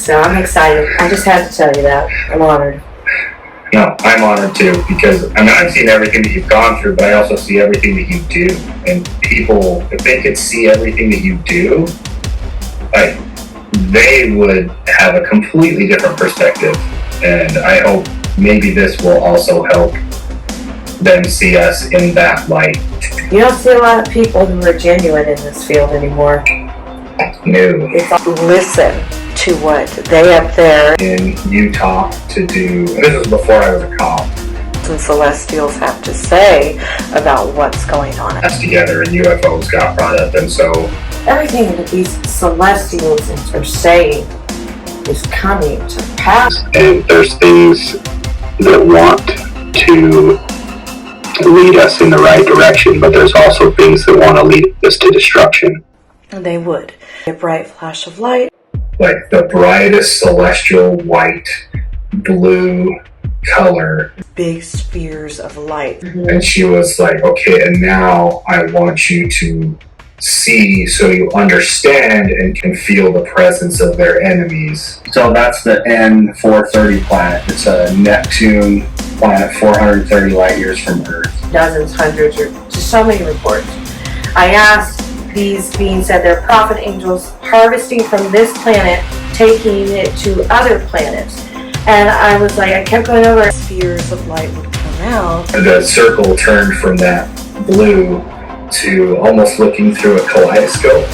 So I'm excited. I just had to tell you that. I'm honored. No, I'm honored too, because I mean, I've seen everything that you've gone through, but I also see everything that you do. And people, if they could see everything that you do, like, they would have a completely different perspective. And I hope maybe this will also help them see us in that light. You don't see a lot of people who are genuine in this field anymore. No. It's like, listen to what they up there In Utah to do, and this was before I was a cop, and celestials have to say about what's going on. us together, and UFOs got brought up, and so Everything that these celestials are saying is coming to pass. And there's things that want to lead us in the right direction, but there's also things that want to lead us to destruction. And they would. A bright flash of light. like the brightest celestial white, blue color. Big spheres of light. And she was like, okay, and now I want you to see so you understand and can feel the presence of their enemies. So that's the N430 planet. It's a Neptune planet, 430 light years from Earth. Dozens, hundreds, or just so many reports. I asked these beings that they're prophet angels harvesting from this planet, taking it to other planets. And I was like, I kept going over. Spheres of light would come out. The circle turned from that blue to almost looking through a kaleidoscope.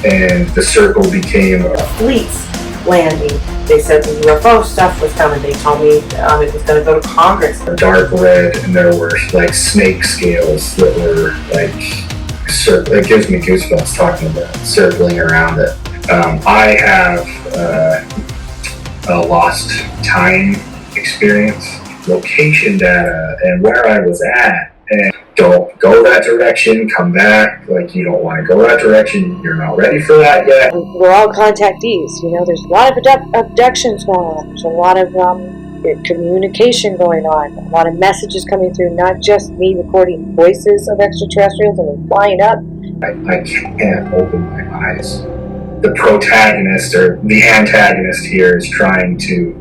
And the circle became Fleets landing. They said the UFO stuff was coming. They told me it was going to go to Congress. a dark red, and there were like snake scales that were like, it gives me goosebumps talking about it, circling around it. I have a lost time experience, location data, and where I was at. And don't go that direction, come back. Like, you don't want to go that direction, you're not ready for that yet. We're all contactees. You know, there's a lot of abductions going on. There's a lot of communication going on. A lot of messages coming through, not just me recording voices of extraterrestrials and then flying up. I can't open my eyes. The protagonist or the antagonist here is trying to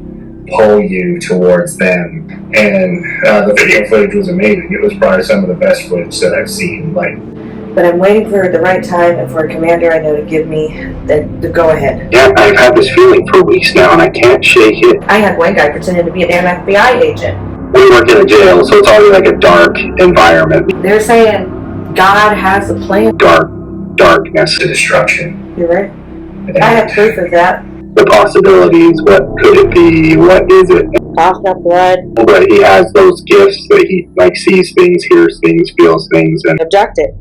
pull you towards them. And the video footage was amazing. It was probably some of the best footage that I've seen. But I'm waiting for the right time and for a commander I know to give me the go-ahead. Yeah, I've had this feeling for weeks now, and I can't shake it. I had one guy pretending to be a damn FBI agent. We work in a jail, so it's always like a dark environment. They're saying God has a plan. Darkness. The destruction. You're right. And I have proof of that. The possibilities, what could it be, what is it? Coughing up blood. But he has those gifts that he like sees things, hears things, feels things, and Abducted.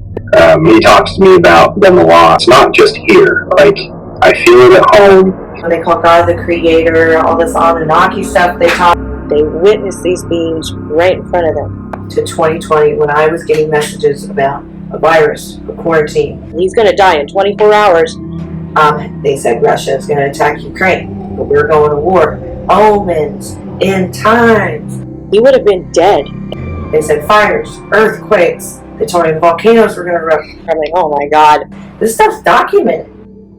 he talks to me about them a lot. It's not just here. Like, I feel it at home. They call God the creator, all this Anunnaki stuff they talk. They witness these beings right in front of them. To 2020, when I was getting messages about a virus, a quarantine. He's going to die in 24 hours. They said Russia is going to attack Ukraine, but we're going to war. Omens, end times. He would have been dead. They said fires, earthquakes. They told me volcanoes were going to erupt. I'm like, oh my God. This stuff's documented.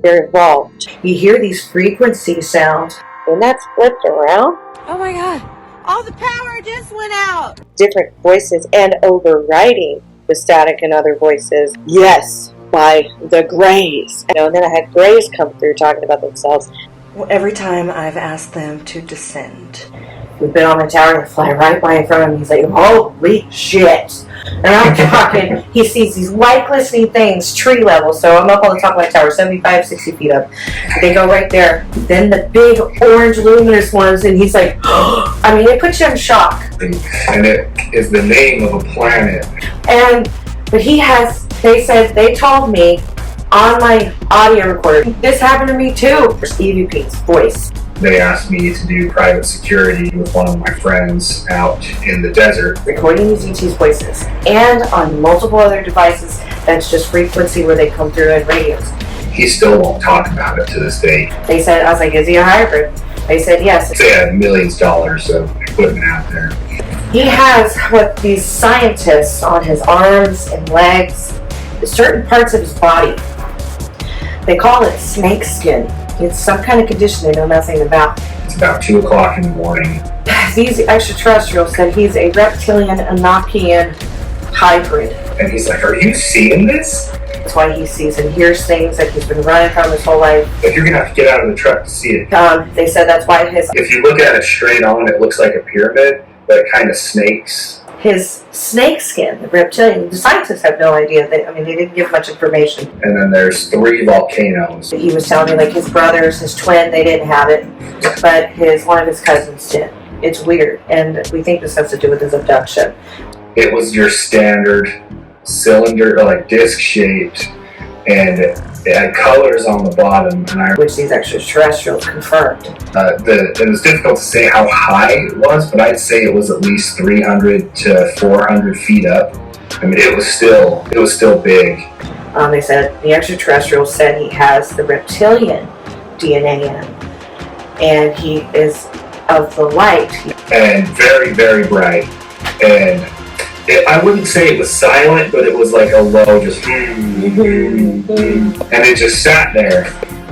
They're involved. You hear these frequency sounds. When that's flipped around, Oh my God, all the power just went out. different voices and overriding the static and other voices. Yes, by the Greys. And then I had Greys come through talking about themselves. Well, every time I've asked them to descend, we've been on the tower and fly right by in front of him. He's like, holy shit. And I'm talking, he sees these white glistening things, tree level. So I'm up on the top of my tower, 75, 60 feet up. They go right there. Then the big orange luminous ones, and he's like, I mean, it puts you in shock. And it is the name of a planet. But he has, they told me on my audio recorder, this happened to me too. For EVP's voice. They asked me to do private security with one of my friends out in the desert. Recording these ET's voices. And on multiple other devices, that's just frequency where they come through in radios. He still won't talk about it to this day. They said, I was like, is he a hybrid? They said yes. They had millions of dollars of equipment out there. He has what these scientists on his arms and legs, certain parts of his body, they call it snake skin. It's some kind of condition they know nothing about. It's about 2 o'clock in the morning. These extraterrestrials said he's a reptilian Enochian hybrid. And he's like, are you seeing this? That's why he sees and hears things that he's been running from his whole life. Like, you're going to have to get out of the truck to see it. They said that's why If you look at it straight on, it looks like a pyramid, but it kind of snakes. his snake skin, the reptilian, the scientists have no idea. They didn't give much information. And then there's 3 volcanoes. He was telling me, like, his brothers, his twin, they didn't have it, but one of his cousins did. It's weird, and we think this has to do with his abduction. It was your standard cylinder, like disc-shaped, and it had colors on the bottom. Which these extraterrestrials confirmed. It was difficult to say how high it was, but I'd say it was at least 300 to 400 feet up. I mean, it was still big. They said the extraterrestrials said he has the reptilian DNA in him, and he is of the light. And very, very bright. And I wouldn't say it was silent, but it was like a low, just and it just sat there.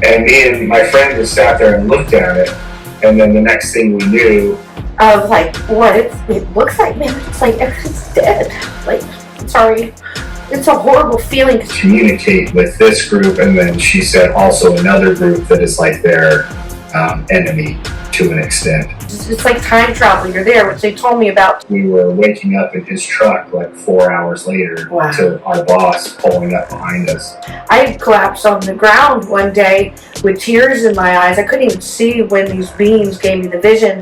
And me and my friend just sat there and looked at it. And then the next thing we knew, I was like, what? It looks like, man, it's like everything's dead. Like, sorry. It's a horrible feeling. Communicate with this group, and then she said also another group that is like their enemy to an extent. It's like time travel. You're there, which they told me about. We were waking up in his truck like 4 hours later. Wow. To our boss pulling up behind us. I collapsed on the ground one day with tears in my eyes. I couldn't even see when these beings gave me the vision.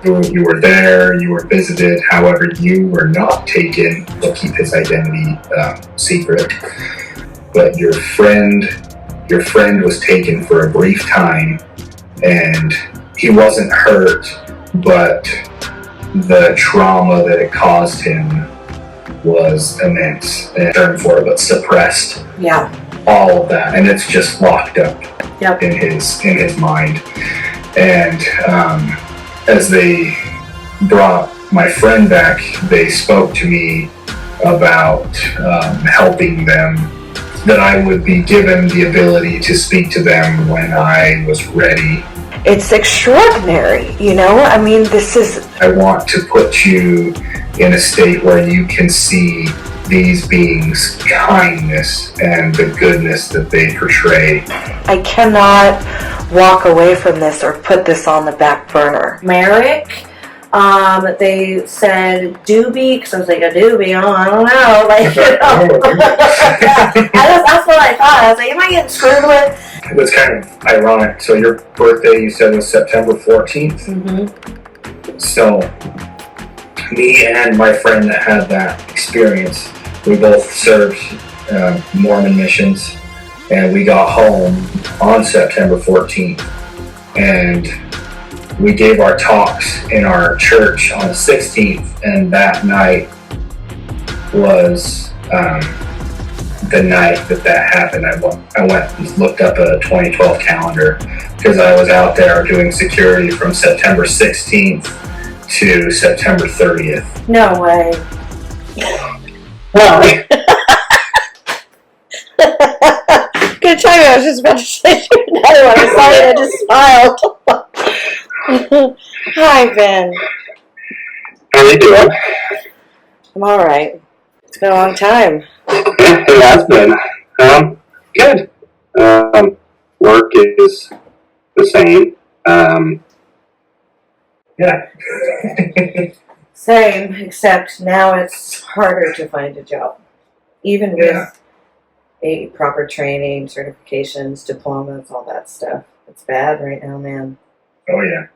You were there, you were visited, however, you were not taken. They'll keep his identity secret. But your friend was taken for a brief time, and he wasn't hurt, but the trauma that it caused him was immense. And term for it, but suppressed. Yeah. All of that, and it's just locked up. Yep. in his mind. And as they brought my friend back, they spoke to me about helping them, that I would be given the ability to speak to them when I was ready. It's extraordinary, you know? I mean, this is... I want to put you in a state where you can see these beings' kindness and the goodness that they portray. I cannot walk away from this or put this on the back burner. Merrick, they said doobie, because I was like, a doobie, I don't know, like, you know. That's what I thought. I was like, am I getting screwed with? It was kind of ironic. So your birthday, you said, was September 14th? Mm-hmm. So me and my friend that had that experience, we both served Mormon missions, and we got home on September 14th, and we gave our talks in our church on the 16th, and that night was the night that happened. I went and looked up a 2012 calendar, because I was out there doing security from September 16th to September 30th. No way. Well, Good time. I was just about to say another one. I'm sorry, I just smiled. Hi, Ben. How you doing? I'm all right. It's been a long time. It has been. Good. Work is the same. yeah. Same, except now it's harder to find a job. Even with a proper training, certifications, diplomas, all that stuff. It's bad right now, man. Oh yeah.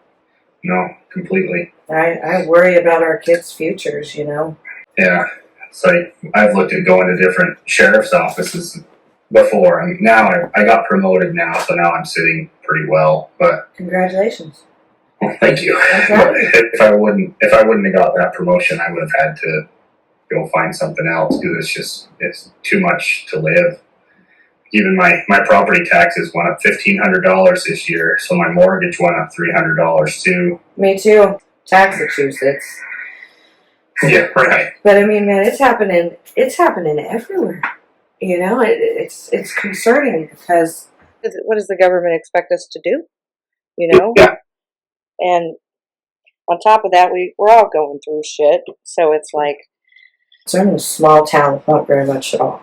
No, completely. I worry about our kids' futures, you know. Yeah. It's like, I've looked at going to different sheriff's offices before, and now I got promoted now, so now I'm sitting pretty well. But Congratulations. well, thank you. If I wouldn't have got that promotion, I would have had to go find something else, because it's too much to live. Even my property taxes went up $1,500 this year, so my mortgage went up $300 too. Me too. Massachusetts. Yeah, right. But I mean, man, it's happening everywhere. You know, it's concerning, because What does the government expect us to do? You know? Yeah. And on top of that, we're all going through shit. So it's like, so I'm in a small town with not very much at all.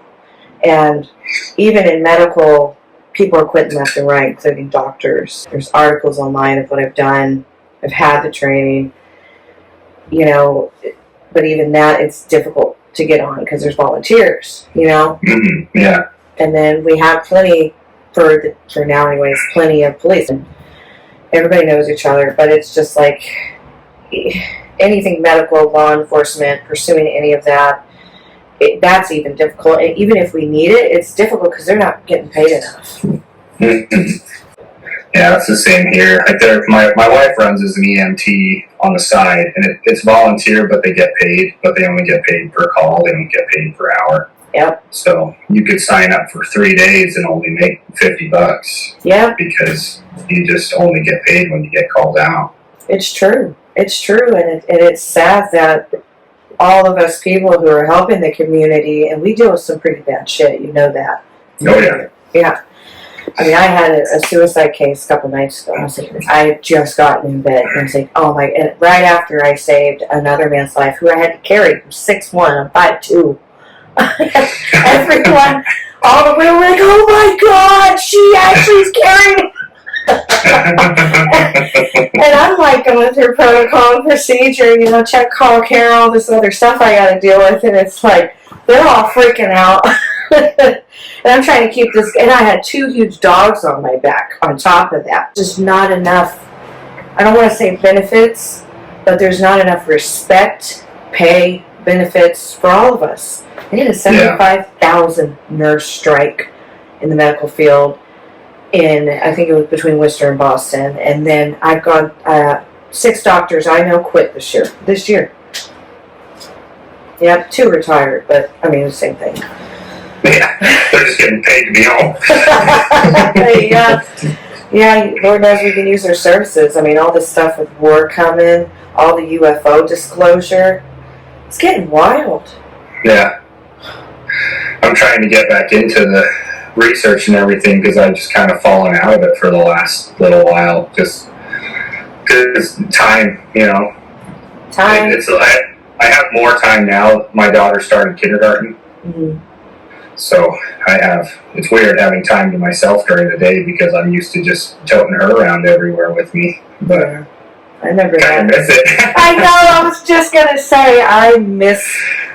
And even in medical, people are quitting left and right, including doctors. There's articles online of what I've done. I've had the training, you know, but even that, it's difficult to get on because there's volunteers, you know? Mm-hmm. Yeah. And then we have plenty, for now anyways, plenty of police. And everybody knows each other, but it's just like anything medical, law enforcement, pursuing any of that, that's even difficult. And even if we need it, it's difficult because they're not getting paid enough. Yeah, it's the same here. My wife runs as an EMT on the side, and it's volunteer, but they get paid, but they only get paid per call. They don't get paid per hour. Yep. So you could sign up for 3 days and only make $50. Yep. Because you just only get paid when you get called out. It's true. It's true, and it's sad that all of us people who are helping the community, and we deal with some pretty bad shit, you know that. Oh, yeah. Yeah. I mean, I had a suicide case a couple nights ago. I was like, I had just gotten in bed, and I was like, oh my, and right after I saved another man's life who I had to carry from 6'1", I'm 5'2". Everyone, all the women were like, oh my God, she actually is carrying. And I'm like going through protocol and procedure, you know, check, call, care, all this other stuff I got to deal with, and it's like they're all freaking out. And I'm trying to keep this, and I had 2 huge dogs on my back on top of that. Just not enough, I don't want to say benefits, but there's not enough respect, pay, benefits for all of us. They had a 75,000 nurse strike in the medical field in, I think it was between Worcester and Boston. And then I've gone, 6 doctors I know quit this year. Yep, 2 retired, but I mean, the same thing. Yeah, they're just getting paid to be home. Yeah, Lord knows we can use their services. I mean, all this stuff with war coming, all the UFO disclosure, it's getting wild. Yeah. I'm trying to get back into the research and everything because I've just kind of fallen out of it for the last little while. Just because time, you know. Time. I have more time now. My daughter started kindergarten. Mm-hmm. So it's weird having time to myself during the day because I'm used to just toting her around everywhere with me. But yeah, I remember that. Miss it. I know, I was just going to say, I miss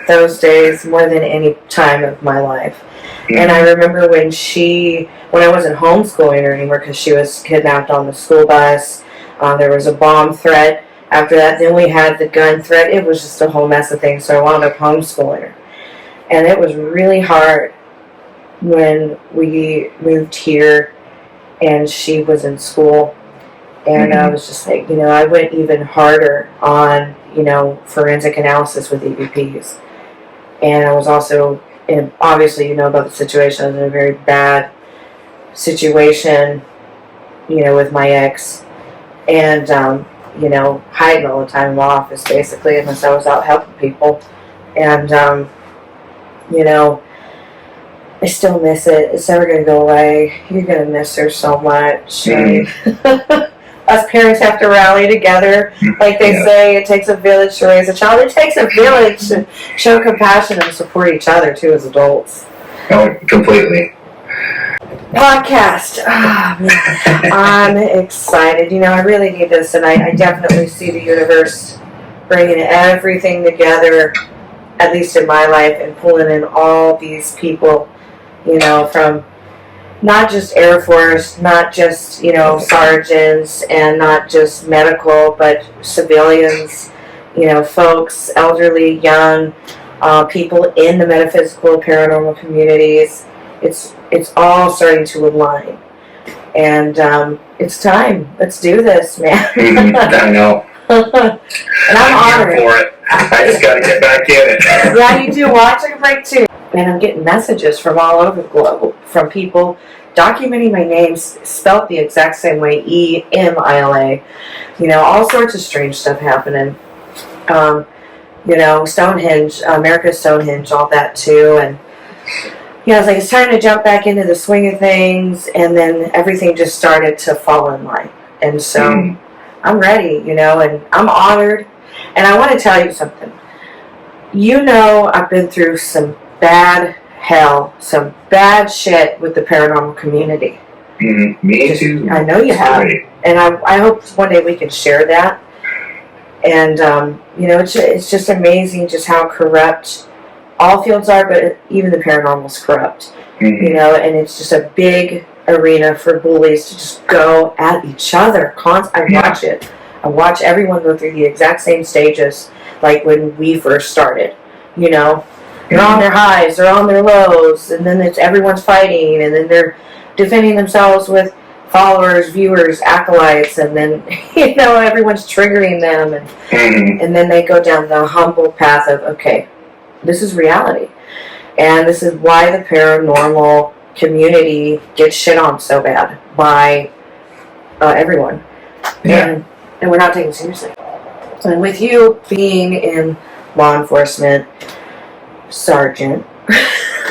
those days more than any time of my life. Mm-hmm. And I remember when I wasn't homeschooling her anymore because she was kidnapped on the school bus. There was a bomb threat. After that, then we had the gun threat. It was just a whole mess of things, so I wound up homeschooling her. And it was really hard when we moved here and she was in school. And I was just like, you know, I went even harder on, you know, forensic analysis with EVPs. And I was also, and obviously you know about the situation, I was in a very bad situation, you know, with my ex. And, you know, hiding all the time in my office, basically, unless I was out helping people. And, you know, I still miss it. It's never going to go away. You're going to miss her so much. Mm-hmm. Us parents have to rally together. Like they say, it takes a village to raise a child. It takes a village to show compassion and support each other, too, as adults. Oh, completely. Podcast. Oh, man. I'm excited. You know, I really need this, and I definitely see the universe bringing everything together, at least in my life, and pulling in all these people, you know, from not just Air Force, not just, you know, sergeants, and not just medical, but civilians, you know, folks, elderly, young, people in the metaphysical, paranormal communities. It's all starting to align. And it's time. Let's do this, man. I know. And I'm honored for it. I just got to get back in it. Yeah, you do. Watch a break too. And I'm getting messages from all over the globe from people documenting my name spelt the exact same way, Emila. You know, all sorts of strange stuff happening. You know, Stonehenge, America's Stonehenge, all that too. And I was like, it's time to jump back into the swing of things, and then everything just started to fall in line. And so I'm ready, and I'm honored. And I want to tell you something. I've been through some bad hell, some bad shit with the paranormal community. Me too. I know you have. Great. And I hope one day we can share that. And, it's just amazing just how corrupt all fields are, but even the paranormal's corrupt. And it's just a big arena for bullies to just go at each other. I watch it. I watch everyone go through the exact same stages like when we first started. They're on their highs, they're on their lows, and then everyone's fighting, and then they're defending themselves with followers, viewers, acolytes, and then everyone's triggering them, and then they go down the humble path of, okay, this is reality, and this is why the paranormal community gets shit on so bad by everyone, and we're not taken seriously. And with you being in law enforcement, Sergeant,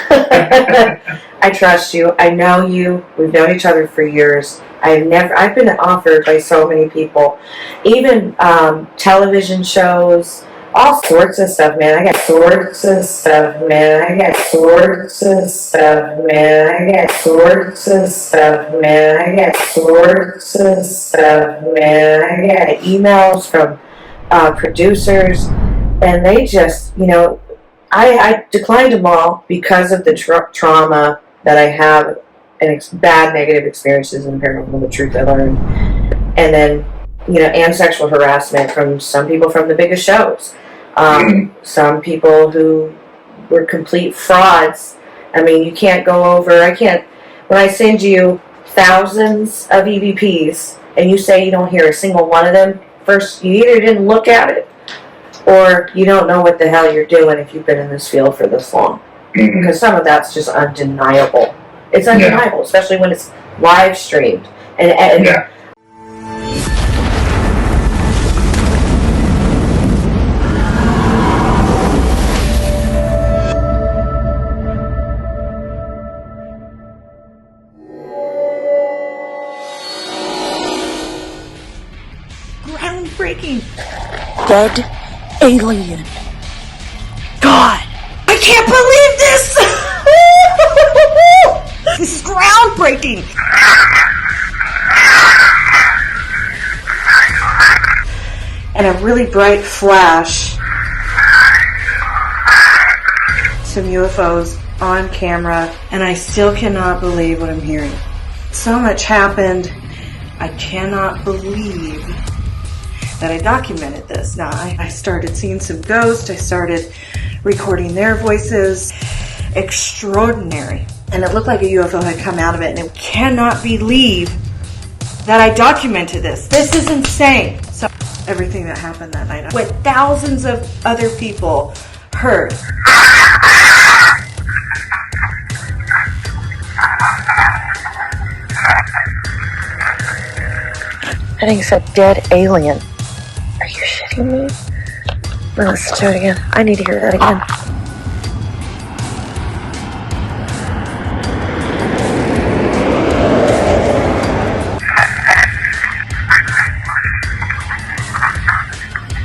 I trust you. I know you. We've known each other for years. I've been offered by so many people, even television shows, all sorts of stuff, man. I got sorts of stuff, man. I got sorts of stuff, man. I got sorts of stuff, man. I got sorts of stuff, man. I got emails from producers, and they just, I declined them all because of the trauma that I have and bad negative experiences in paranormal, the truth I learned. And then, and sexual harassment from some people from the biggest shows. Some people who were complete frauds. I mean, you can't go over, when I send you thousands of EVPs and you say you don't hear a single one of them, first, you either didn't look at it, or you don't know what the hell you're doing if you've been in this field for this long. Because some of that's just undeniable. It's undeniable, especially when it's live streamed. And groundbreaking. Dead alien. God, I can't believe this! This is groundbreaking. And a really bright flash. Some UFOs on camera, and I still cannot believe what I'm hearing. So much happened. I cannot believe that I documented this. Now, I started seeing some ghosts. I started recording their voices. Extraordinary. And it looked like a UFO had come out of it, and I cannot believe that I documented this. This is insane. So, everything that happened that night, what thousands of other people heard. I think it said dead alien. Are you shitting me? No, let's do it again. I need to hear that again.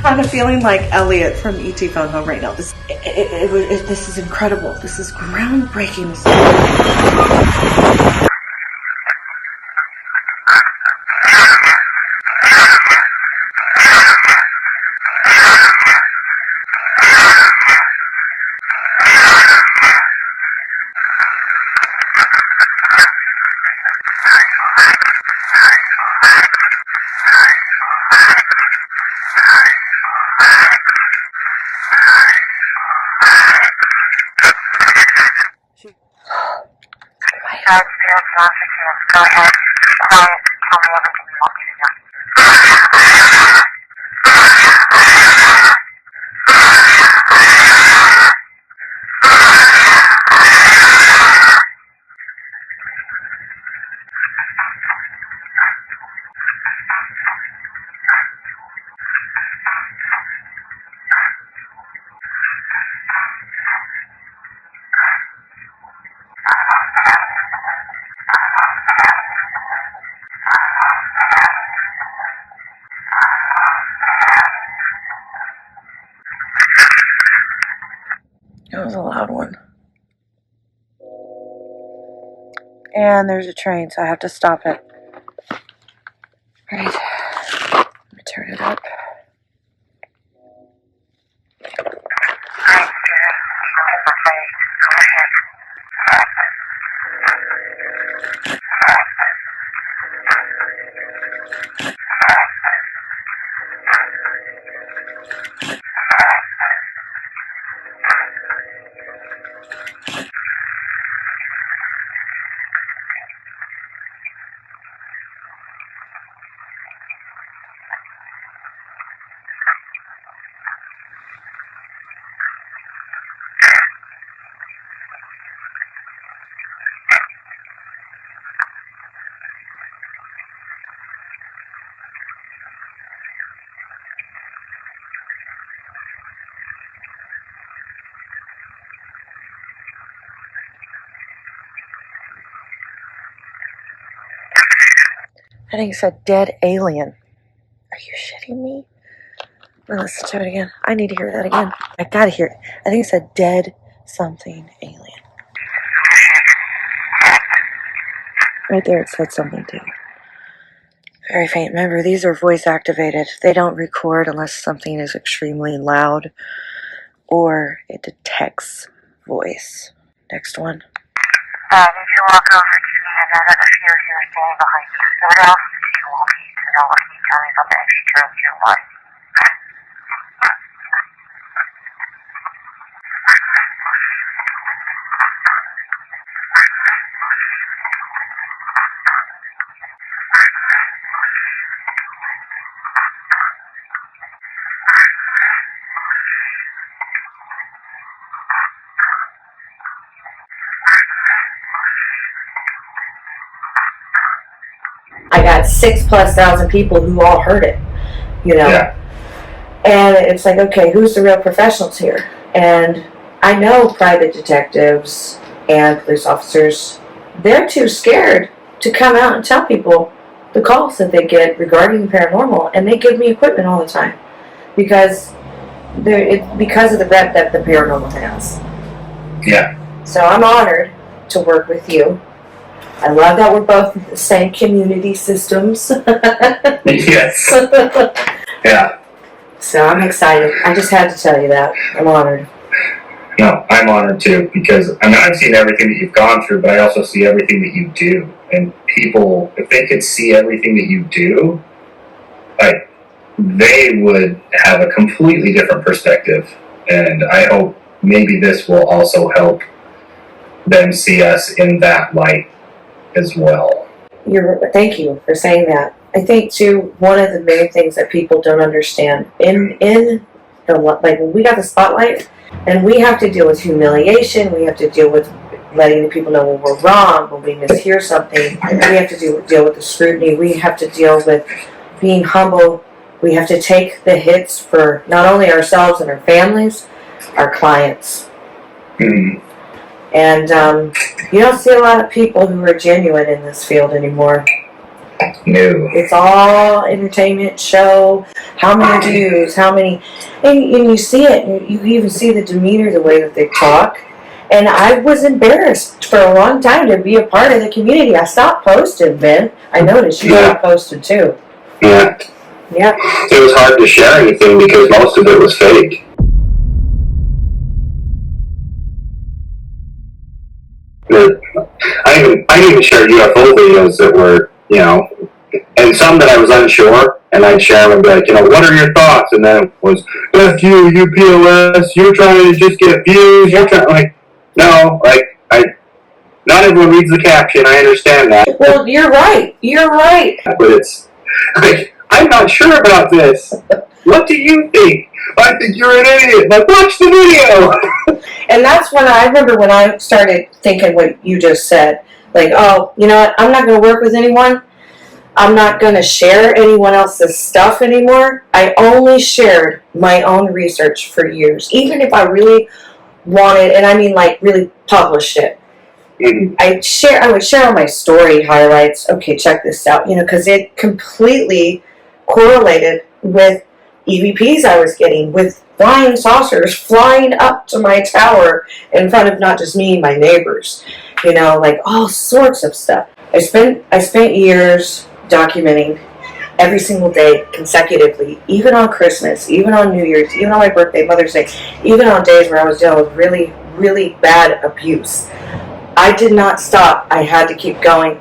I'm feeling like Elliot from E.T. Phone Home right now. This is incredible. This is groundbreaking. Go ahead. Tell me everything you want me to know. That was a loud one. And there's a train, so I have to stop it. Alright. Let me turn it up. I think it said dead alien. Are you shitting me? I'm gonna listen to it again. I need to hear that again. I gotta hear it. I think it said dead something alien. Right there it said something too. Very faint. Remember, these are voice activated. They don't record unless something is extremely loud or it detects voice. Next one. If you walk over to me, I know that a few of you are standing behind you. What else do you want me to know? What can you tell me about the extraterrestrial life? I got 6,000+ people who all heard it, you know. Yeah. And it's like, okay, who's the real professionals here? And I know private detectives and police officers, they're too scared to come out and tell people the calls that they get regarding the paranormal, and they give me equipment all the time because of the rep that the paranormal has. Yeah. So I'm honored to work with you. I love that we're both in the same community systems. Yes. Yeah. So I'm excited. I just had to tell you that. I'm honored. No, I'm honored too, because I mean, I've seen everything that you've gone through, but I also see everything that you do. And people, if they could see everything that you do, like, they would have a completely different perspective. And I hope maybe this will also help them see us in that light as well. Thank you for saying that. I think too, one of the main things that people don't understand in the, like, when we got the spotlight, and we have to deal with humiliation, we have to deal with letting the people know when we're wrong, when we mishear something, we have to deal with the scrutiny, we have to deal with being humble, we have to take the hits for not only ourselves and our families, our clients. Mm. And you don't see a lot of people who are genuine in this field anymore. No. It's all entertainment, show, how many views, how many, and you see it, you even see the demeanor, the way that they talk. And I was embarrassed for a long time to be a part of the community. I stopped posting, Ben. I noticed you stopped posting too. Yeah. Yeah. It was hard to share anything because most of it was fake. I didn't even share UFO videos that were, you know, and some that I was unsure, and I'd share them and be like, you know, what are your thoughts? And then it was, F you, UPOS, you're trying to just get views, you're trying, like, no, like, not everyone reads the caption, I understand that. Well, you're right. But it's, like, I'm not sure about this. What do you think? I think you're an idiot. Like, watch the video. And that's when I remember when I started thinking what you just said. Like, oh, you know what? I'm not going to work with anyone. I'm not going to share anyone else's stuff anymore. I only shared my own research for years. Even if I really wanted, and I mean like really published it. Mm-hmm. I would share all my story highlights. Okay, check this out. You know, because it completely correlated with EVPs I was getting with flying saucers flying up to my tower in front of not just me, my neighbors. You know, like all sorts of stuff. I spent years documenting every single day consecutively, even on Christmas, even on New Year's, even on my birthday, Mother's Day, even on days where I was dealing with really, really bad abuse. I did not stop. I had to keep going.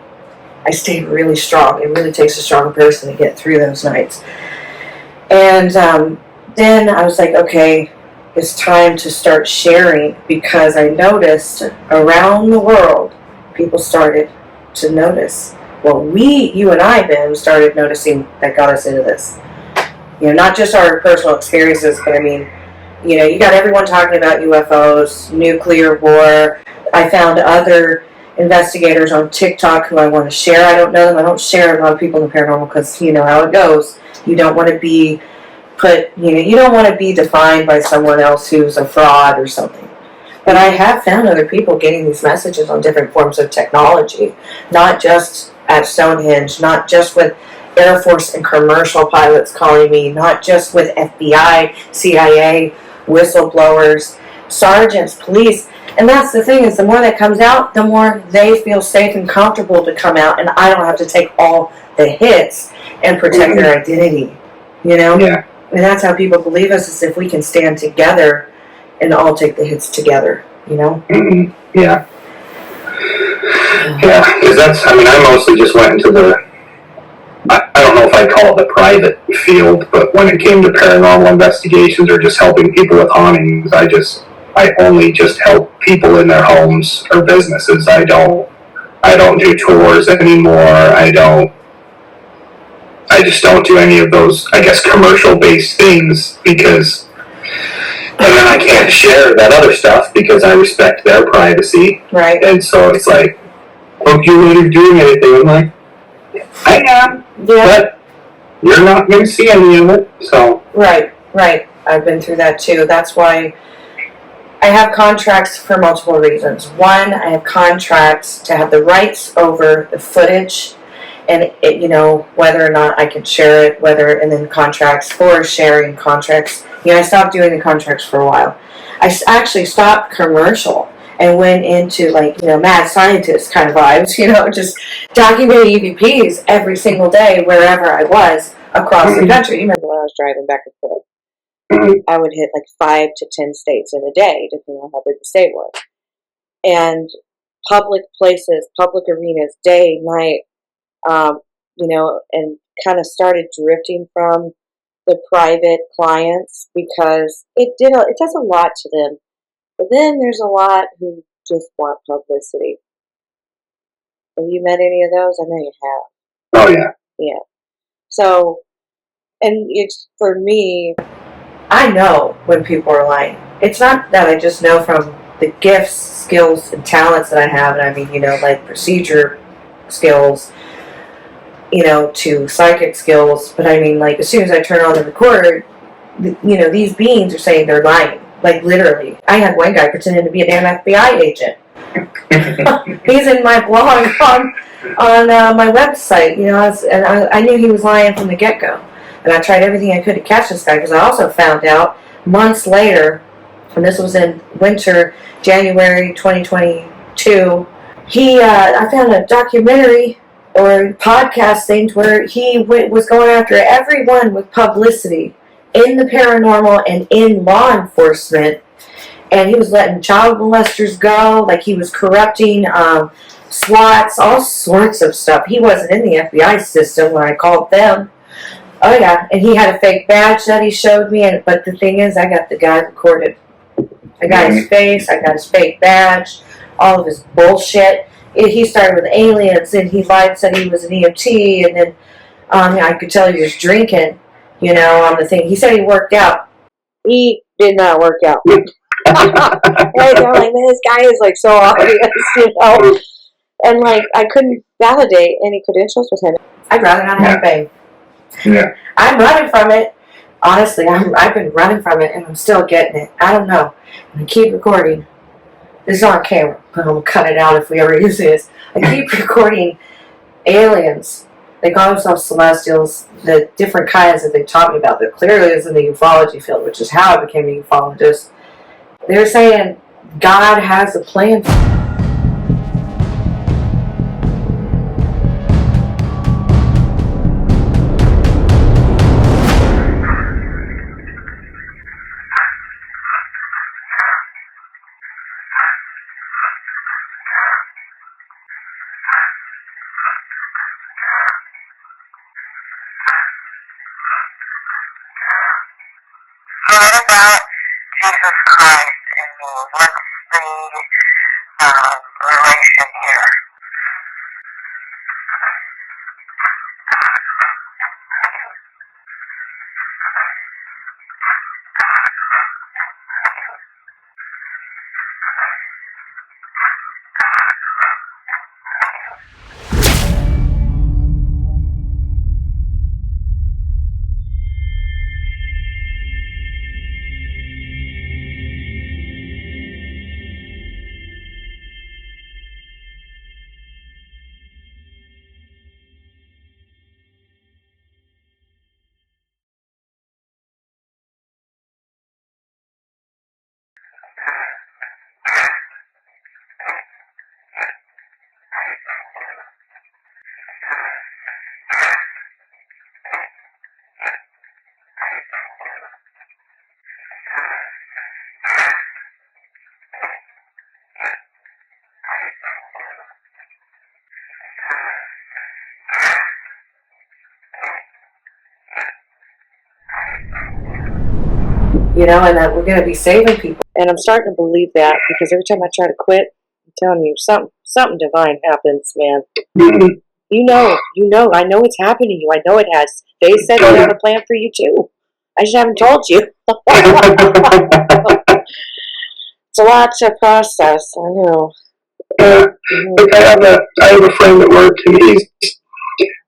I stayed really strong. It really takes a strong person to get through those nights. And then I was like, okay, it's time to start sharing, because I noticed around the world, people started to notice. Well, you and I, Ben, started noticing that got us into this. You know, not just our personal experiences, but I mean, you know, you got everyone talking about UFOs, nuclear war. I found other investigators on TikTok who I want to share. I don't know them. I don't share a lot of people in the paranormal because you know how it goes. You don't want to be you don't want to be defined by someone else who's a fraud or something. But I have found other people getting these messages on different forms of technology, not just at Stonehenge, not just with Air Force and commercial pilots calling me, not just with FBI, CIA, whistleblowers, sergeants, police. And that's the thing, is the more that comes out, the more they feel safe and comfortable to come out, and I don't have to take all the hits and protect their identity, you know? Yeah. And that's how people believe us, is if we can stand together and all take the hits together, you know? Mm-hmm. Yeah. Yeah, because I mostly just went into I don't know if I'd call it the private field, but when it came to paranormal investigations or just helping people with hauntings, I only just help people in their homes or businesses. I don't do tours anymore. I just don't do any of those, I guess, commercial-based things, because, and then I can't share that other stuff because I respect their privacy. Right. And so it's like, look, you're not doing anything. I'm like, I am, but you're not going to see any of it, so. Right. I've been through that too. That's why I have contracts for multiple reasons. One, I have contracts to have the rights over the footage, and it, you know, whether or not I can share it, and then contracts for sharing contracts. You know, I stopped doing the contracts for a while. I actually stopped commercial and went into, like, you know, mad scientist kind of vibes, you know, just documenting EVPs every single day wherever I was across the country. You remember when I was driving back and forth? I would hit like 5 to 10 states in a day, depending on how big the state was. And public places, public arenas, day, night, you know, and kind of started drifting from the private clients, because it does a lot to them. But then there's a lot who just want publicity. Have you met any of those? I know you have. Oh, yeah. Yeah. So, and it's, for me, I know when people are lying. It's not that I just know from the gifts, skills, and talents that I have, and I mean, you know, like procedure skills, you know, to psychic skills, but I mean, like, as soon as I turn on the recorder, you know, these beings are saying they're lying. Like, literally. I had one guy pretending to be a damn FBI agent. He's in my blog on my website, you know, and I knew he was lying from the get-go. And I tried everything I could to catch this guy, because I also found out months later, and this was in winter, January 2022, I found a documentary or podcast things where he was going after everyone with publicity in the paranormal and in law enforcement, and he was letting child molesters go, like he was corrupting SWATs, all sorts of stuff. He wasn't in the FBI system when I called them. Oh yeah, and he had a fake badge that he showed me, but the thing is, I got the guy recorded. I got his face, I got his fake badge, all of his bullshit. He started with aliens, and he lied, said he was an EMT, and then I could tell he was drinking, you know, on the thing. He said he worked out. He did not work out. Right? I'm like, man, this guy is like so obvious, you know? And like, I couldn't validate any credentials with him. I'd rather not have fame. Yeah. I'm running from it. Honestly, I've been running from it, and I'm still getting it. I don't know. I keep recording. This is on camera, but I'm going to cut it out if we ever use this. I keep recording aliens They call themselves celestials. The different kinds that they taught me about that clearly is in the ufology field, which is how I became a ufologist. They're saying God has a plan. What about Jesus Christ and me? What's the relation here? You know, and that we're going to be saving people. And I'm starting to believe that because every time I try to quit, I'm telling you, something divine happens, man. Mm-hmm. You know, I know it's happened to you. I know it has. They said they have a plan for you too. I just haven't told you. It's a lot to process, I know. Like I have a friend at work, and he's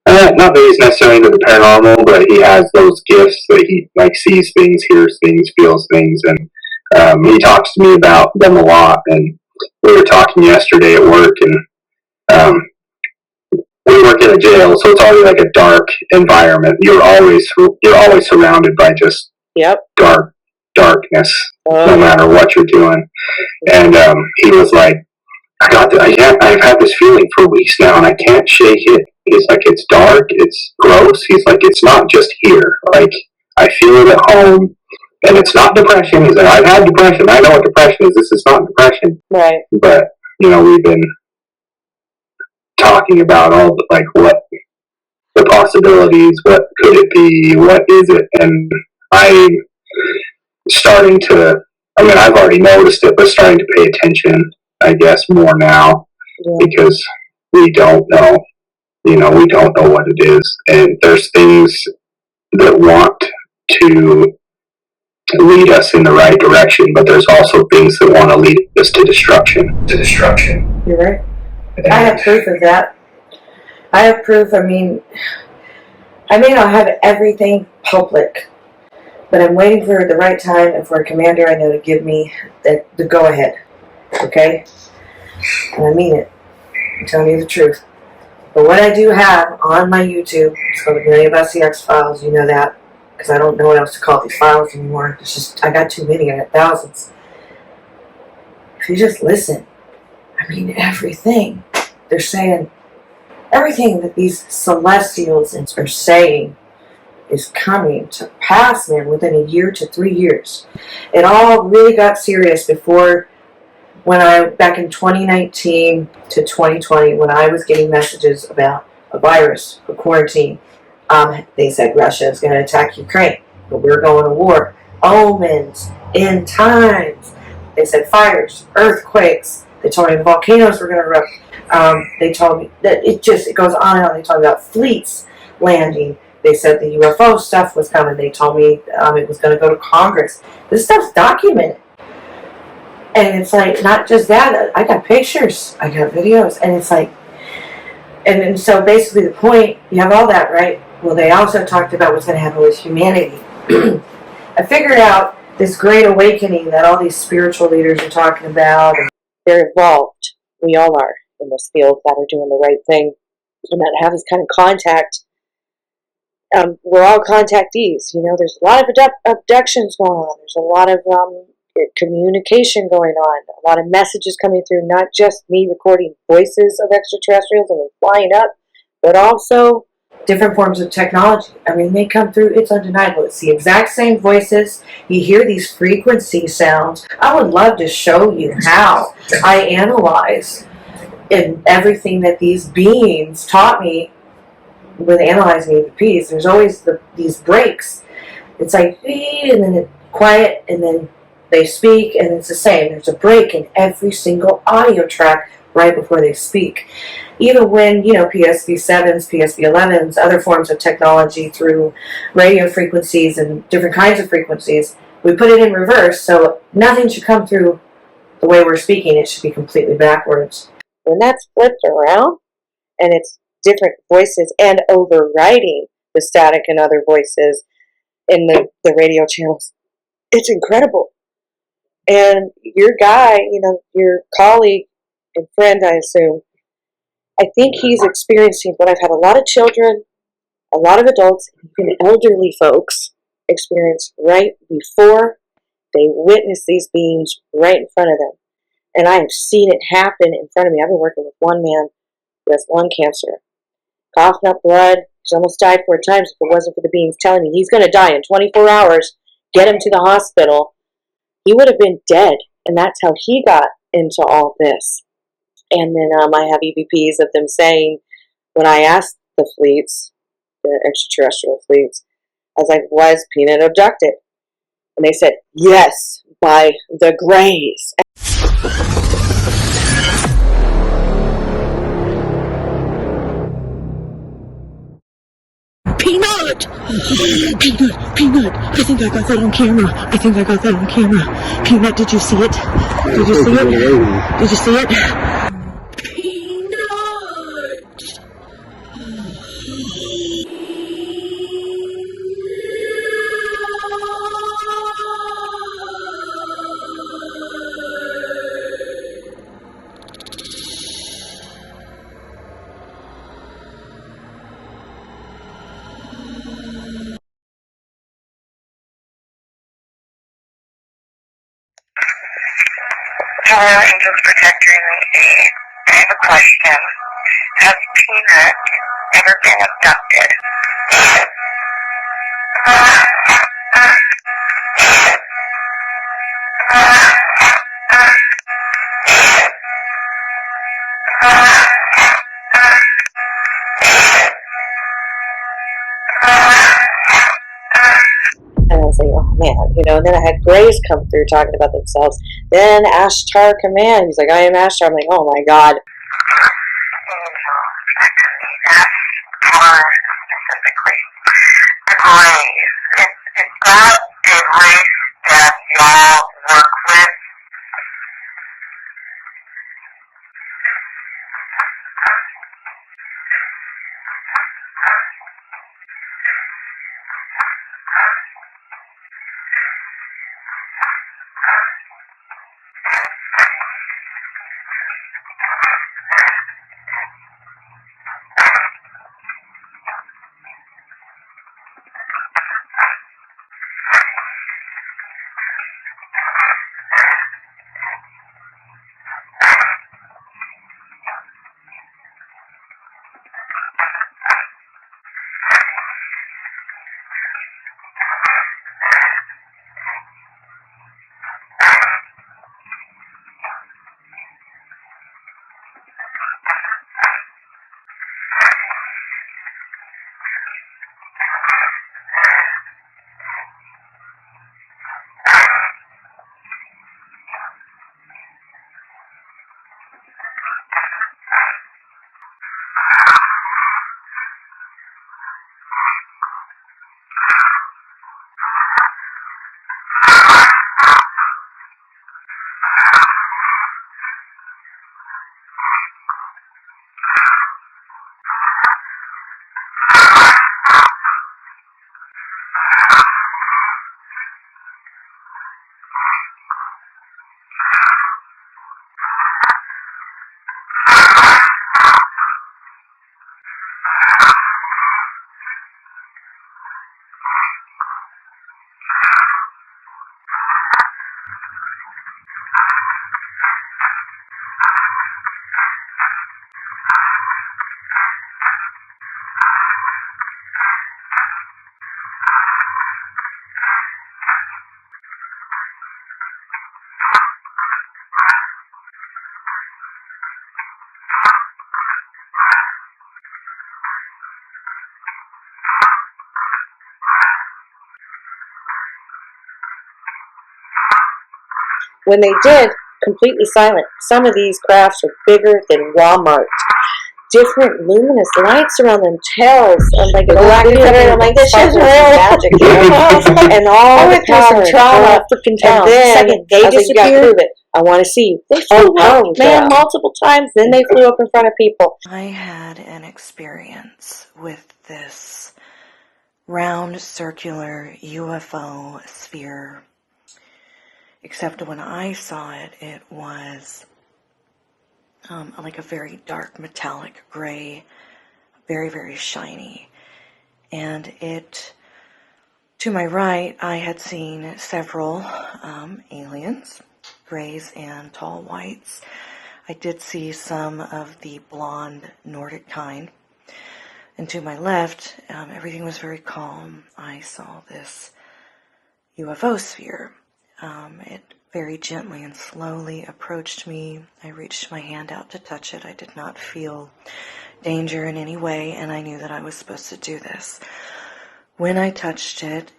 not that he's necessarily into the paranormal, but he has those gifts that he like sees things, hears things, feels things, and he talks to me about them a lot. And we were talking yesterday at work, and we work in a jail, so it's always like a dark environment. You're always surrounded by just darkness, no matter what you're doing. And he was like, I've had this feeling for weeks now, and I can't shake it. He's like, it's dark, it's gross. He's like, it's not just here. Like, I feel it at home, and it's not depression. He's like, I've had depression. I know what depression is. This is not depression. Right. But, you know, we've been talking about all the, like, what the possibilities, what could it be, what is it? And I'm starting to, I mean, I've already noticed it, but starting to pay attention, I guess, more now, because we don't know, we don't know what it is. And there's things that want to lead us in the right direction, but there's also things that want to lead us to destruction. You're right. I have proof of that. I have proof. I mean, I may not have everything public, but I'm waiting for the right time and for a commander I know to give me the go-ahead. Okay? And I mean it. I'm telling you the truth. But what I do have on my YouTube, it's called Emilia Busse X-Files, you know that, because I don't know what else to call these files anymore. It's just, I got too many, I got thousands. If you just listen, I mean everything. They're saying, everything that these celestials are saying is coming to pass, man, within a year to 3 years. It all really got serious before, back in 2019 to 2020, when I was getting messages about a virus, a quarantine. They said Russia is going to attack Ukraine, but we're going to war. Omens, end times. They said fires, earthquakes. They told me volcanoes were going to erupt. They told me that it goes on and on. They told me about fleets landing. They said the UFO stuff was coming. They told me it was going to go to Congress. This stuff's documented. And it's like, not just that, I got pictures, I got videos, and it's like, and so basically the point, you have all that, right? Well, they also talked about what's going to happen with humanity. I figured out this great awakening that all these spiritual leaders are talking about. They're involved. We all are in this field that are doing the right thing and that have this kind of contact we're all contactees. You know, there's a lot of abductions going on. There's a lot of communication going on. A lot of messages coming through. Not just me recording voices of extraterrestrials and them flying up, but also different forms of technology. I mean, they come through. It's undeniable. It's the exact same voices. You hear these frequency sounds. I would love to show you how I analyze and everything that these beings taught me with analyzing EVPs. There's always these breaks. It's like, and then it's quiet, and then they speak, and it's the same. There's a break in every single audio track right before they speak. Even when, you know, PSV7s, PSV11s, other forms of technology through radio frequencies and different kinds of frequencies, we put it in reverse, so nothing should come through the way we're speaking. It should be completely backwards. When that's flipped around, and it's different voices and overriding the static and other voices in the radio channels, it's incredible. And your guy, you know, your colleague and friend, I assume, I think he's experiencing what I've had a lot of children, a lot of adults, even elderly folks experience right before they witness these beings right in front of them. And I have seen it happen in front of me. I've been working with one man who has lung cancer, coughing up blood. He's almost died 4 times. If it wasn't for the beings telling me he's going to die in 24 hours, get him to the hospital, he would have been dead. And that's how he got into all this. And then I have EVPs of them saying, when I asked the fleets, the extraterrestrial fleets, I was like, was Peanut abducted? And they said, yes, by the Greys. Peanut! Peanut! I think I got that on camera. Peanut, did you see it? Did you see it? Did you see it? Peanut! Hello, Angels Protector Lucy. I have a question. Has Peanut ever been abducted? And I was like, oh man, you know, and then I had Greys come through talking about themselves. Then Ashtar Command, he's like, I am Ashtar. I'm like, oh my god. Ashtar specifically. The Greys. Is that a race that y'all work with? When they did, completely silent. Some of these crafts are bigger than Walmart. Different luminous lights around them tells, and like an old video game, I'm like, this is real magic, and all the power, trauma, freaking town. And then they disappeared. I want to see. They flew up, man, multiple times. Then they flew up in front of people. I had an experience with this round circular UFO sphere, except when I saw it, it was like a very dark metallic gray, very, very shiny. And it, to my right, I had seen several aliens, grays and tall whites. I did see some of the blonde Nordic kind. And to my left, everything was very calm. I saw this UFO sphere. It very gently and slowly approached me. I reached my hand out to touch it. I did not feel danger in any way, and I knew that I was supposed to do this. When I touched it,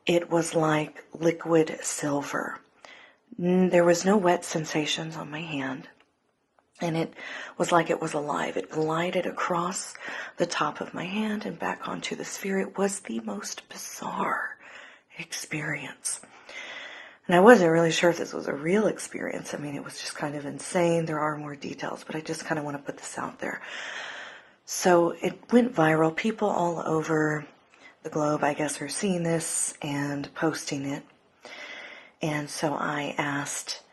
it was like liquid silver. There was no wet sensations on my hand, and it was like it was alive. It glided across the top of my hand and back onto the sphere. It was the most bizarre experience. And I wasn't really sure if this was a real experience. I mean, it was just kind of insane. There are more details, but I just kind of want to put this out there. So it went viral. People all over the globe, I guess, are seeing this and posting it. And so I asked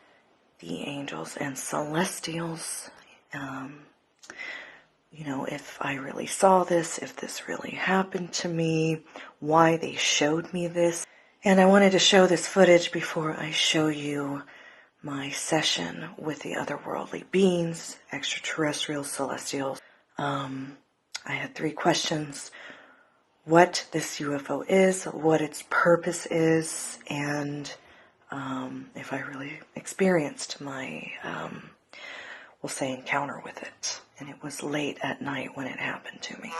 the angels and celestials, if I really saw this, if this really happened to me, why they showed me this. And I wanted to show this footage before I show you my session with the otherworldly beings, extraterrestrials, celestials. I had 3 questions: what this UFO is, what its purpose is, and if I really experienced my, we'll say, encounter with it. And it was late at night when it happened to me.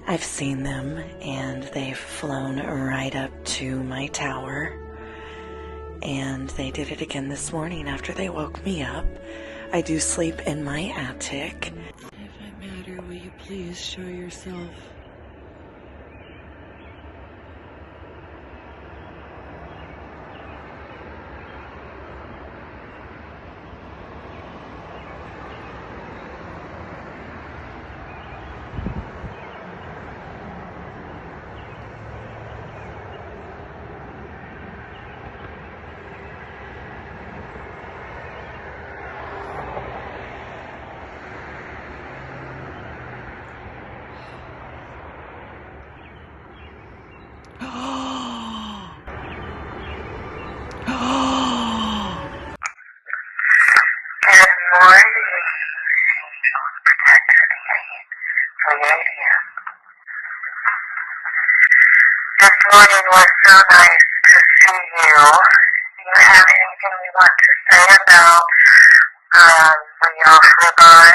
I've seen them, and they've flown right up to my tower. And they did it again this morning after they woke me up. I do sleep in my attic. If I matter, will you please show yourself? This morning was so nice to see you. Do you have anything you want to say about when y'all flew by?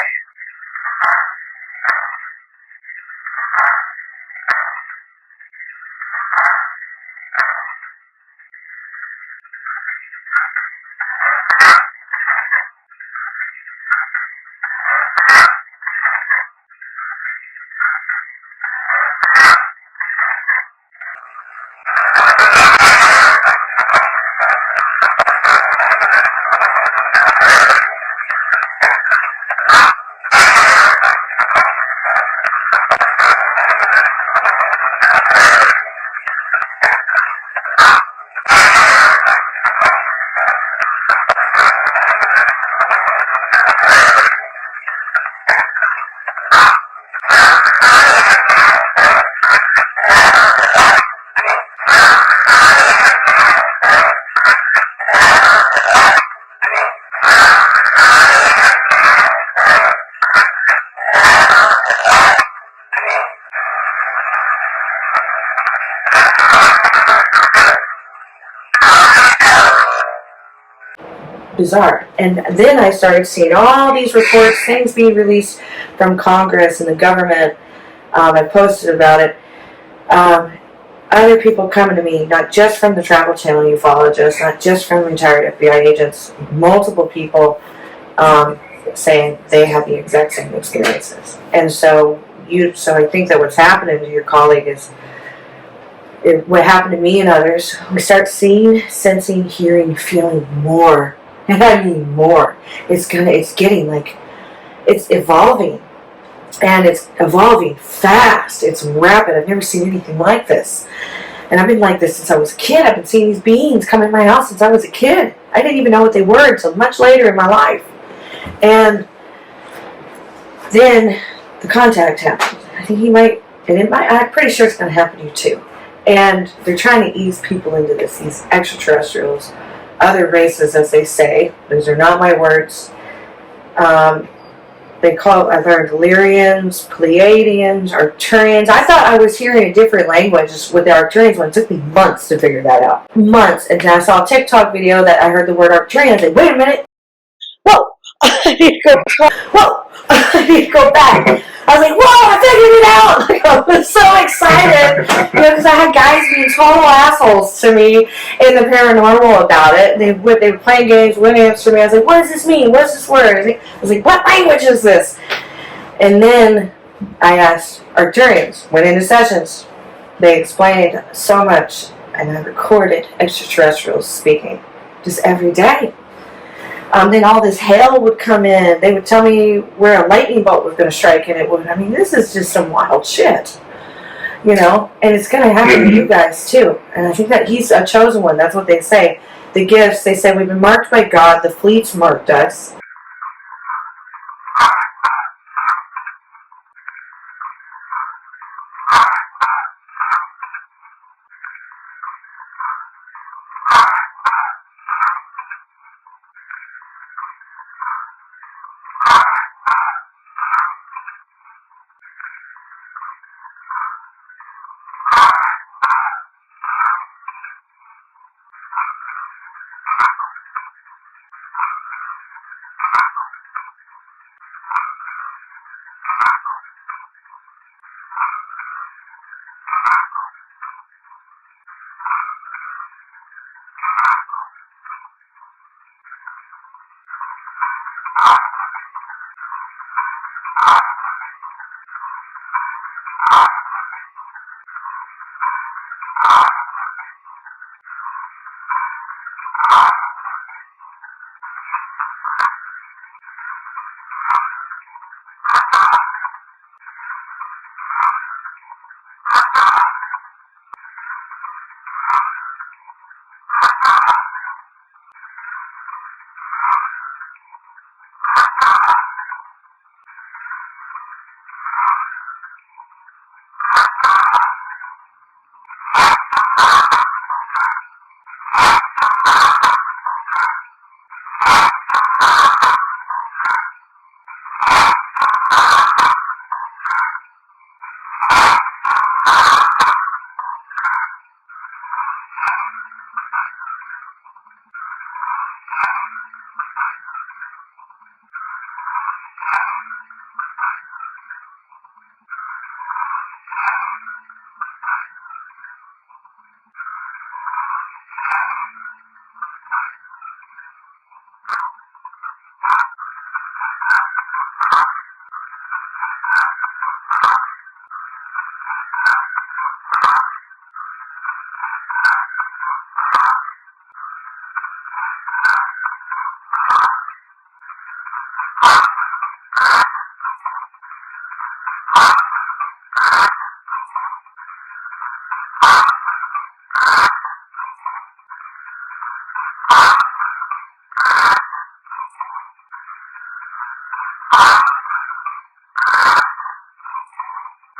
Bizarre. And then I started seeing all these reports, things being released from Congress and the government. I posted about it. Other people coming to me, not just from the Travel Channel ufologists, not just from retired FBI agents, multiple people saying they had the exact same experiences. And so I think that what's happening to your colleague is what happened to me and others. We start seeing, sensing, hearing, feeling more. And I mean more. It's getting like, it's evolving. And it's evolving fast. It's rapid. I've never seen anything like this. And I've been like this since I was a kid. I've been seeing these beings come in my house since I was a kid. I didn't even know what they were until much later in my life. And then the contact happened. I think I'm pretty sure it's going to happen to you too. And they're trying to ease people into this, these extraterrestrials, other races, as they say. Those are not my words. I've heard Illyrians, Pleiadians, Arcturians. I thought I was hearing a different language with the Arcturians one. It took me months to figure that out. Months. And I saw a TikTok video that I heard the word Arcturian. I said, wait a minute. Whoa. I need to go. Whoa. I need to go back. I was like, whoa, I figured it out. Like, I was so excited. Because I had guys being total assholes to me in the paranormal about it. They were playing games, wouldn't answer me. I was like, what does this mean? What's this word? I was like, what language is this? And then I asked Arcturians, went into sessions. They explained so much, and I recorded extraterrestrials speaking just every day. Then all this hail would come in. They would tell me where a lightning bolt was going to strike, and it would. I mean, this is just some wild shit, and it's going to happen to you guys too. And I think that he's a chosen one. That's what they say. The gifts, they say, we've been marked by God. The fleets marked us.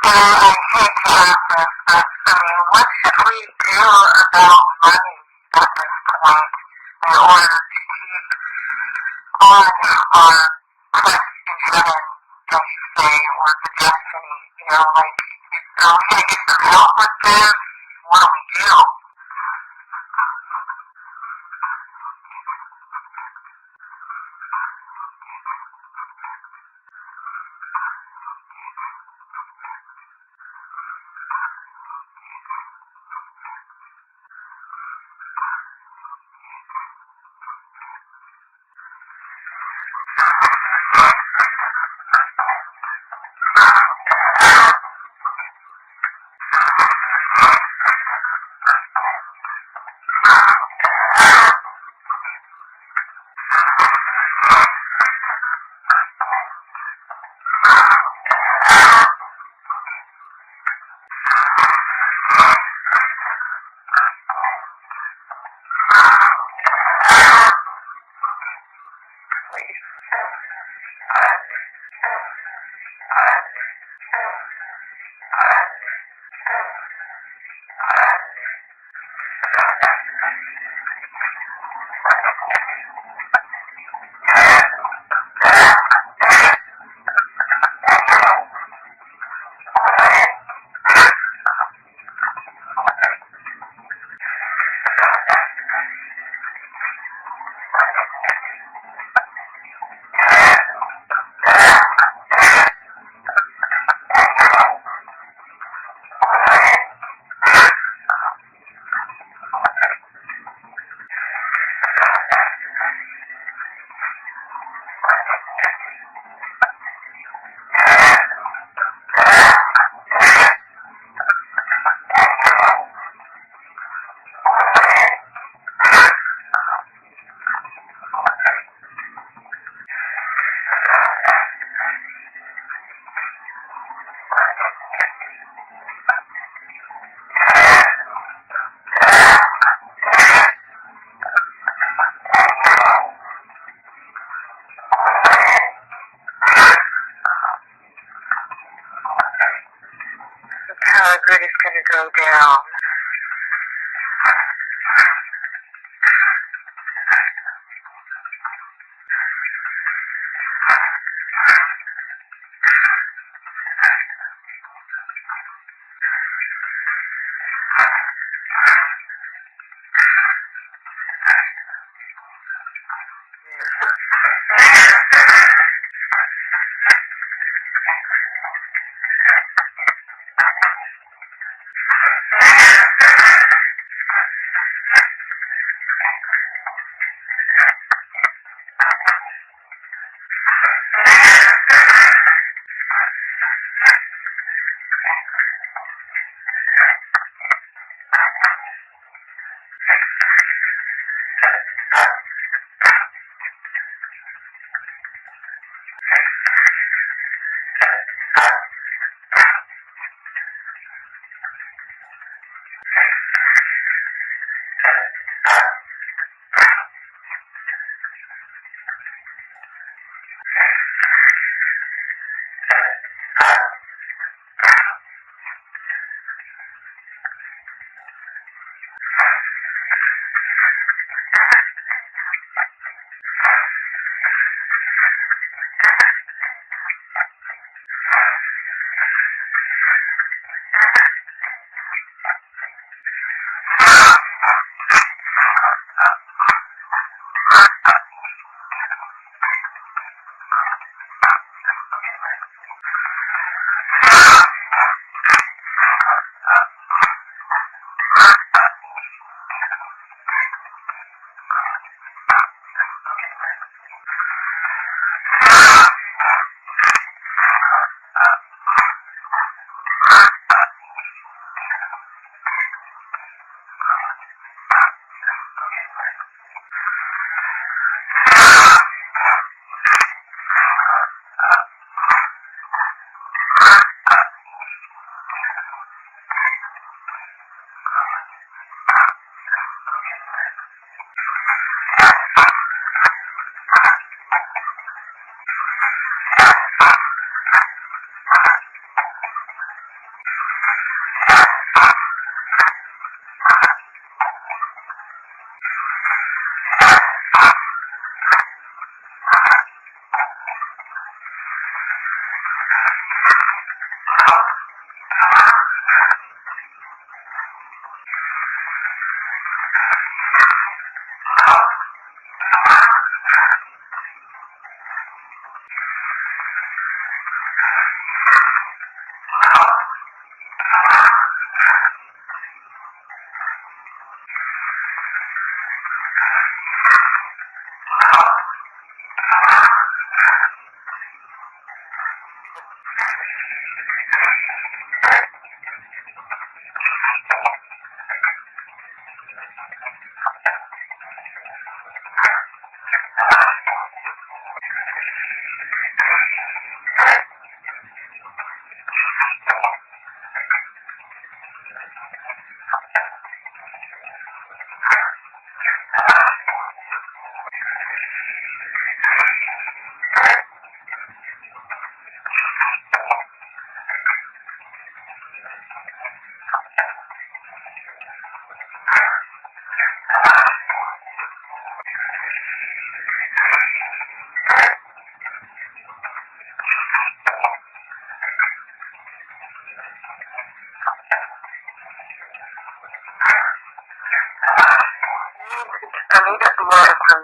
I hate to ask this, but I mean, what should we do about money at this point in order to keep on our quest in heaven, as you say, or the destiny? You know, like, are we going to get some help with this? What do we do? How good is going to go down.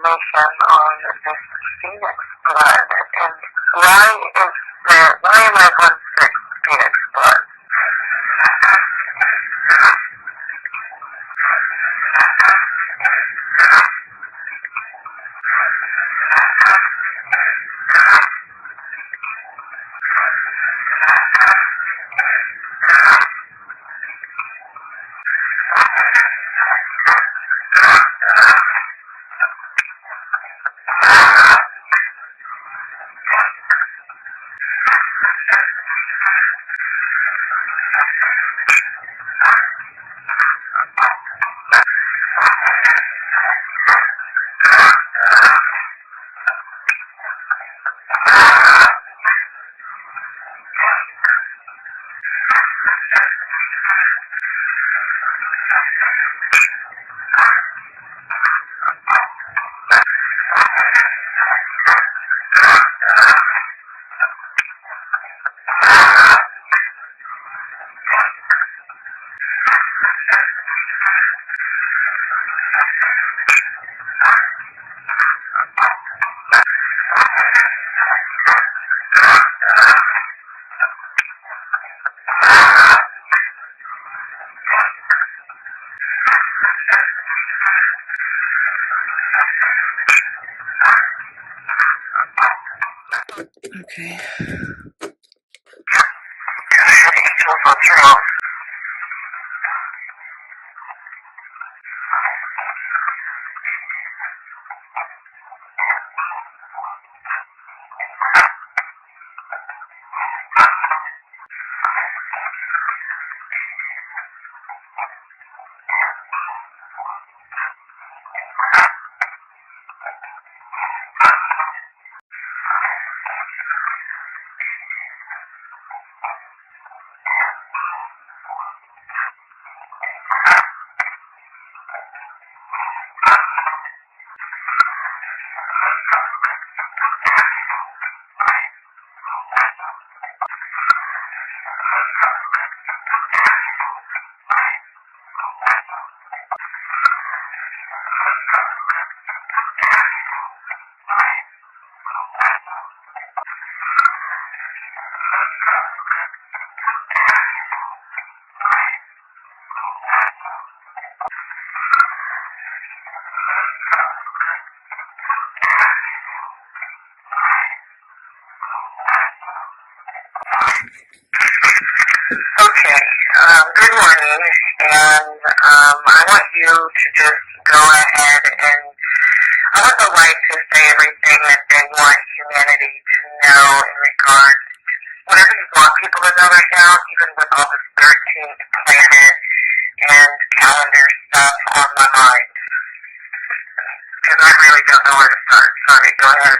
information on this Phoenix blood, and why am I 1/6 Phoenix blood? Okay. Okay, good morning, and I want you to just go ahead and I want the light to say everything that they want humanity to know in regards to whatever you want people to know right now, even with all this 13th planet and calendar stuff on my mind. Because I really don't know where to start. Sorry, go ahead.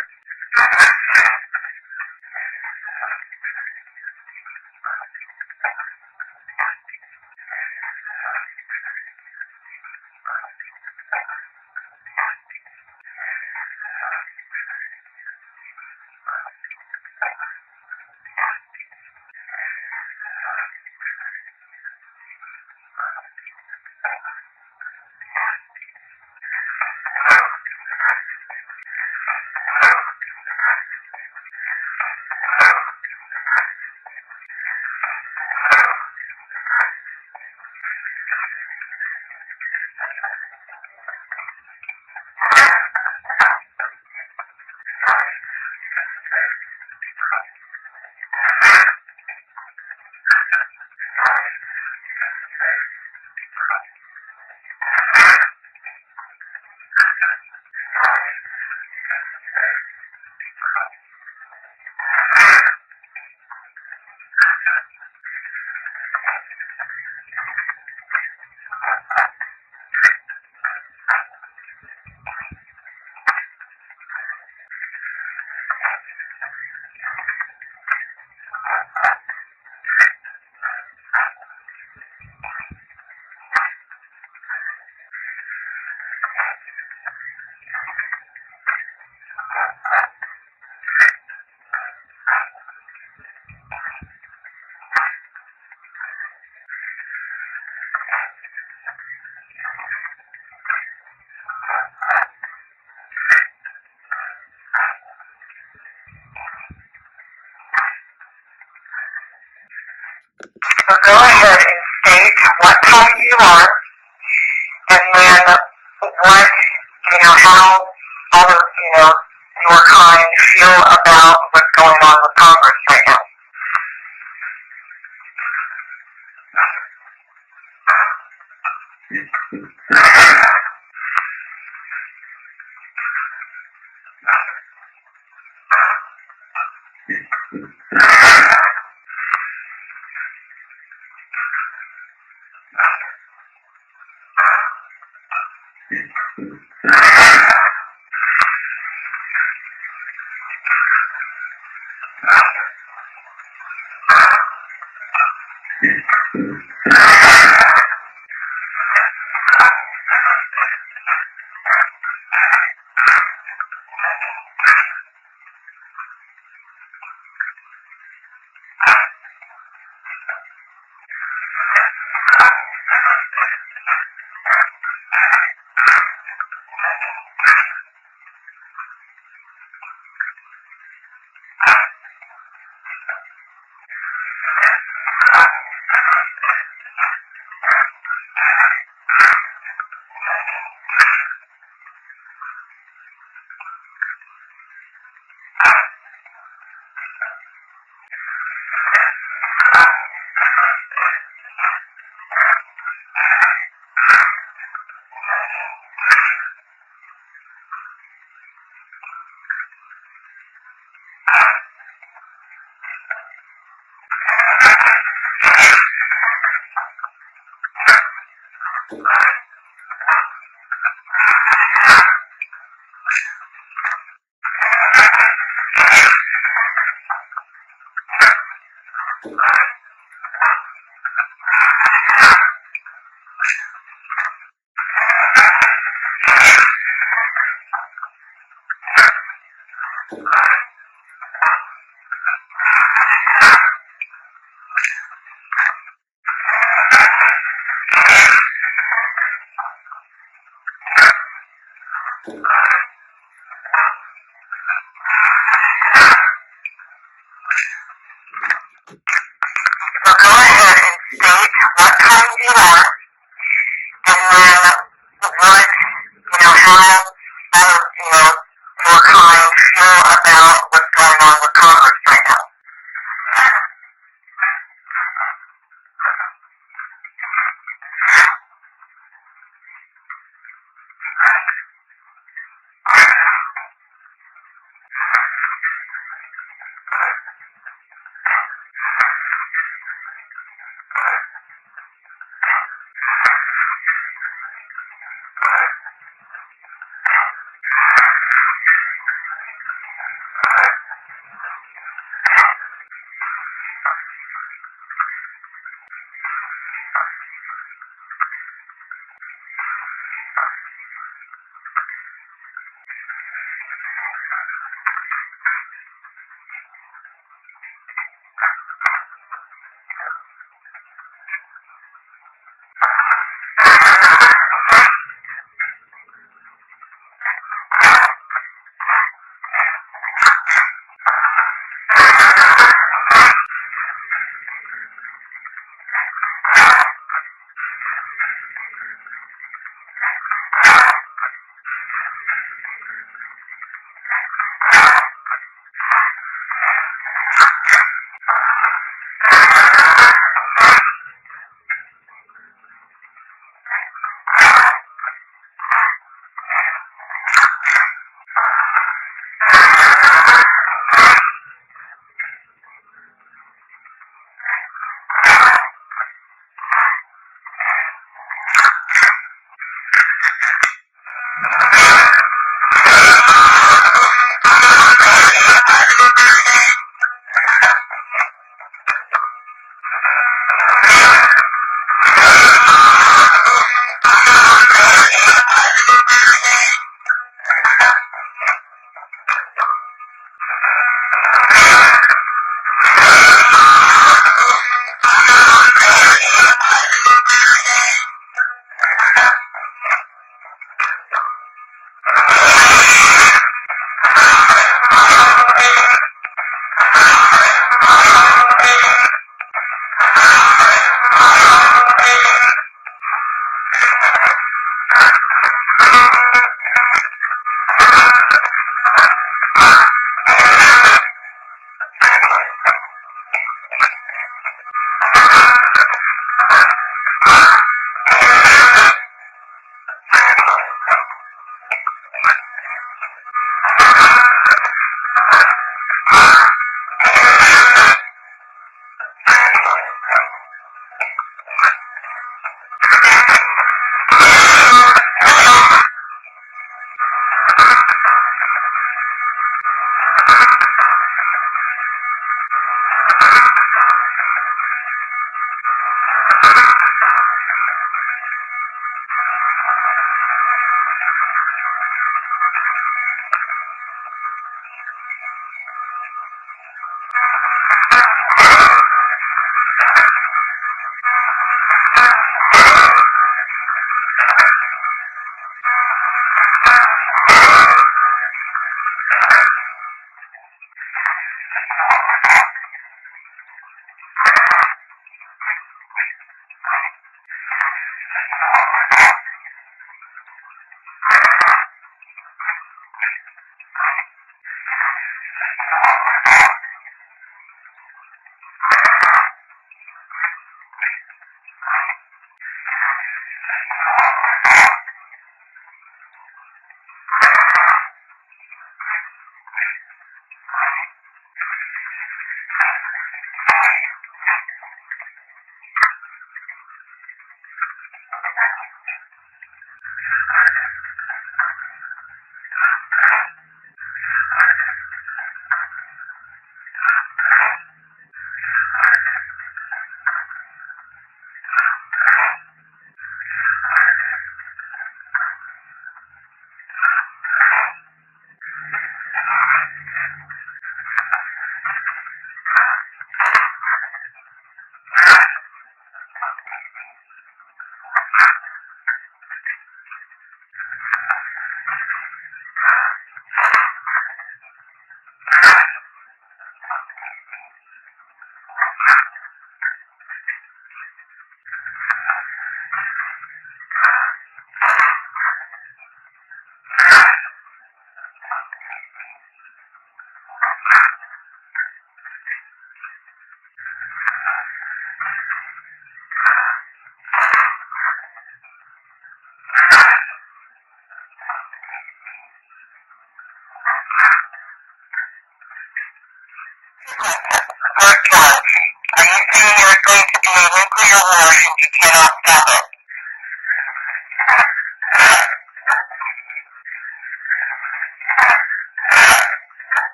go ahead and state what kind you are, and then what, how other, your kind feel about what's going on with Congress right now. So go ahead and state what kind you are, and then what, how other, your kind feel about what's going on with Congress right now.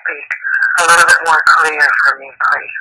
Speak a little bit more clear for me, please.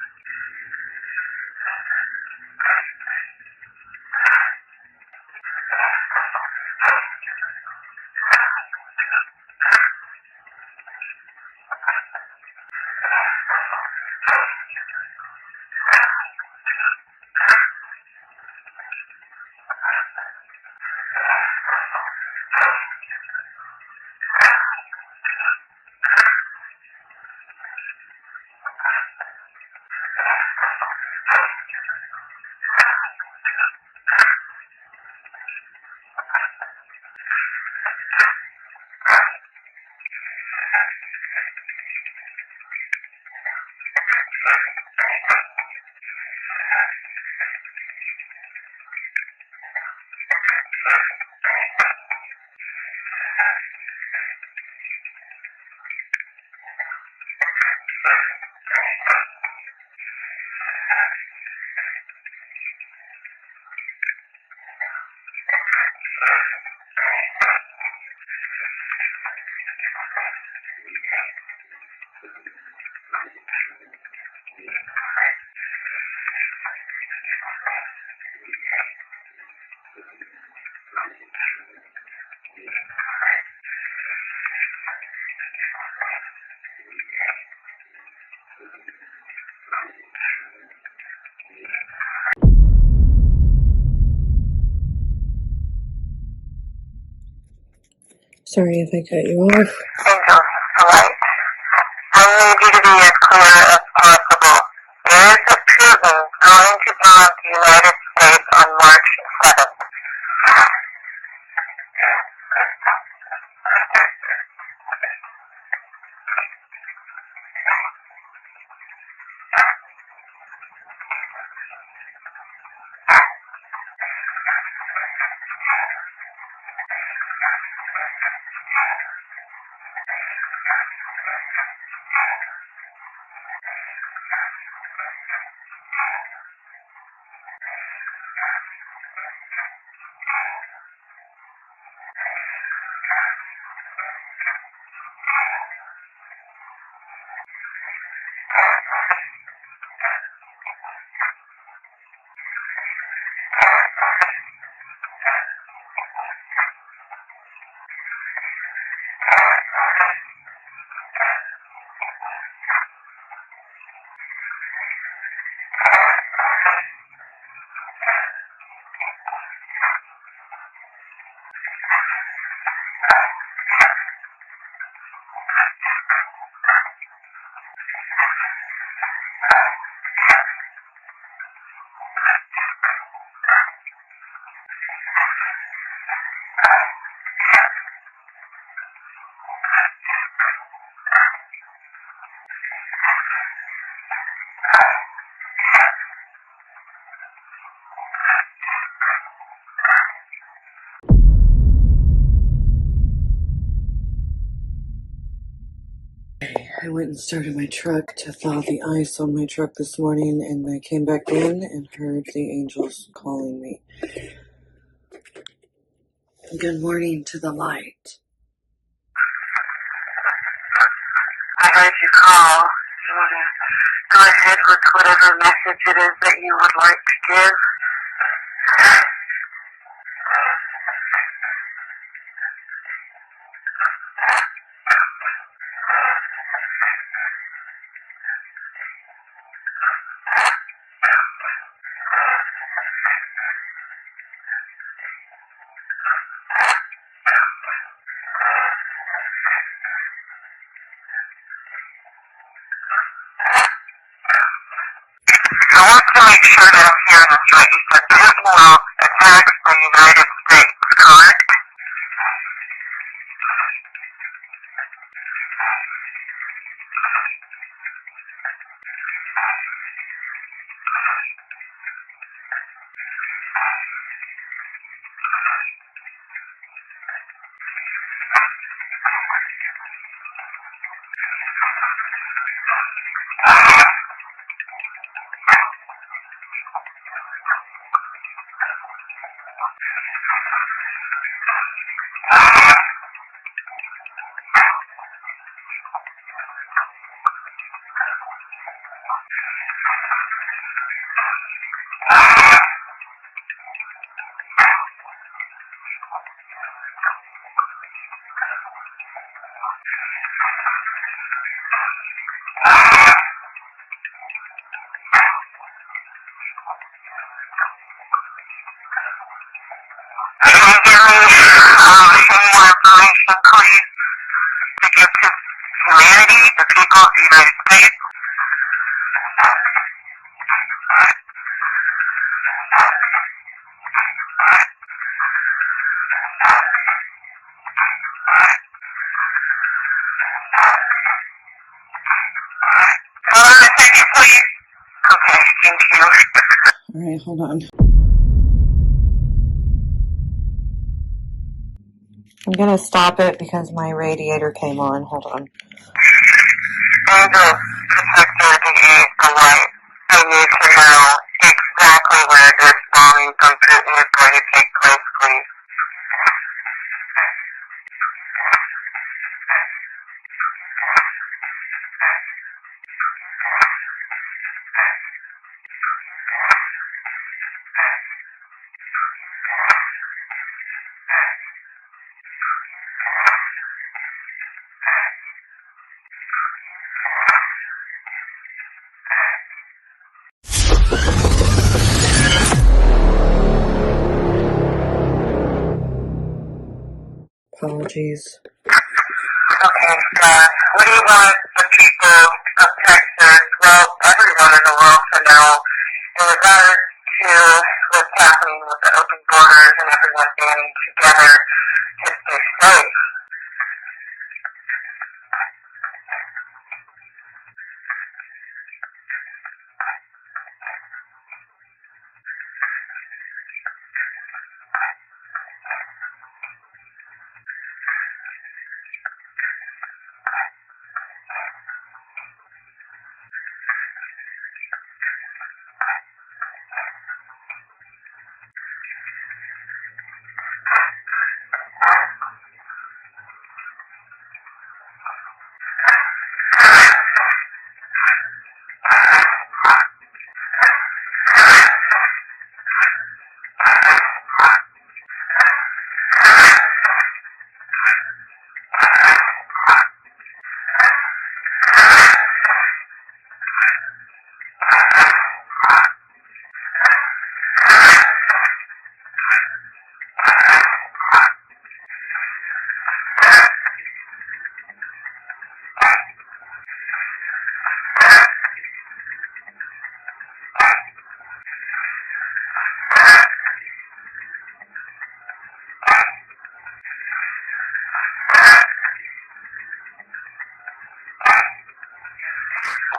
Sorry if I cut you off. Angel, alright? I need you to be as clear as possible. Where is Putin going to bomb the United States on March 7th? I went and started my truck to thaw the ice on my truck this morning, and I came back in and heard the angels calling me. Good morning to the light. I heard you call. You want to go ahead with whatever message it is that you would like to give? I want to make sure that I'm hearing this right. You said Putin will attack the United States, correct? Can you give me any more information, please, to give to humanity, the people of the United States? Hold on a second, please. Okay, thank you. Alright, hold on. I'm gonna stop it because my radiator came on. Hold on. Angels protected the light. I need to know exactly where this bombing from Putin is going to take place, please. Apologies. Okay, what do you want the people of Texas, well, everyone in the world to know in regards to what's happening with the open borders and everyone banding together to stay safe?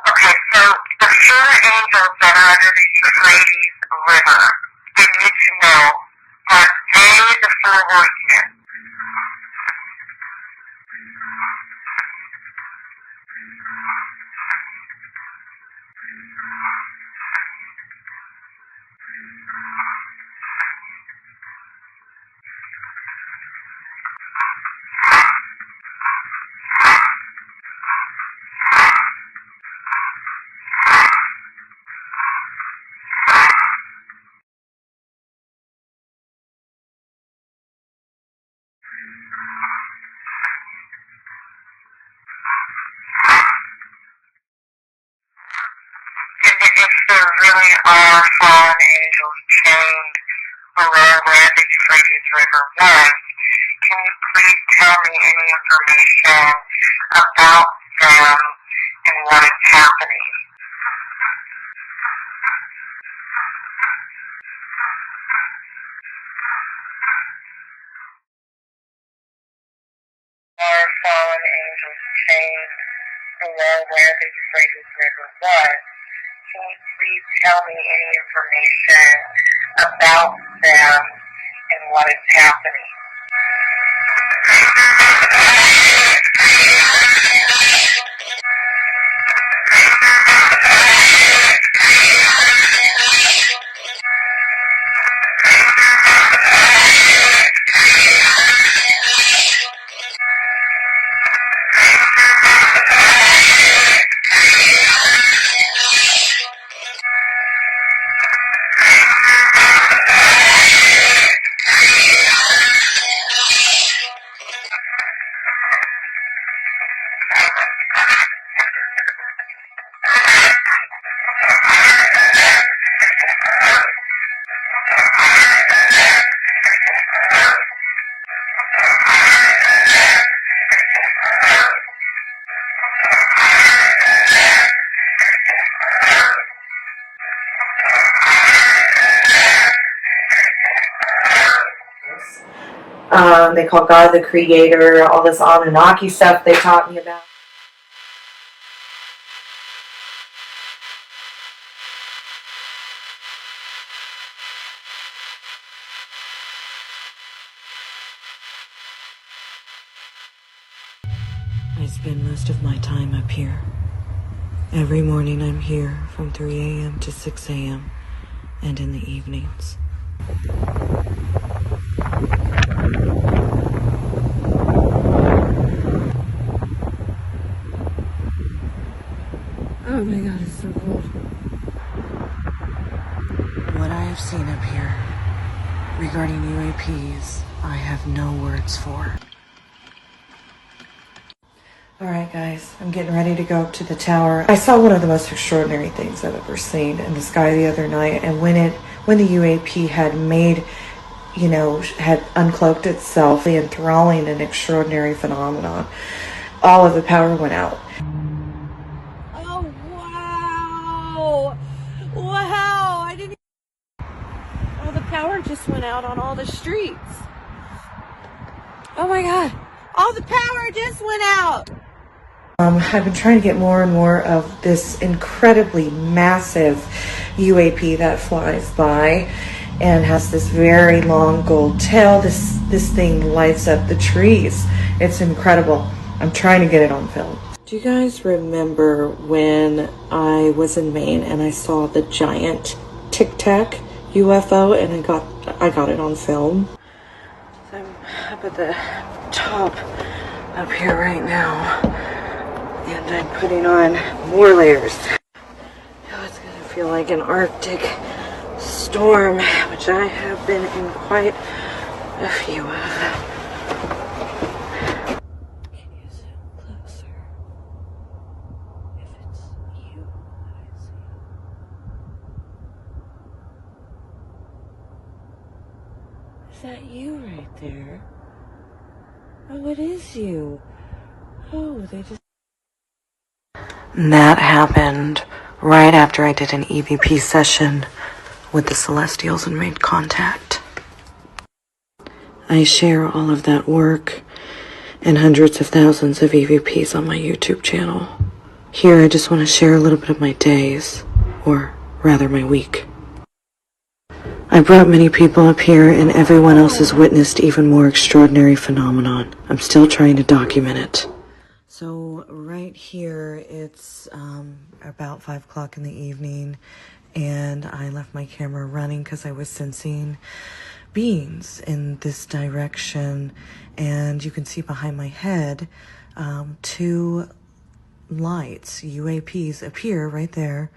Okay, so the four angels that are under the Euphrates River, I need to know, are they the four horsemen? If there really are fallen angels chained around where the Euphrates River was, can you please tell me any information about them and what is happening? Are fallen angels chained around where the Euphrates River was? Can you please tell me any information about them and what is happening? They call God the Creator, all this Anunnaki stuff they taught me about. I spend most of my time up here. Every morning I'm here from 3 a.m. to 6 a.m. and in the evenings. Oh my god, it's so cold. What I have seen up here regarding UAPs, I have no words for. Alright guys, I'm getting ready to go up to the tower. I saw one of the most extraordinary things I've ever seen in the sky the other night, and when the UAP had made, had uncloaked itself, the enthralling and extraordinary phenomenon, all of the power went out. Oh wow! Wow! I didn't. Oh, the power just went out on all the streets. Oh my god! All the power just went out! I've been trying to get more and more of this incredibly massive UAP that flies by and has this very long gold tail. This thing lights up the trees. It's incredible. I'm trying to get it on film. Do you guys remember when I was in Maine and I saw the giant Tic Tac UFO and I got it on film? So I'm up at the top up here right now. And I'm putting on more layers. Oh, it's gonna feel like an Arctic storm, which I have been in quite a few of. Can you zoom closer? If it's you that I see. Is that you right there? Oh, it is you. Oh, they just... That happened right after I did an EVP session with the Celestials and made contact. I share all of that work and hundreds of thousands of EVPs on my YouTube channel. Here I just want to share a little bit of my days, or rather my week. I brought many people up here and everyone else has witnessed even more extraordinary phenomenon. I'm still trying to document it. So right here, it's about 5 o'clock in the evening, and I left my camera running because I was sensing beings in this direction, and you can see behind my head 2 lights, UAPs, appear right there,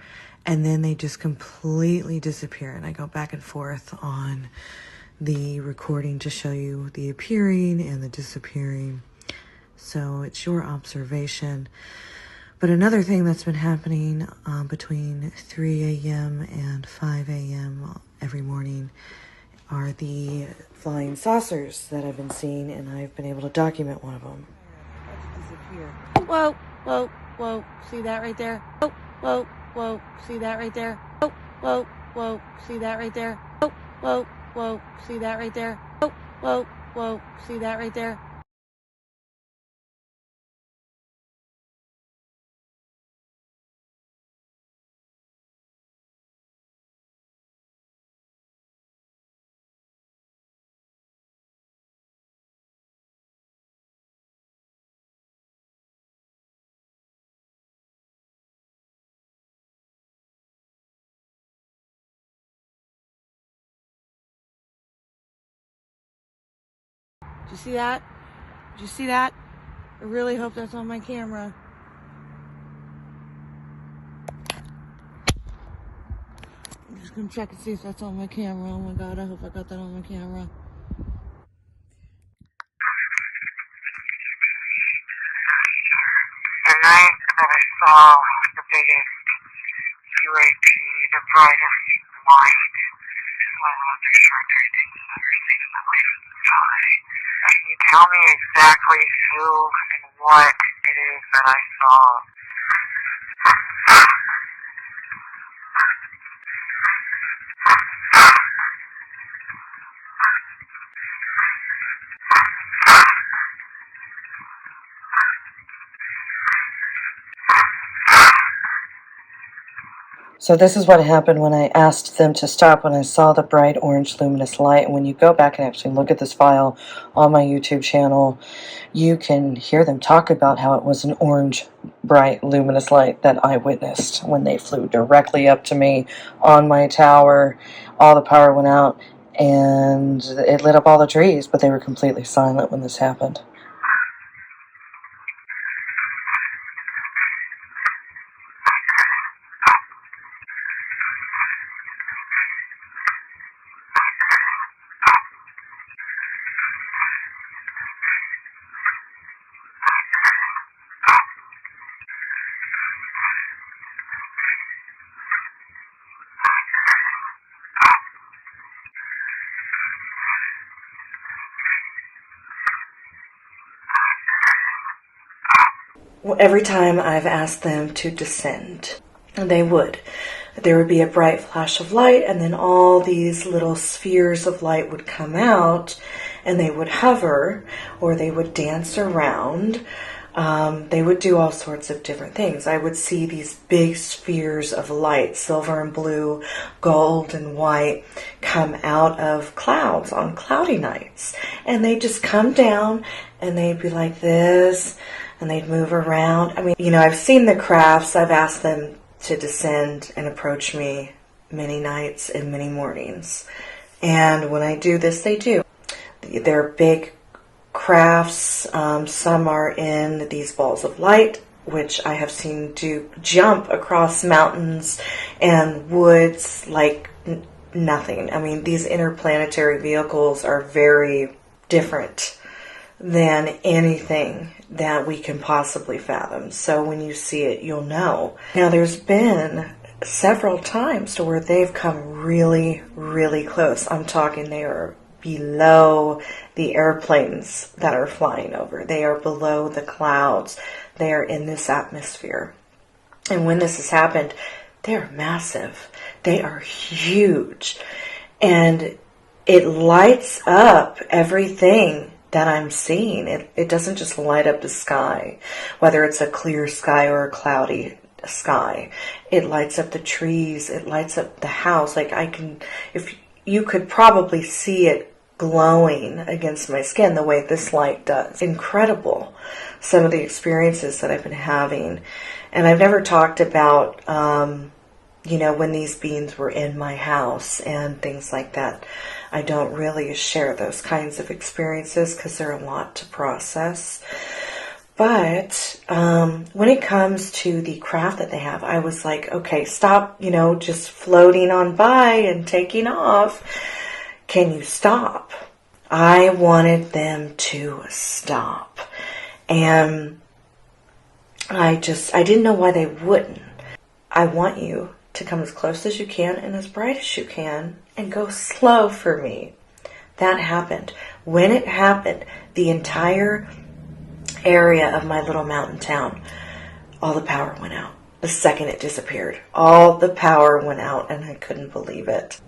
and then they just completely disappear, and I go back and forth on the recording to show you the appearing and the disappearing. So it's your observation. But another thing that's been happening between 3 a.m. and 5 a.m. every morning are the flying saucers that I've been seeing, and I've been able to document one of them. Whoa, whoa, whoa, see that right there? Whoa, whoa, whoa, see that right there? Whoa, whoa, whoa, see that right there? Whoa, whoa, whoa, see that right there? Whoa, whoa, whoa, see that right there? Did you see that? Did you see that? I really hope that's on my camera. I'm just gonna check and see if that's on my camera. Oh my god, I hope I got that on my camera. The night that I saw the biggest UAP, the brightest light, one of the most extraordinary things I've ever seen in my life in the sky. Can you tell me exactly who and what it is that I saw? So this is what happened when I asked them to stop when I saw the bright orange luminous light. And when you go back and actually look at this file on my YouTube channel, you can hear them talk about how it was an orange, bright, luminous light that I witnessed when they flew directly up to me on my tower. All the power went out and it lit up all the trees, but they were completely silent when this happened. Every time I've asked them to descend, and they would. There would be a bright flash of light, and then all these little spheres of light would come out, and they would hover, or they would dance around. They would do all sorts of different things. I would see these big spheres of light, silver and blue, gold and white, come out of clouds on cloudy nights. And they'd just come down, and they'd be like this, and they'd move around. I mean, I've seen the crafts. I've asked them to descend and approach me many nights and many mornings. And when I do this, they do. They're big crafts. Some are in these balls of light, which I have seen do jump across mountains and woods like nothing. I mean, these interplanetary vehicles are very different than anything that we can possibly fathom. So when you see it, you'll know. Now, there's been several times to where they've come really, really close. I'm talking they are below the airplanes that are flying over. They are below the clouds. They are in this atmosphere. And when this has happened, they're massive. They are huge. And it lights up everything that I'm seeing. It doesn't just light up the sky, whether it's a clear sky or a cloudy sky. It lights up the trees. It lights up the house. If you could probably see it glowing against my skin the way this light does. Incredible, some of the experiences that I've been having. And I've never talked about, when these beings were in my house and things like that. I don't really share those kinds of experiences because they're a lot to process. But when it comes to the craft that they have, I was like, okay, stop, just floating on by and taking off. can you stop? I wanted them to stop. And I didn't know why they wouldn't. I want you to come as close as you can and as bright as you can and go slow for me. That happened. When it happened, the entire area of my little mountain town, all the power went out. The second it disappeared, all the power went out, and I couldn't believe it.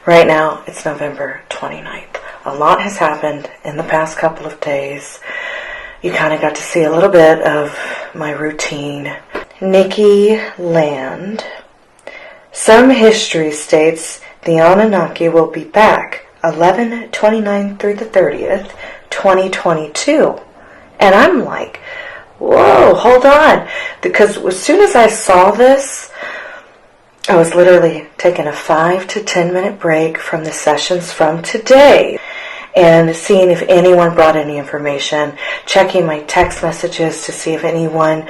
Right now, it's November 29th. A lot has happened in the past couple of days. You kind of got to see a little bit of my routine. Nikki Land. Some history states the Anunnaki will be back 11/29 through the 30th, 2022. And I'm like, whoa, hold on. Because as soon as I saw this, I was literally taking a 5 to 10 minute break from the sessions from today and seeing if anyone brought any information, checking my text messages to see if anyone,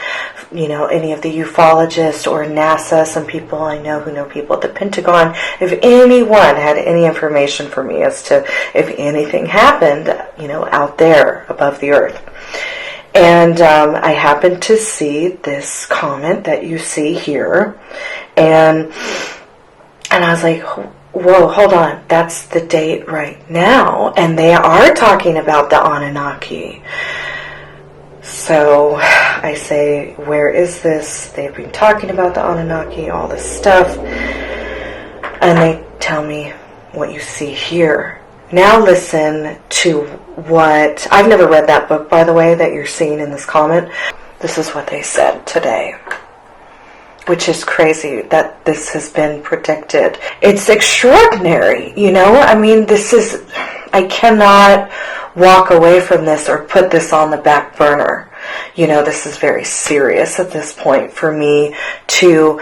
any of the ufologists or NASA, some people I know who know people at the Pentagon, if anyone had any information for me as to if anything happened, out there above the earth. And I happened to see this comment that you see here, and I was like, whoa, hold on, that's the date right now, and they are talking about the Anunnaki. So I say, where is this? They've been talking about the Anunnaki, all this stuff, and they tell me what you see here. Now listen to what, I've never read that book, by the way, that you're seeing in this comment. This is what they said today, which is crazy that this has been predicted. It's extraordinary, I cannot walk away from this or put this on the back burner. This is very serious at this point for me to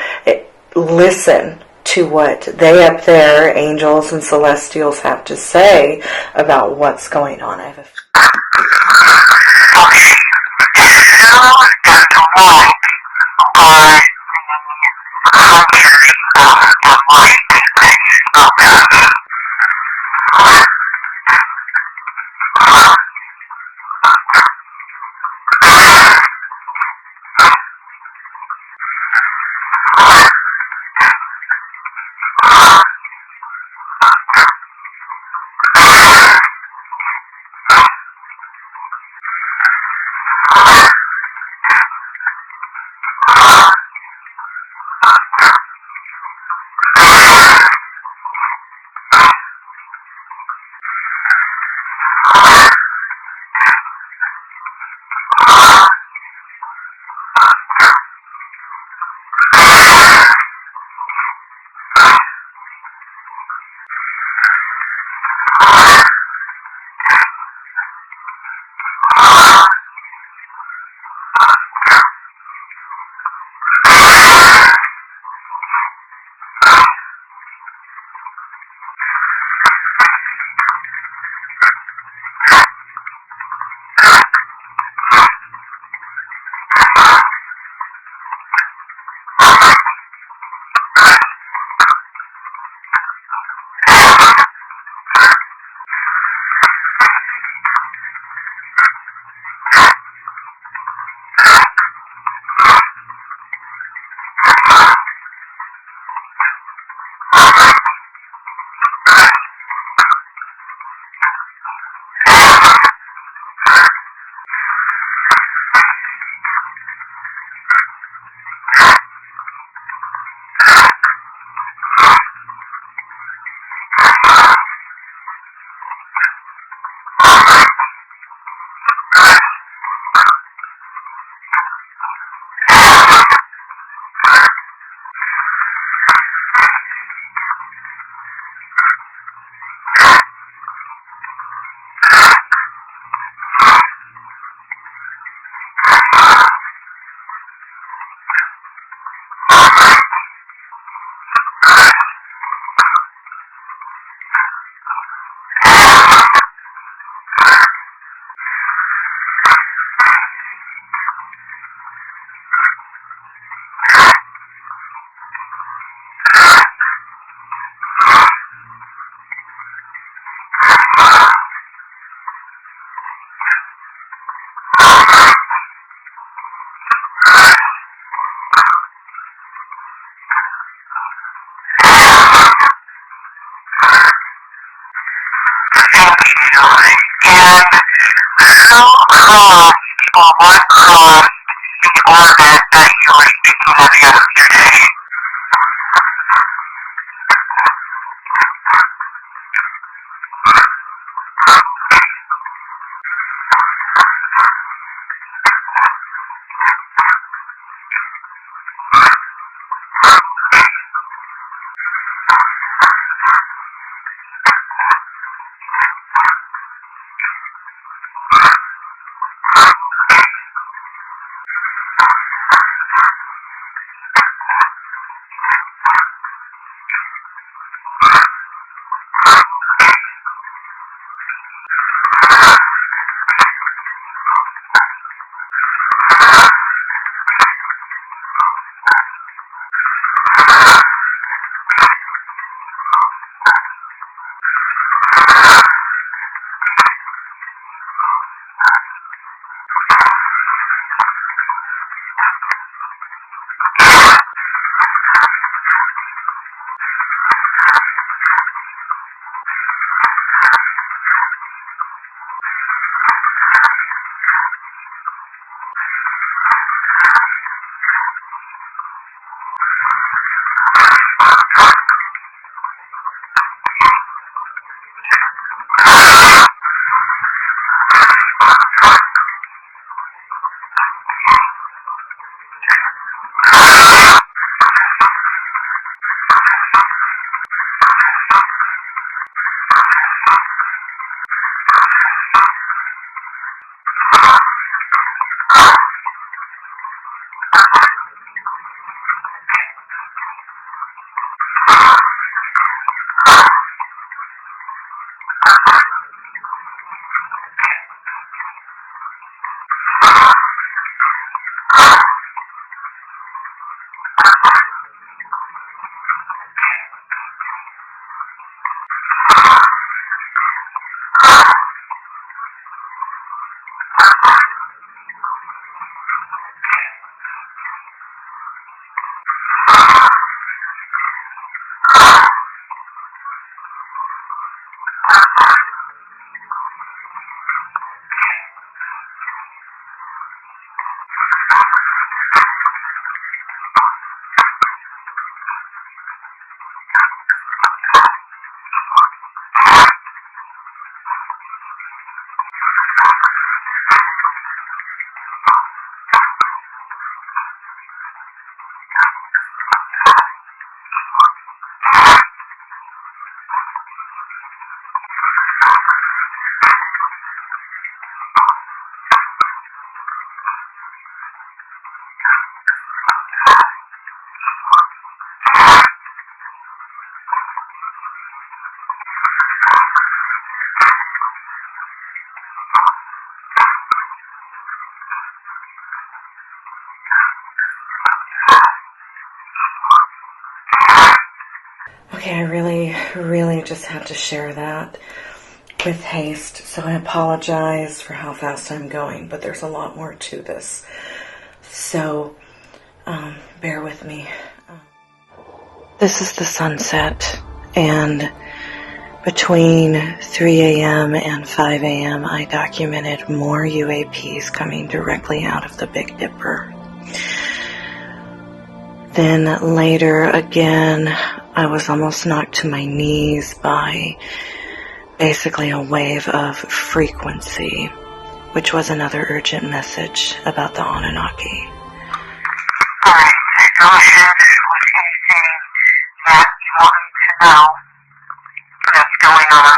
listen to what they up there, angels and celestials, have to say about what's going on. I have a And who crossed or what crossed the orbit that you were speaking of yesterday? Okay, I really just had to share that with haste, so I apologize for how fast I'm going, but there's a lot more to this. So, bear with me. This is the sunset, and between 3 a.m. and 5 a.m. I documented more UAPs coming directly out of the Big Dipper. Then later again, I was almost knocked to my knees by basically a wave of frequency, which was another urgent message about the Anunnaki. Alright, go ahead with anything that you want me to know that's going on.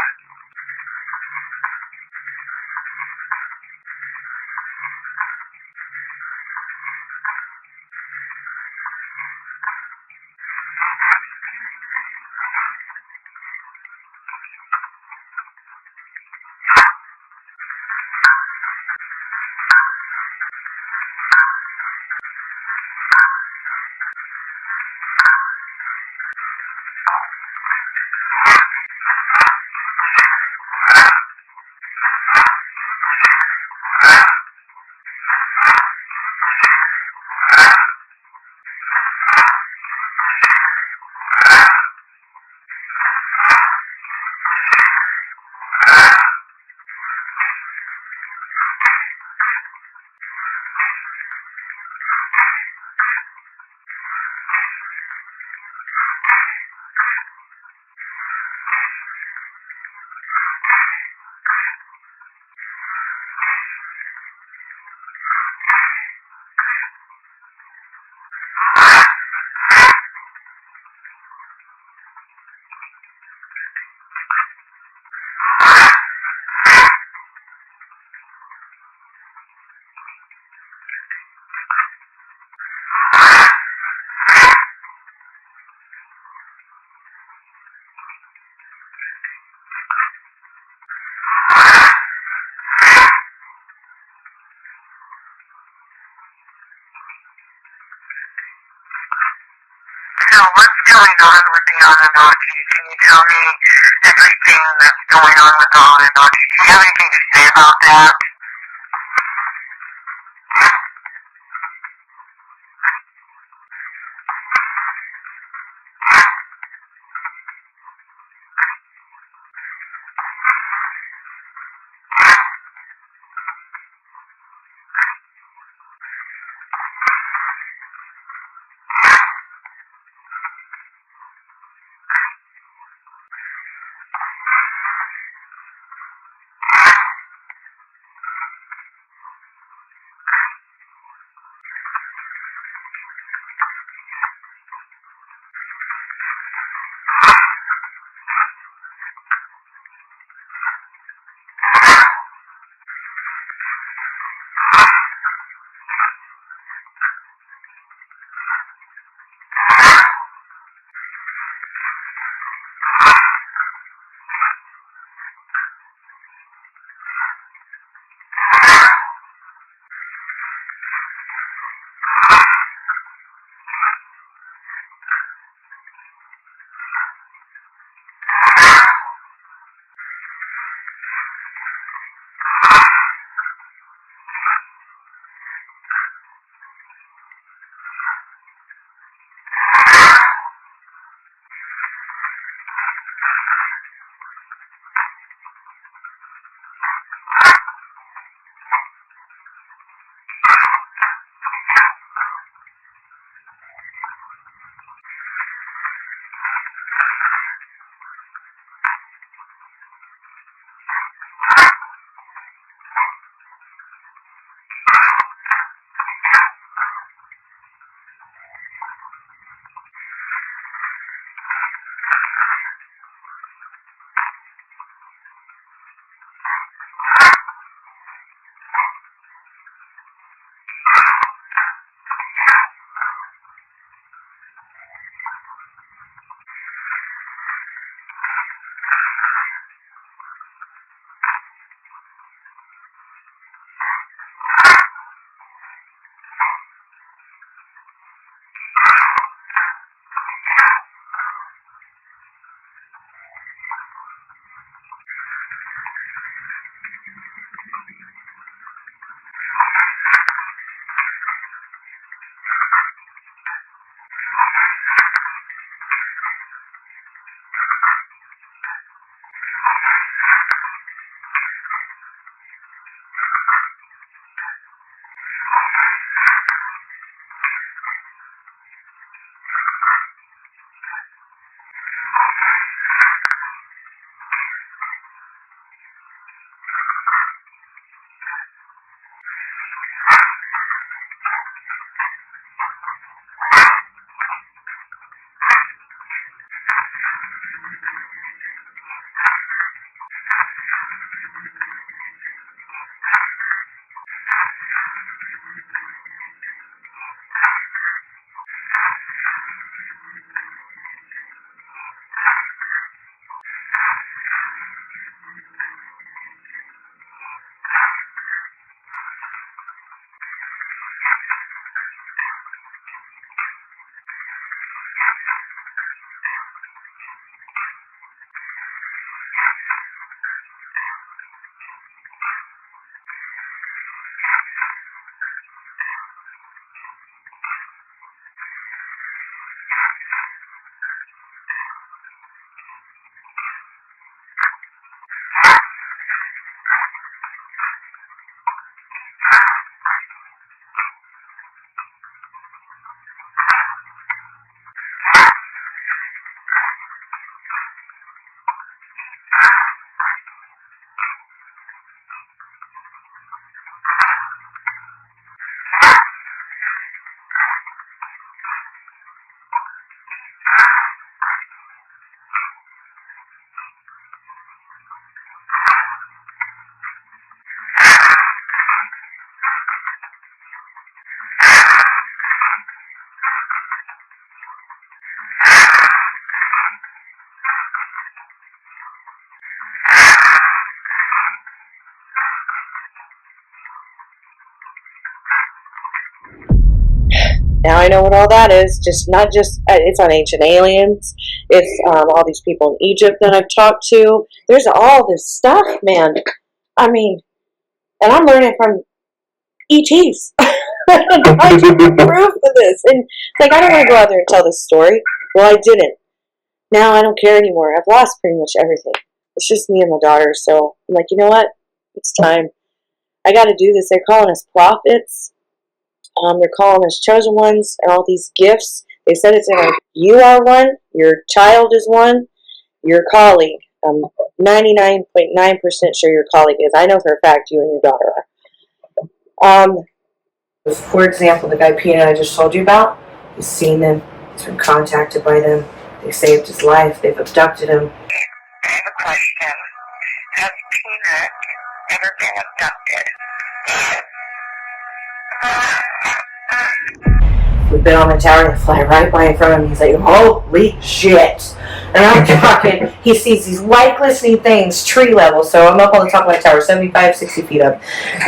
what's going on with the Anunnaki? Can you tell me everything that's going on with the Anunnaki? Do you have anything to say about that? Now I know what all that is. Just not just it's on Ancient Aliens. It's all these people in Egypt that I've talked to. There's all this stuff, man. I mean, and I'm learning from ETs. I just proof of this, and it's like I don't want to go out there and tell this story. Well, I didn't. Now I don't care anymore. I've lost pretty much everything. It's just me and my daughter. So I'm like, you know what? It's time. I got to do this. They're calling us prophets. They're calling us chosen ones, and all these gifts. They said it's in you are one, your child is one, your colleague. I'm 99.9% sure your colleague is. I know for a fact you and your daughter are. For example, the guy Peanut I just told you about, he's seen them, he's been contacted by them, they saved his life, they've abducted him. I have a question. Has Peanut ever been abducted? We've been on the tower, they fly right by in front of him. He's like, holy shit. And I'm talking, he sees these white glistening things, tree level. So I'm up on the top of my tower, 75, 60 feet up.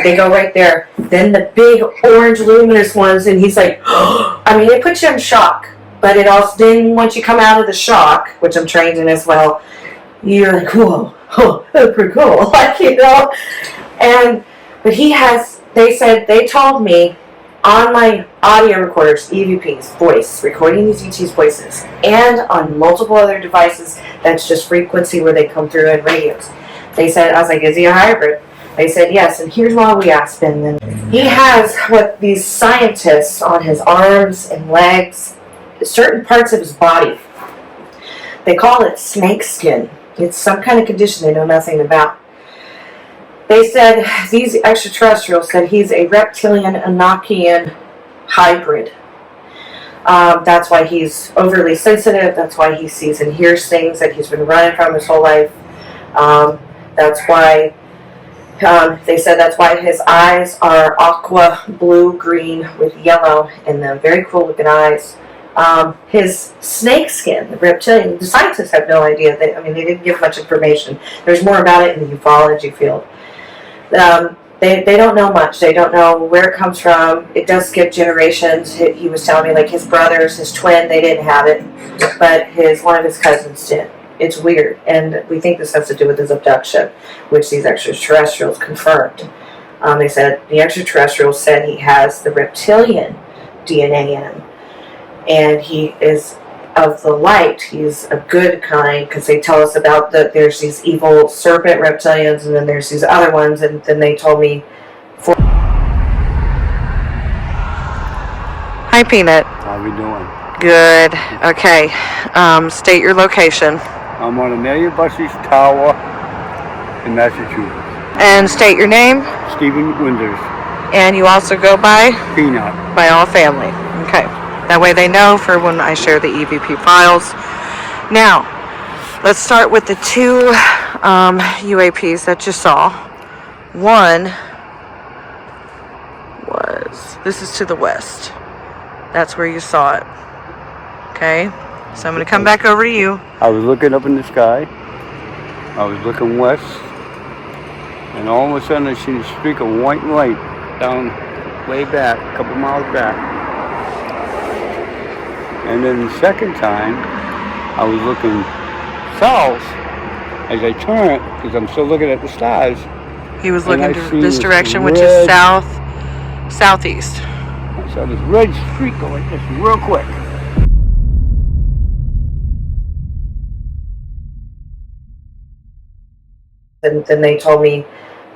They go right there. Then the big orange luminous ones, and he's like, I mean, it puts you in shock. But it also, then once you come out of the shock, which I'm trained in as well, you're like, whoa, oh, that's pretty cool. Like, you know? But he has, they told me, on my audio recorders, EVPs, voice, recording these ETs' voices, and on multiple other devices, that's just frequency where they come through in radios. They said, I was like, is he a hybrid? They said, yes, and here's why we asked him. Then he has what these scientists on his arms and legs, certain parts of his body, they call it snake skin. It's some kind of condition they know nothing about. They said, these extraterrestrials said he's a reptilian Enochian hybrid. That's why he's overly sensitive. That's why he sees and hears things that he's been running from his whole life. That's why, they said that's why his eyes are aqua, blue, green with yellow in them. Very cool looking eyes. His snake skin, the reptilian, the scientists have no idea. They didn't give much information. There's more about it in the ufology field. They don't know much. They don't know where it comes from. It does skip generations. He was telling me, like, his brothers, his twin, they didn't have it, but one of his cousins did. It's weird, and we think this has to do with his abduction, which these extraterrestrials confirmed. They said the extraterrestrials said he has the reptilian DNA in him, and he is of the light. He's a good kind, because they tell us about there's these evil serpent reptilians, and then there's these other ones, and then they told me Hi, Peanut. How we doing? Good. Okay. State your location. I'm on Emilia Busse's tower in Massachusetts. And state your name. Stephen Winters. And you also go by? Peanut. By all family. Okay. That way they know for when I share the EVP files. Now, let's start with the two UAPs that you saw. One was, this is to the west. That's where you saw it. Okay? So I'm going to come back over to you. I was looking up in the sky. I was looking west. And all of a sudden I seen a streak of white light down way back, a couple miles back. And then the second time, I was looking south as I turned, because I'm still looking at the stars. He was looking this direction, which is southeast. I saw this red streak go like this real quick. And then they told me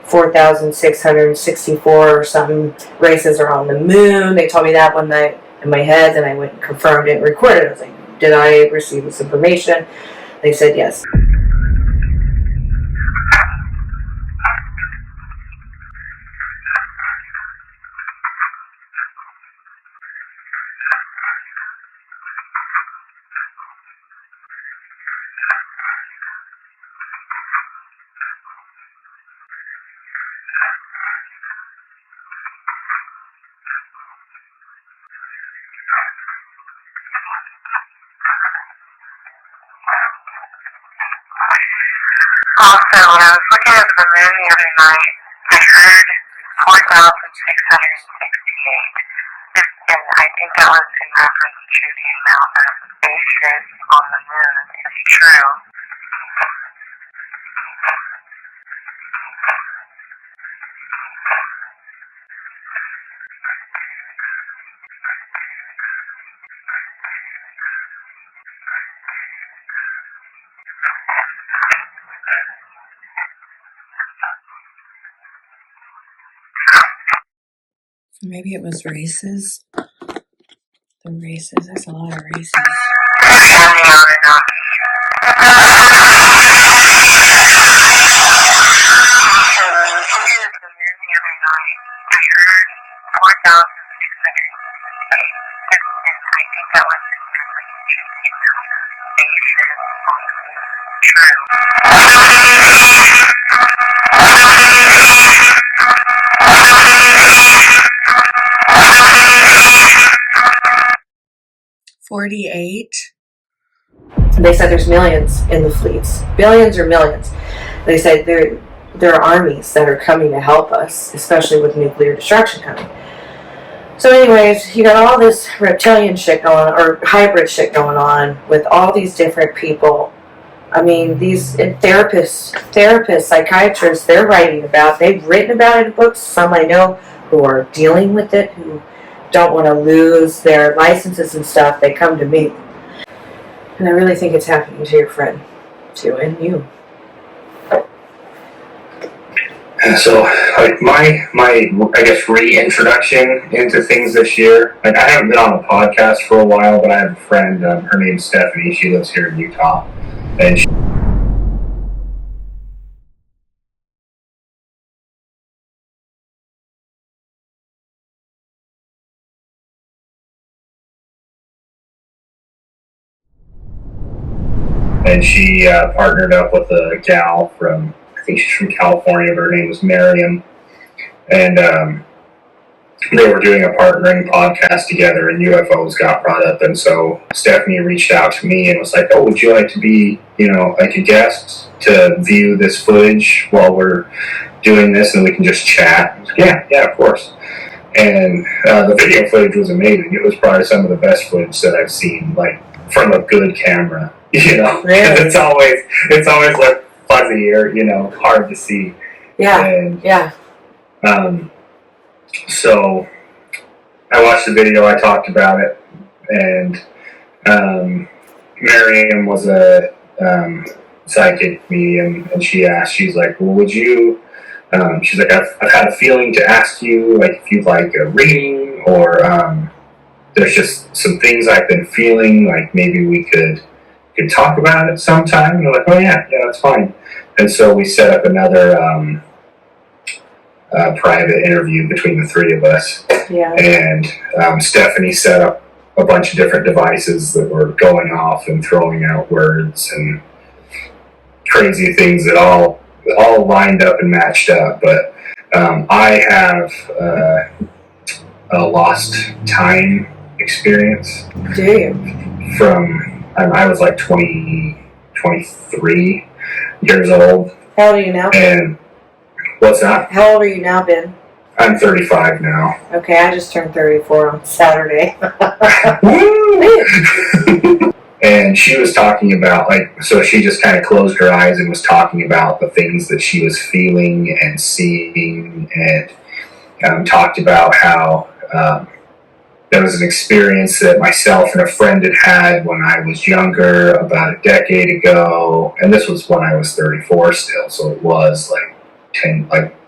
4,664 or something races are on the moon. They told me that one night in my head, and I went and confirmed it and recorded it. I was like, did I receive this information? They said yes. Also, when I was looking at the moon the other night, I heard 4,668. And I think that was in reference to the amount of bases on the moon is true. Maybe it was races. The races. There's a lot of races. And the Anunnaki. The moon the other night, I heard 4,608. And I think that was in relation to the amount of bases on the moon. True. 48. They said there's millions in the fleets, billions or millions. They said there are armies that are coming to help us, especially with nuclear destruction coming. So anyways, you got all this reptilian shit going on, or hybrid shit going on with all these different people. I mean, these therapists, psychiatrists, they're writing about, they've written about it in books. Some I know who are dealing with it, who don't want to lose their licenses and stuff, they come to me. And I really think it's happening to your friend, too, and you. And so, like, my I guess, reintroduction into things this year, like, I haven't been on a podcast for a while, but I have a friend, her name's Stephanie, she lives here in Utah, and she partnered up with a gal from, I think she's from California, but her name was Miriam, and they were doing a partnering podcast together, and UFOs got brought up, and so Stephanie reached out to me and was like, oh, would you like to be, like a guest to view this footage while we're doing this, and we can just chat? Yeah, of course. And the video footage was amazing. It was probably some of the best footage that I've seen, like, from a good camera, Really? it's always like fuzzy or, hard to see. Yeah, and, yeah. So I watched the video, I talked about it, and Miriam was a psychic medium, and she's like, well, would you, she's like, I've had a feeling to ask you, like, if you'd like a reading, or there's just some things I've been feeling, like maybe we could talk about it sometime. And they're like, oh yeah, that's fine. And so we set up another private interview between the three of us. Yeah. And Stephanie set up a bunch of different devices that were going off and throwing out words and crazy things that all lined up and matched up. But I have a lost time experience. Do you? From I was like 23 years old. How old are you now? And what's that? How old are you now, Ben? I'm 35 now. Okay, I just turned 34 on Saturday. And she was talking about, like, so she just kind of closed her eyes and was talking about the things that she was feeling and seeing, and talked about how there was an experience that myself and a friend had when I was younger, about a decade ago, and this was when I was 34 still, so it was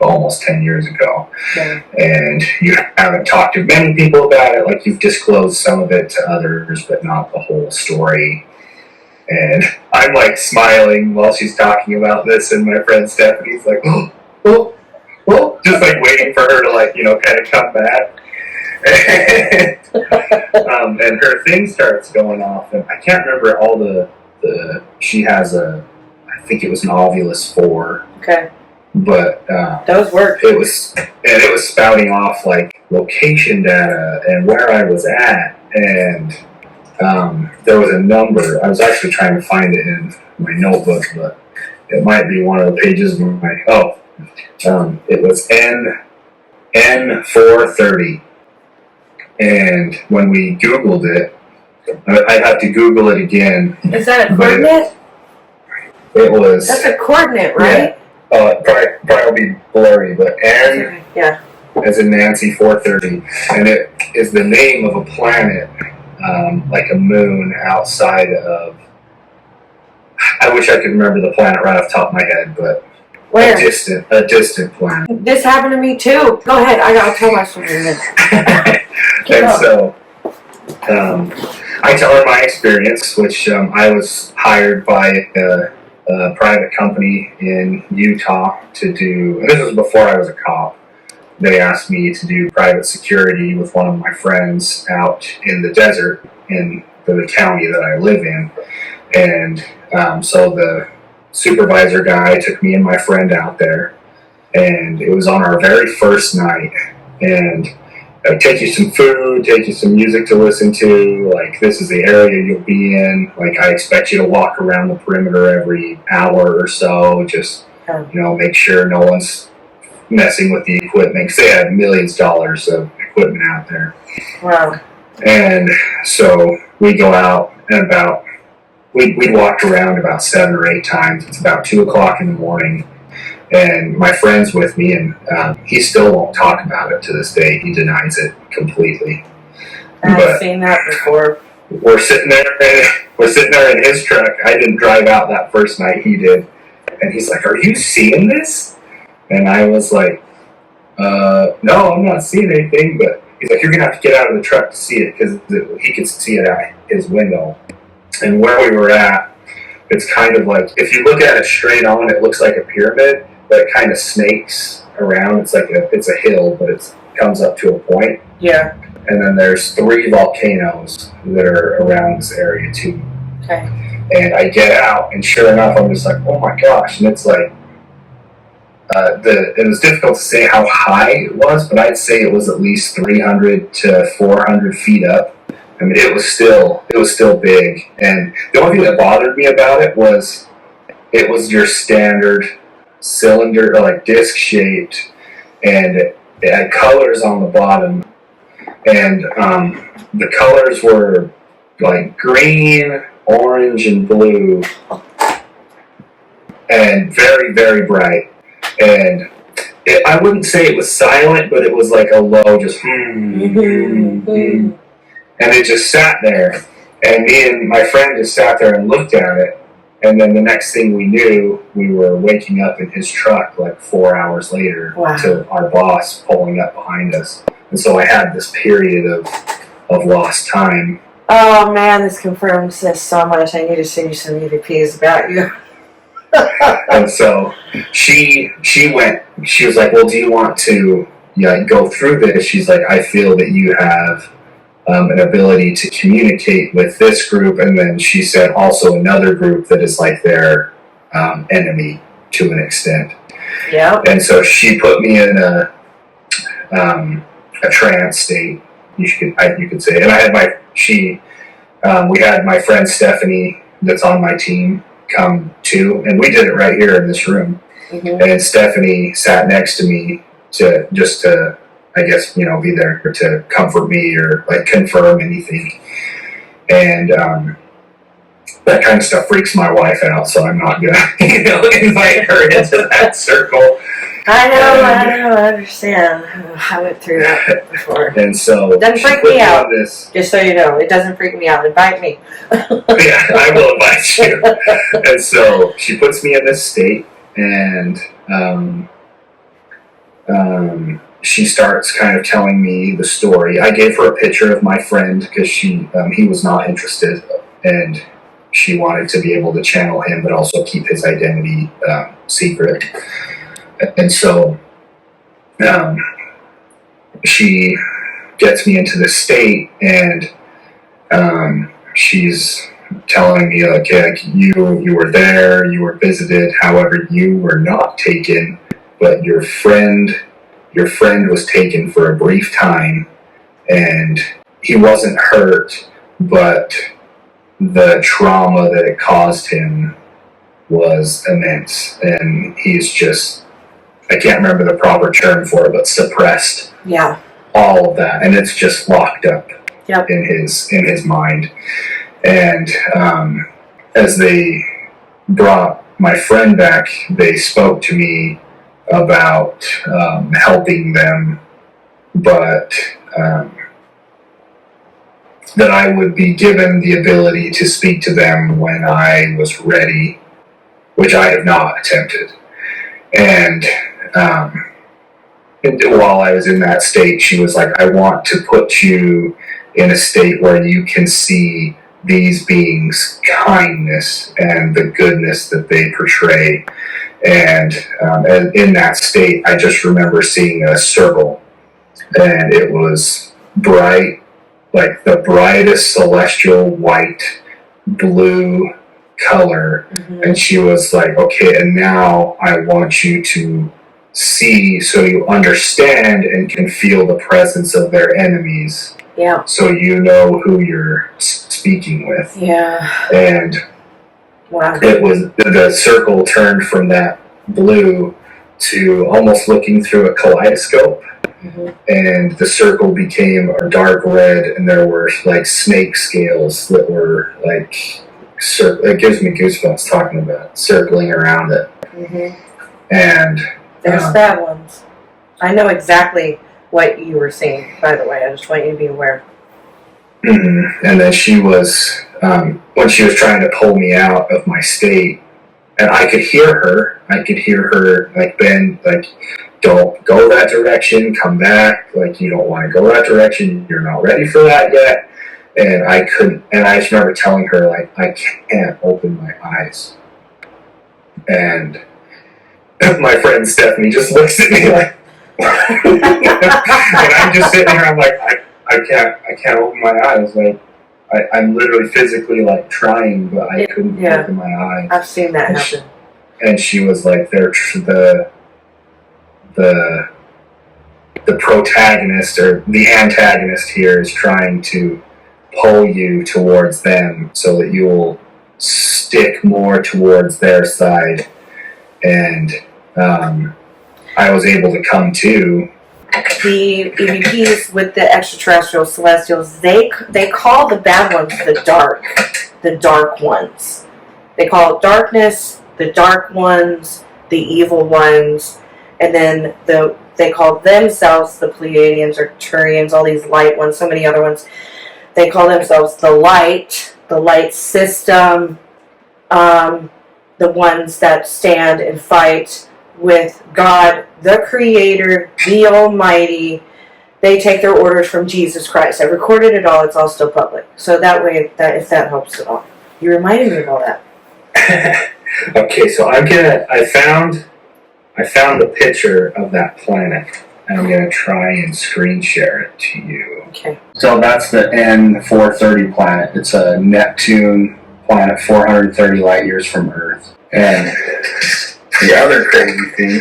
almost 10 years ago. Yeah. And you haven't talked to many people about it, like, you've disclosed some of it to others, but not the whole story. And I'm like smiling while she's talking about this, and my friend Stephanie's like, oh, just like waiting for her to, like, kind of come back. And her thing starts going off, and I can't remember all the she has I think it was an Ovilus 4. Okay. But those work. It was spouting off, like, location data and where I was at, and there was a number. I was actually trying to find it in my notebook, but it might be one of the pages of my it was N430. And when we Googled it, I'd have to Google it again. Is that a coordinate? It was. That's a coordinate, right? Yeah. Probably will be blurry, but N, yeah, as in Nancy 430, and it is the name of a planet, like a moon outside of. I wish I could remember the planet right off the top of my head, but where? A distant planet. This happened to me too. Go ahead, I'll tell my story in a minute. And so, I tell her my experience, which I was hired by a private company in Utah to do, and this was before I was a cop. They asked me to do private security with one of my friends out in the desert in the county that I live in. And so the supervisor guy took me and my friend out there, and it was on our very first night. And I take you some food, take you some music to listen to, like this is the area you'll be in, like I expect you to walk around the perimeter every hour or so, just, make sure no one's messing with the equipment, because they had millions of dollars of equipment out there. Wow. And so we go out and we walked around about 7 or 8 times. It's about 2 o'clock in the morning. And my friend's with me, and he still won't talk about it to this day. He denies it completely. I've seen that before. We're sitting there in his truck. I didn't drive out that first night, he did. And he's like, "Are you seeing this?" And I was like, "No, I'm not seeing anything." But he's like, "You're going to have to get out of the truck to see it," because he could see it out his window. And where we were at, it's kind of like, if you look at it straight on, it looks like a pyramid, but it kind of snakes around. It's like it's a hill, but it comes up to a point. Yeah. And then there's 3 volcanoes that are around this area too. Okay. And I get out, and sure enough, I'm just like, oh my gosh. And it's like, it was difficult to say how high it was, but I'd say it was at least 300 to 400 feet up. I mean, it was still big. And the only thing that bothered me about it was your standard cylinder, like disc shaped, and it had colors on the bottom. And the colors were like green, orange, and blue, and very, very bright. And I wouldn't say it was silent, but it was like a low, just and it just sat there. And me and my friend just sat there and looked at it. And then the next thing we knew, we were waking up in his truck like 4 hours later. Wow. To our boss pulling up behind us. And so I had this period of lost time. Oh man, this confirms this so much. I need to send you some EVPs about you. And so she was like, "Well, do you want to go through this?" She's like, "I feel that you have an ability to communicate with this group," and then she said also another group that is like their enemy to an extent. Yeah. And so she put me in a trance state, you could say. And I had we had my friend Stephanie that's on my team come too, and we did it right here in this room. Mm-hmm. And Stephanie sat next to me to I guess, be there to comfort me or like confirm anything. And that kind of stuff freaks my wife out, so I'm not gonna invite her into that circle. I know, I understand. I went through that before. And so it doesn't freak me out. Just so you know, it doesn't freak me out. Invite me. Yeah, I will invite you. And so she puts me in this state, and she starts kind of telling me the story. I gave her a picture of my friend because he was not interested, and she wanted to be able to channel him, but also keep his identity secret. And so she gets me into this state, and she's telling me, like, yeah, you were there, you were visited, however, you were not taken, but your friend was taken for a brief time, and he wasn't hurt, but the trauma that it caused him was immense, and he's just, I can't remember the proper term for it, but suppressed. Yeah. all of that, and it's just locked up Yep. in his mind. And as they brought my friend back, they spoke to me about helping them, but that I would be given the ability to speak to them when I was ready, which I have not attempted. And while I was in that state, she was like, I want to put you in a state where you can see these beings' kindness and the goodness that they portray. And in that state, I just remember seeing a circle, and it was bright, like the brightest celestial white, blue color. Mm-hmm. And she was like, okay, and now I want you to see so you understand and can feel the presence of their enemies. Yeah. So you know who you're speaking with. Yeah. And wow. it was, the circle turned from that blue to almost looking through a kaleidoscope. Mm-hmm. And the circle became a dark red, and there were like snake scales that were like, it gives me goosebumps talking about it, circling around it. Mm-hmm. And there's bad ones. I know exactly what you were seeing, by the way. I just want you to be aware. Mm-hmm. And then she was, when she was trying to pull me out of my state, and I could hear her like, Ben, like, don't go that direction, come back, like, you don't want to go that direction, you're not ready for that yet. And I couldn't, and I just remember telling her, like, I can't open my eyes. And my friend Stephanie just looks at me like, and I'm just sitting here, I'm like, I can't open my eyes, like, I'm literally physically like trying, but I couldn't open my eyes. I've seen that happen. And she was like, the protagonist or the antagonist here is trying to pull you towards them so that you will stick more towards their side. And I was able to come to. The EVPs with the extraterrestrial celestials, they call the bad ones the dark ones. They call it darkness, the dark ones, the evil ones, and then they call themselves the Pleiadians or Turians, all these light ones, so many other ones. They call themselves the light system, the ones that stand and fight with God, the Creator, the Almighty. They take their orders from Jesus Christ. I recorded it all. It's all still public. So that way, if that helps at all. You reminded me of all that. Okay, so I found the picture of that planet, and I'm gonna try and screen share it to you. Okay. So that's the N430 planet. It's a Neptune planet, 430 light years from Earth. And the other crazy thing.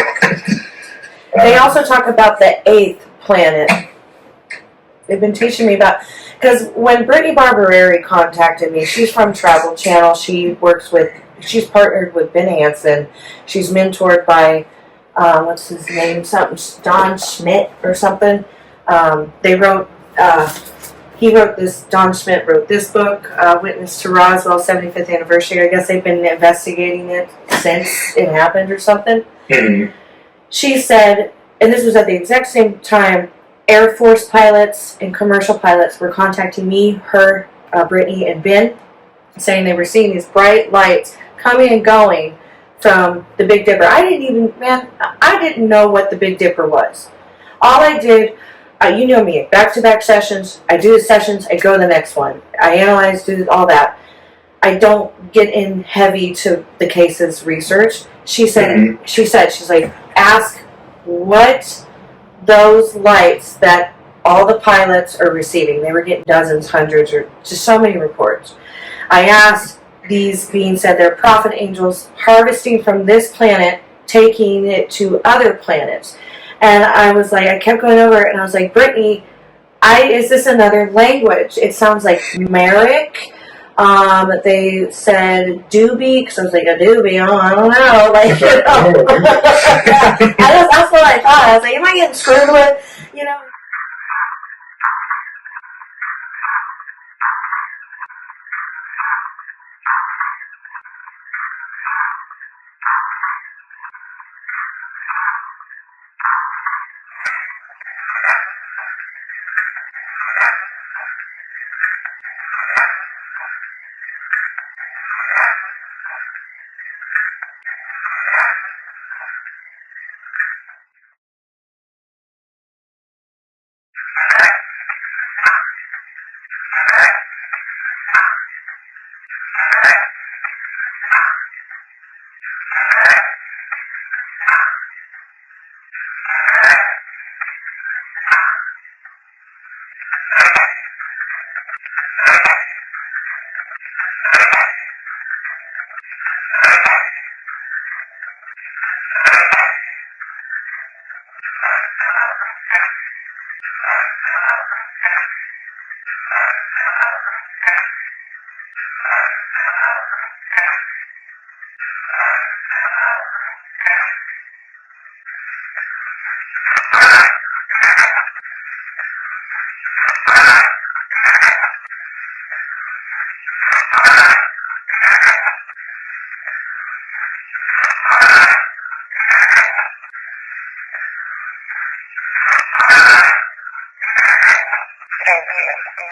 They also talk about the 8th planet. They've been teaching me about, because when Brittany Barbereri contacted me, she's from Travel Channel. She's partnered with Ben Hansen. She's mentored by, what's his name? Don Schmidt or something. Don Schmidt wrote this book, Witness to Roswell, 75th anniversary. I guess they've been investigating it since it happened or something. Mm-hmm. She said, and this was at the exact same time, Air Force pilots and commercial pilots were contacting me, her, Brittany, and Ben, saying they were seeing these bright lights coming and going from the Big Dipper. I didn't know what the Big Dipper was. All I did, you know me, back-to-back sessions. I do the sessions, I go to the next one. I analyze, do all that. I don't get in heavy to the cases research. She's like, ask what those lights that all the pilots are receiving. They were getting dozens, hundreds, or just so many reports. I asked, these beings said they're prophet angels harvesting from this planet, taking it to other planets. And I was like, I kept going over it, and I was like, Brittany, is this another language? It sounds like Merrick. They said doobie, because I was like, a doobie, I don't know. Like, you know. That's what I thought. I was like, am I getting screwed with, you know?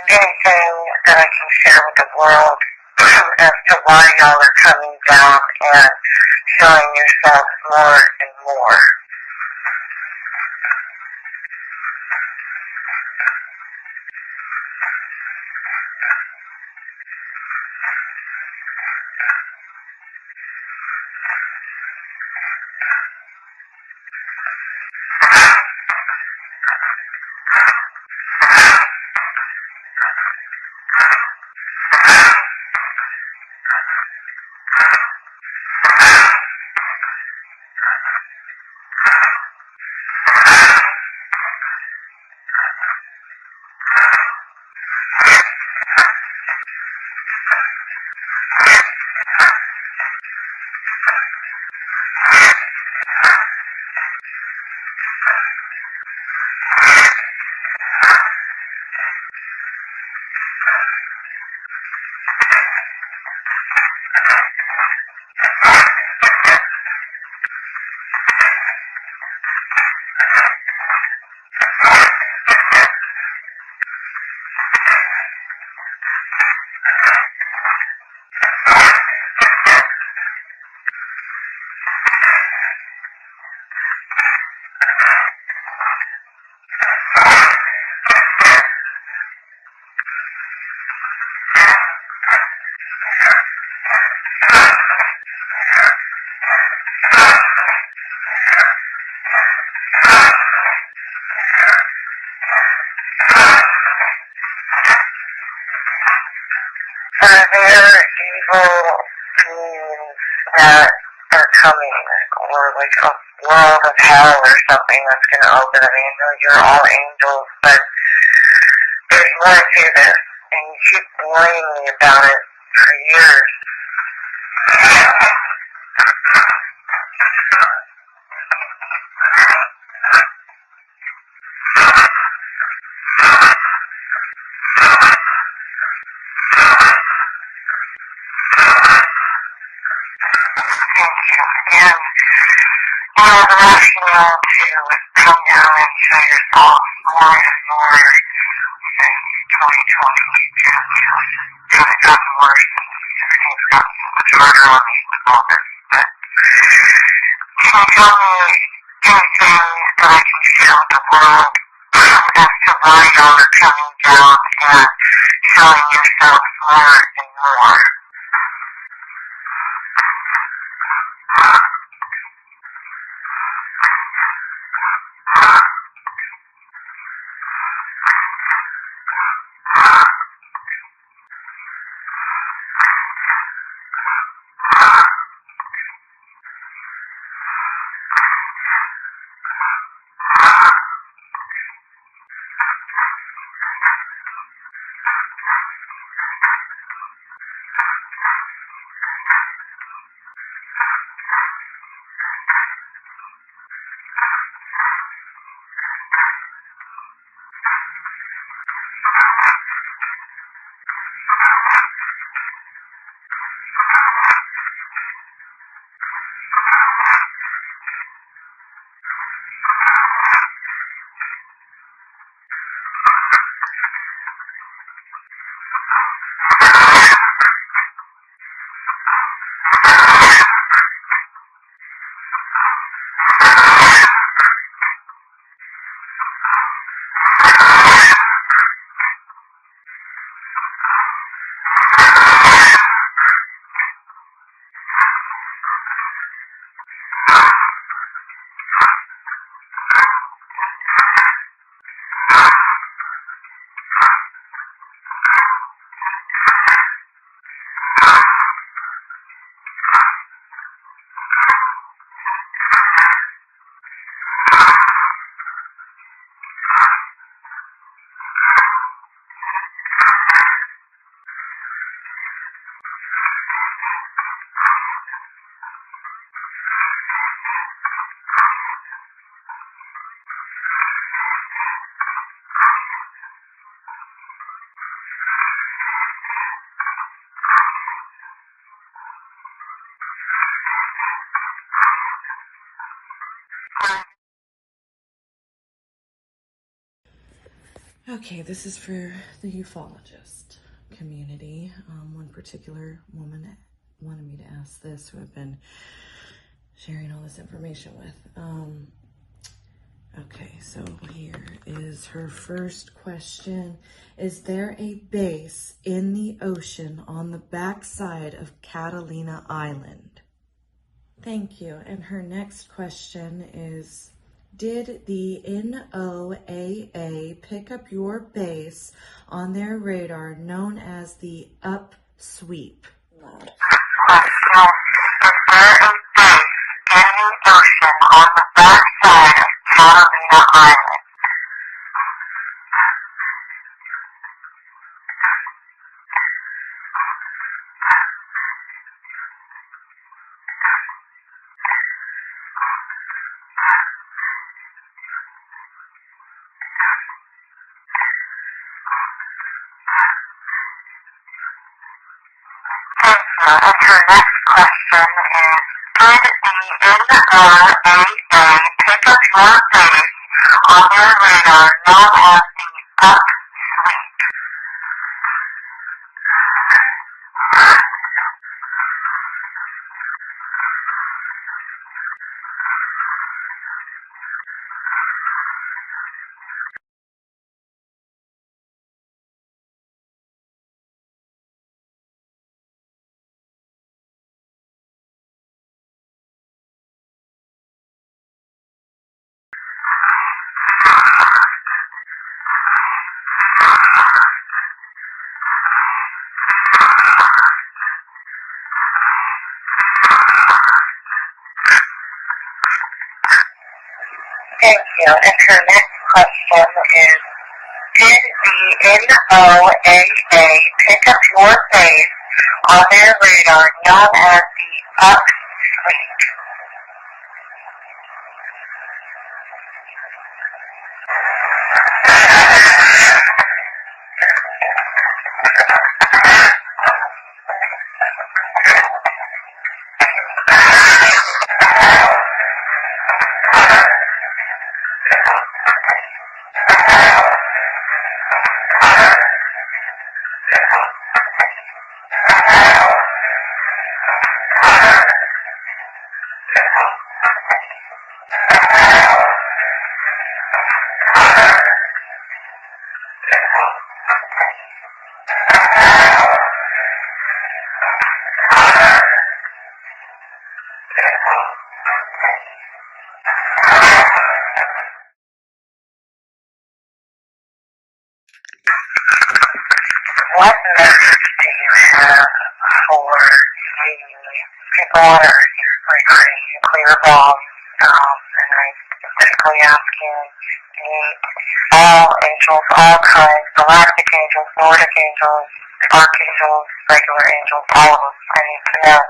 Anything that I can share with the world as to why y'all are coming down and showing yourselves more and more. Are there evil beings that are coming, or like a world of hell or something that's going to open? I mean, I know you're all angels, but there's more to this, and you keep warning me about it for years. And I'm asking you to come down and show yourself more and more in 2020. It's kind of gotten worse. Everything's gotten much harder on me with all this. But can you tell me anything that I can share with the world as to why y'all are coming down and showing yourself more and more? Okay, this is for the ufologist community. One particular woman wanted me to ask this, who I've been sharing all this information with. Okay, so here is her first question. Is there a base in the ocean on the backside of Catalina Island? Thank you. And her next question is, did the NOAA pick up your base on their radar known as the upsweep? Question. Is there a base in the ocean on the backside of Catalina Island? Thank you. And her next question is, did the NOAA pick up your base on their radar known as the upsweep? Thank you. And her next question is, did the NOAA pick up your base on their radar known as the upsweep? What message do you have for the people on Earth regarding nuclear bombs? And I'm specifically asking all angels, all kinds, galactic angels, Nordic angels, archangels, regular angels, all of them. I need to know.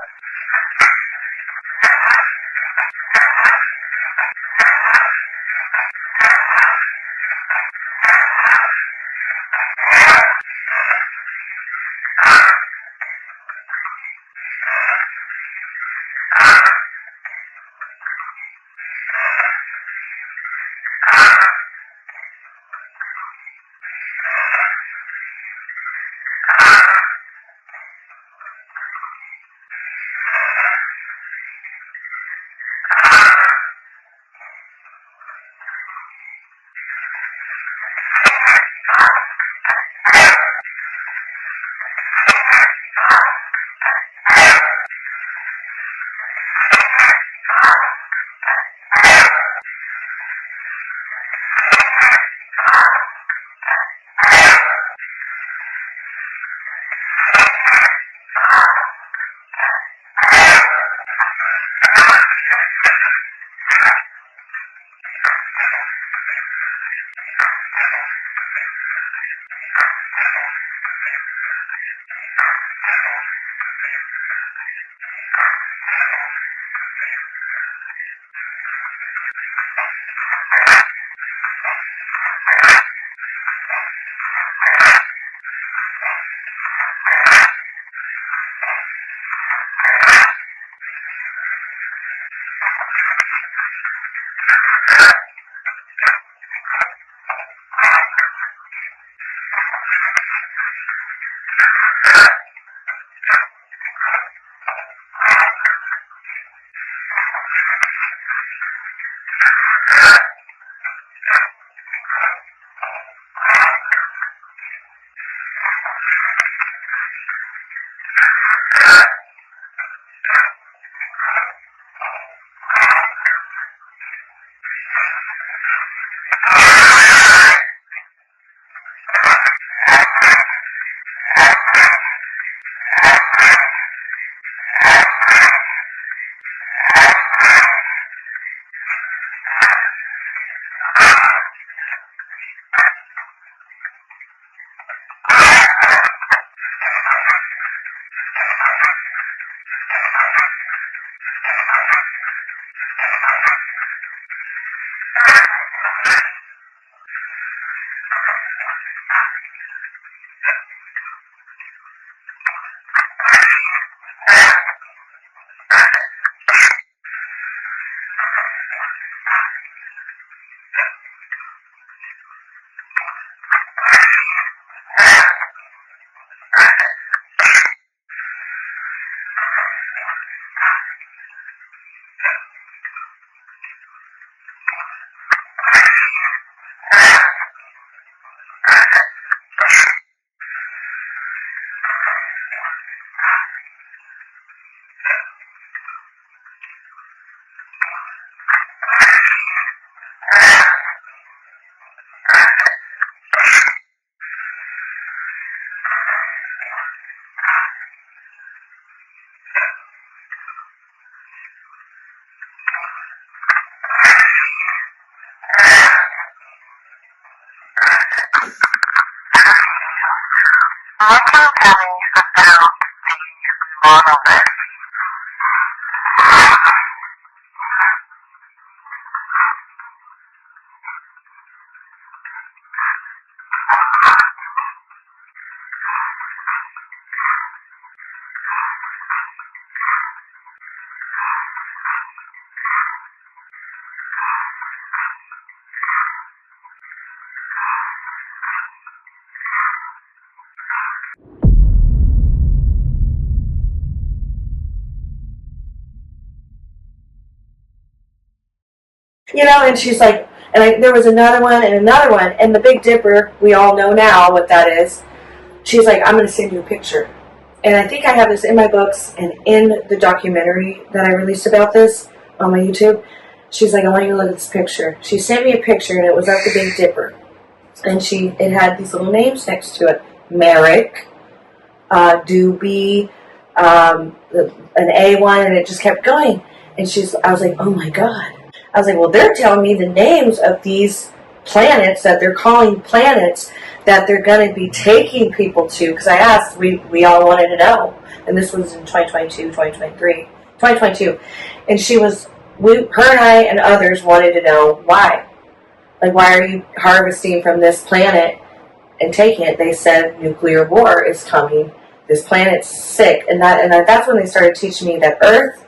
What can you tell me about the monolith? You know, and she's like, there was another one and another one, and the Big Dipper, we all know now what that is. She's like, I'm going to send you a picture. And I think I have this in my books and in the documentary that I released about this on my YouTube. She's like, I want you to look at this picture. She sent me a picture, and it was of the Big Dipper. And it had these little names next to it. Merrick, Doobie, an A1, and it just kept going. And I was like, oh my God. I was like, well, they're telling me the names of these planets that they're calling planets that they're going to be taking people to. Because I asked, we all wanted to know. And this was in 2022, 2023, 2022. And her and I and others wanted to know why. Like, why are you harvesting from this planet and taking it? They said nuclear war is coming. This planet's sick. And that's when they started teaching me that Earth,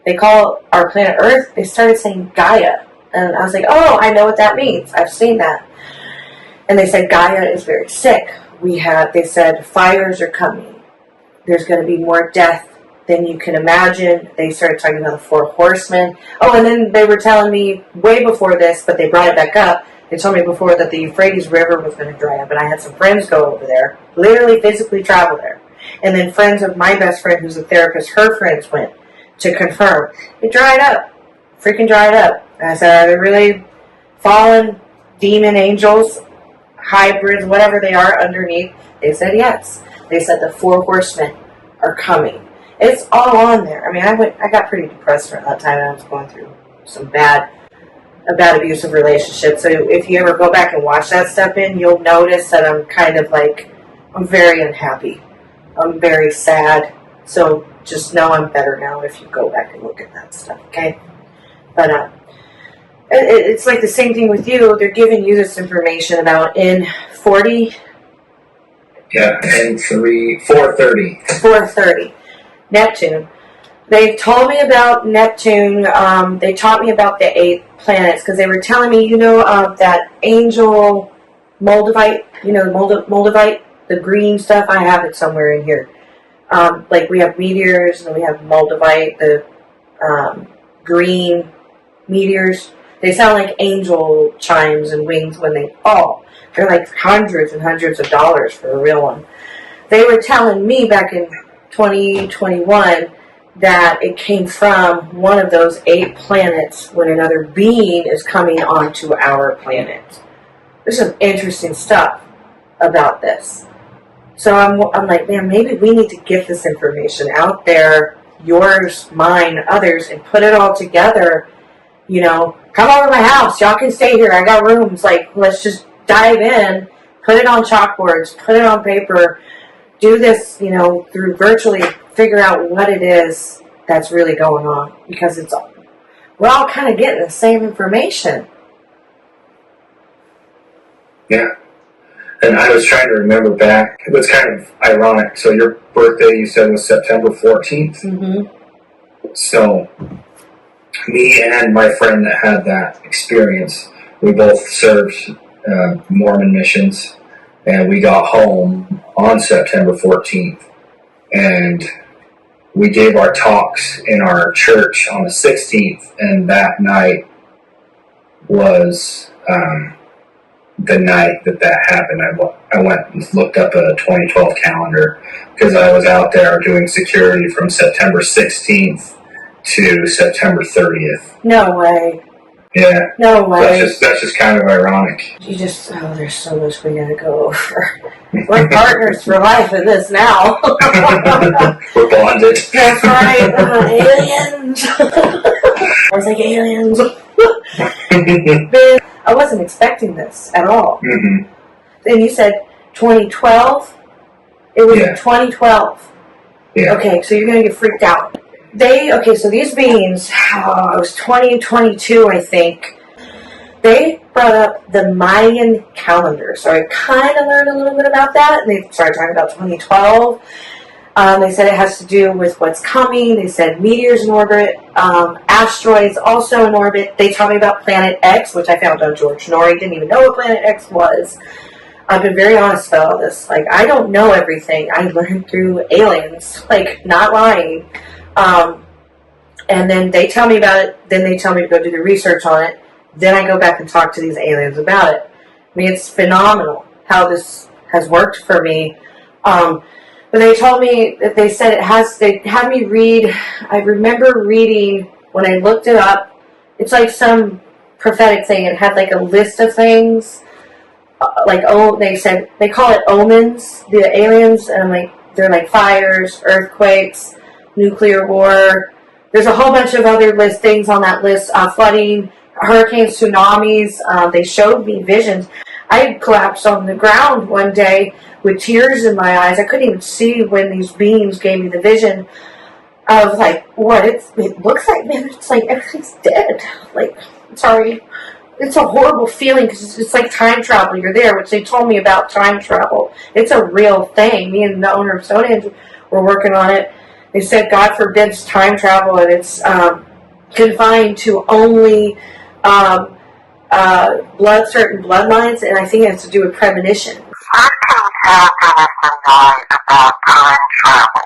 they call our planet Earth, they started saying Gaia. And I was like, oh, I know what that means. I've seen that. And they said Gaia is very sick. They said fires are coming. There's going to be more death than you can imagine. They started talking about the 4 horsemen. Oh, and then they were telling me way before this, but they brought it back up. They told me before that the Euphrates River was going to dry up. And I had some friends go over there, literally physically travel there. And then friends of my best friend, who's a therapist, her friends went to confirm. It dried up. Freaking dried up. And I said, are they really fallen demon angels, hybrids, whatever they are underneath? They said yes. They said the 4 horsemen are coming. It's all on there. I mean, I got pretty depressed for that time. I was going through some bad abusive relationship. So if you ever go back and watch that stuff you'll notice that I'm kind of like, I'm very unhappy. I'm very sad. So just know I'm better now if you go back and look at that stuff, okay? But it's like the same thing with you. They're giving you this information about in 40... Yeah, and 430. 430. Neptune. They told me about Neptune. They taught me about the 8 planets because they were telling me, that angel Moldavite, Moldavite, the green stuff. I have it somewhere in here. Like we have meteors and we have Moldavite, the green meteors. They sound like angel chimes and wings when they fall. They're like hundreds and hundreds of dollars for a real one. They were telling me back in 2021 that it came from one of those 8 planets when another being is coming onto our planet. There's some interesting stuff about this. So I'm like, man, maybe we need to get this information out there, yours, mine, others, and put it all together. Come over to my house. Y'all can stay here. I got rooms. Like, let's just dive in, put it on chalkboards, put it on paper, do this, through virtually, figure out what it is that's really going on. Because we're all kind of getting the same information. Yeah. And I was trying to remember back. It was kind of ironic. So your birthday, you said, was September 14th? Mm-hmm. So me and my friend that had that experience, we both served Mormon missions, and we got home on September 14th. And we gave our talks in our church on the 16th, and that night was the night that happened. I went and looked up a 2012 calendar because I was out there doing security from September 16th to September 30th. No way. Yeah. No way. That's just kind of ironic. There's so much we gotta go over. We're partners for life in this now. We're bonded. That's right. Aliens. I was like, aliens. I wasn't expecting this at all. Mm-hmm. And you said 2012? It was 2012. Yeah. Okay, so you're going to get freaked out. So these beings, it was 2022, I think. They brought up the Mayan calendar. So I kind of learned a little bit about that. And they started talking about 2012. They said it has to do with what's coming. They said meteors in orbit, asteroids also in orbit. They taught me about Planet X, which I found on George Norrie. Didn't even know what Planet X was. I've been very honest about all this. Like, I don't know everything. I learned through aliens. Like, not lying. And then they tell me about it. Then they tell me to go do the research on it. Then I go back and talk to these aliens about it. I mean, it's phenomenal how this has worked for me. But they told me that they said they had me read, I remember reading, when I looked it up, it's like some prophetic thing. It had like a list of things, they said, they call it omens, the aliens, and I'm like, they're like fires, earthquakes, nuclear war. There's a whole bunch of other things on that list, flooding, hurricanes, tsunamis. They showed me visions. I collapsed on the ground one day with tears in my eyes. I couldn't even see when these beings gave me the vision of like what it looks like. Man, it's like everything's dead. Like, sorry, it's a horrible feeling because it's like time travel. You're there, which they told me about time travel. It's a real thing. Me and the owner of Stonehenge were working on it. They said God forbids time travel, and it's confined to only certain bloodlines, and I think it has to do with premonition. I can tell us tonight about time travel.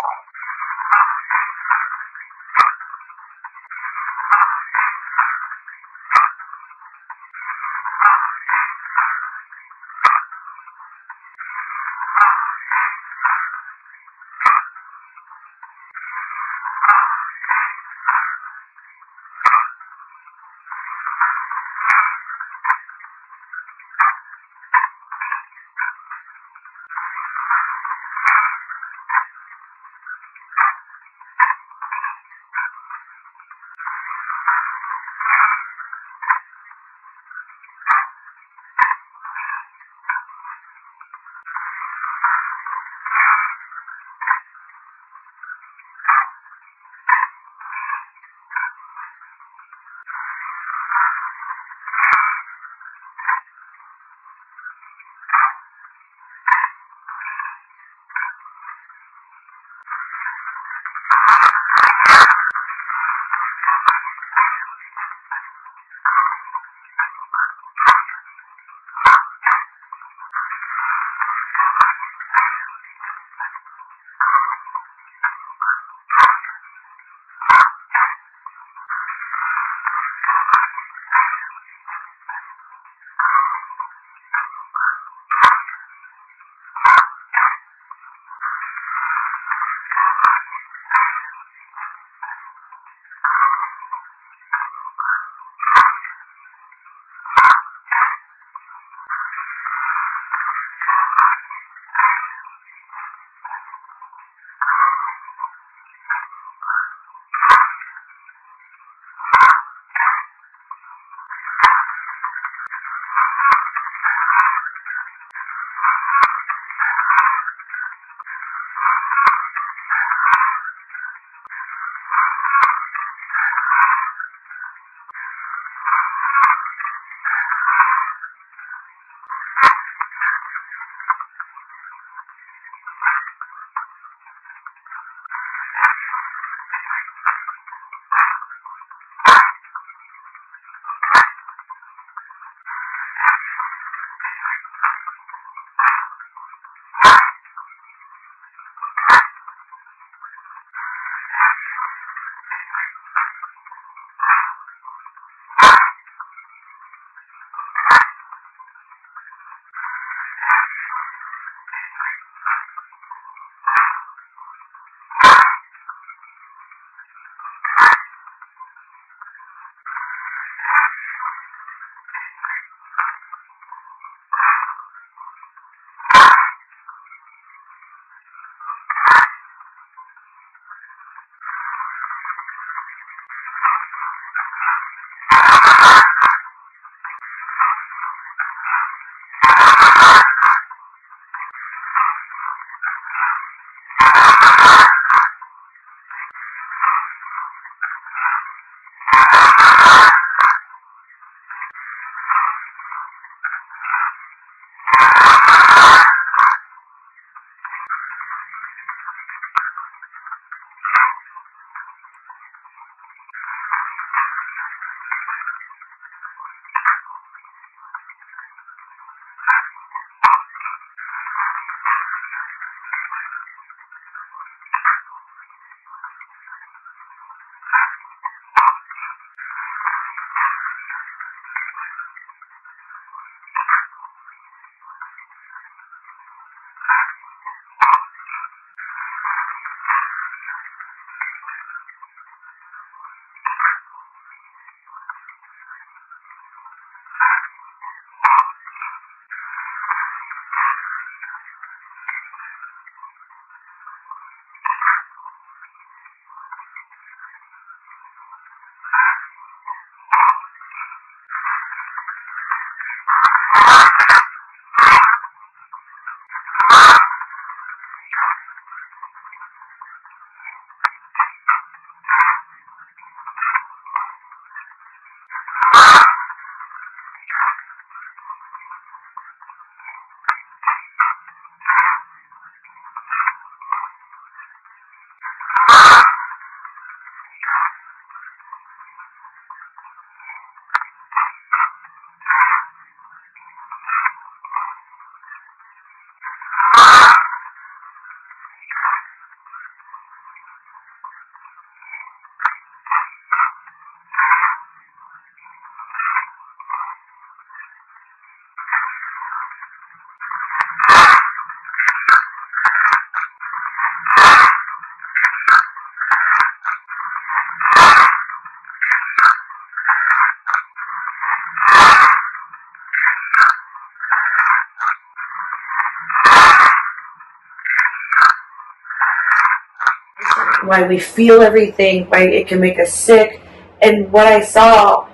Why we feel everything, why it can make us sick. And what I saw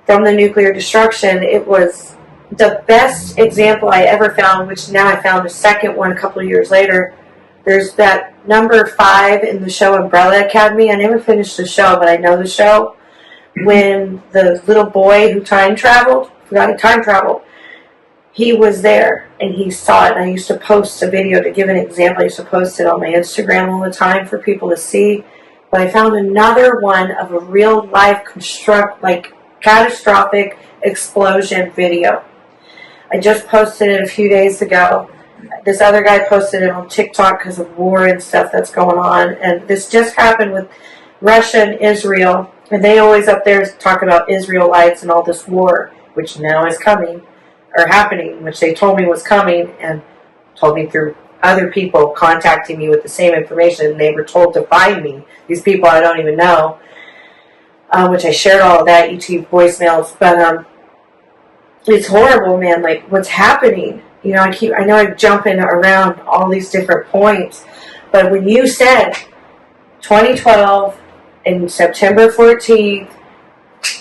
from the nuclear destruction, it was the best example I ever found, which now I found a second one a couple of years later. There's that number 5 in the show Umbrella Academy. I never finished the show, but I know the show. When the little boy who time traveled, he was there and he saw it. And I used to post a video to give an example. I used to post it on my Instagram all the time for people to see. But I found another one of a real life catastrophic explosion video. I just posted it a few days ago. This other guy posted it on TikTok because of war and stuff that's going on. And this just happened with Russia and Israel. And they always up there talk about Israelites and all this war, which now is coming, or happening, which they told me was coming, and told me through other people contacting me with the same information. And they were told to find me. These people I don't even know, which I shared all of that, YouTube voicemails. But it's horrible, man, like what's happening. You know, I know I'm jumping around all these different points, but when you said 2012 and September 14th,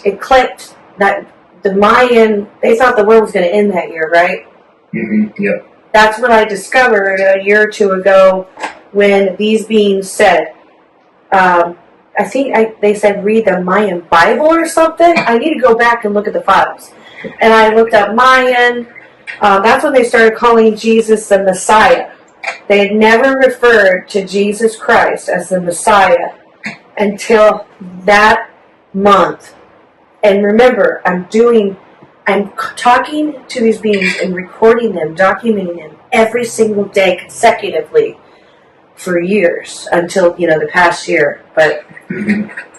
it clicked that the Mayan, they thought the world was going to end that year, right? Mm-hmm. Yep. That's what I discovered a year or two ago when these beings said, I think they said read the Mayan Bible or something. I need to go back and look at the files. And I looked up Mayan. That's when they started calling Jesus the Messiah. They had never referred to Jesus Christ as the Messiah until that month. And remember, I'm talking to these beings and recording them, documenting them every single day consecutively for years until, the past year. But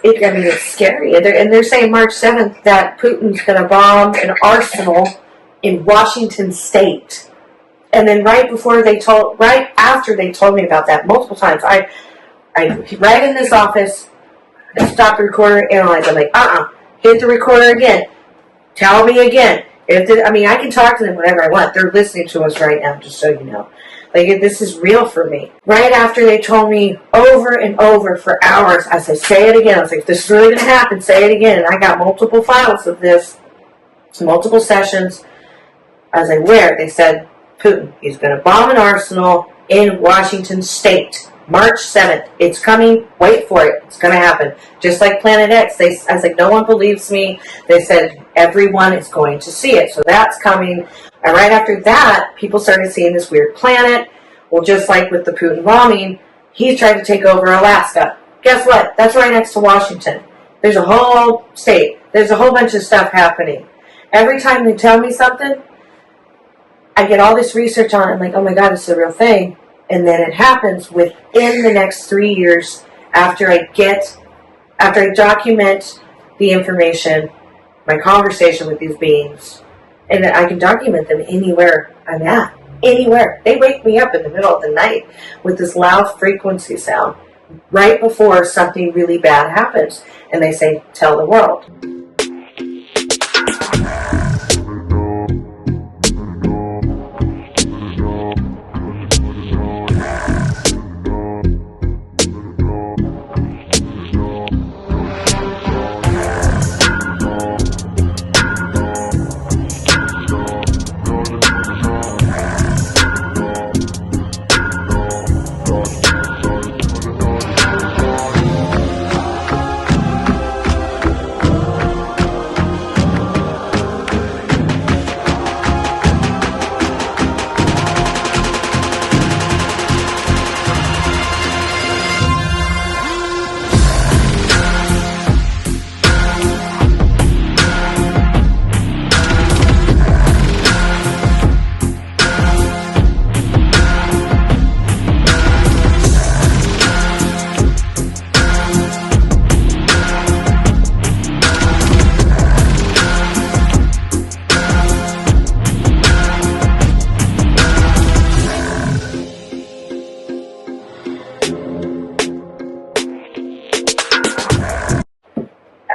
it's scary. And they're saying March 7th that Putin's going to bomb an arsenal in Washington State. And then right after they told me about that multiple times, I right in this office, I stopped the recorder, analyzed. I'm like, hit the recorder again. Tell me again. I can talk to them whenever I want. They're listening to us right now, just so you know. Like, this is real for me. Right after they told me over and over for hours, I said, say it again. I was like, this is really going to happen. Say it again. And I got multiple files of this, multiple sessions. I was like, where? They said, Putin. He's going to bomb an arsenal in Washington State. March 7th. It's coming. Wait for it. It's going to happen. Just like Planet X. I was like, no one believes me. They said, everyone is going to see it. So that's coming. And right after that, people started seeing this weird planet. Well, just like with the Putin bombing, he's tried to take over Alaska. Guess what? That's right next to Washington. There's a whole state. There's a whole bunch of stuff happening. Every time they tell me something, I get all this research on it. I'm like, oh my God, it's a real thing. And then it happens within the next 3 years after I document the information, my conversation with these beings, and I can document them anywhere I'm at. Anywhere. They wake me up in the middle of the night with this loud frequency sound right before something really bad happens. And they say, tell the world.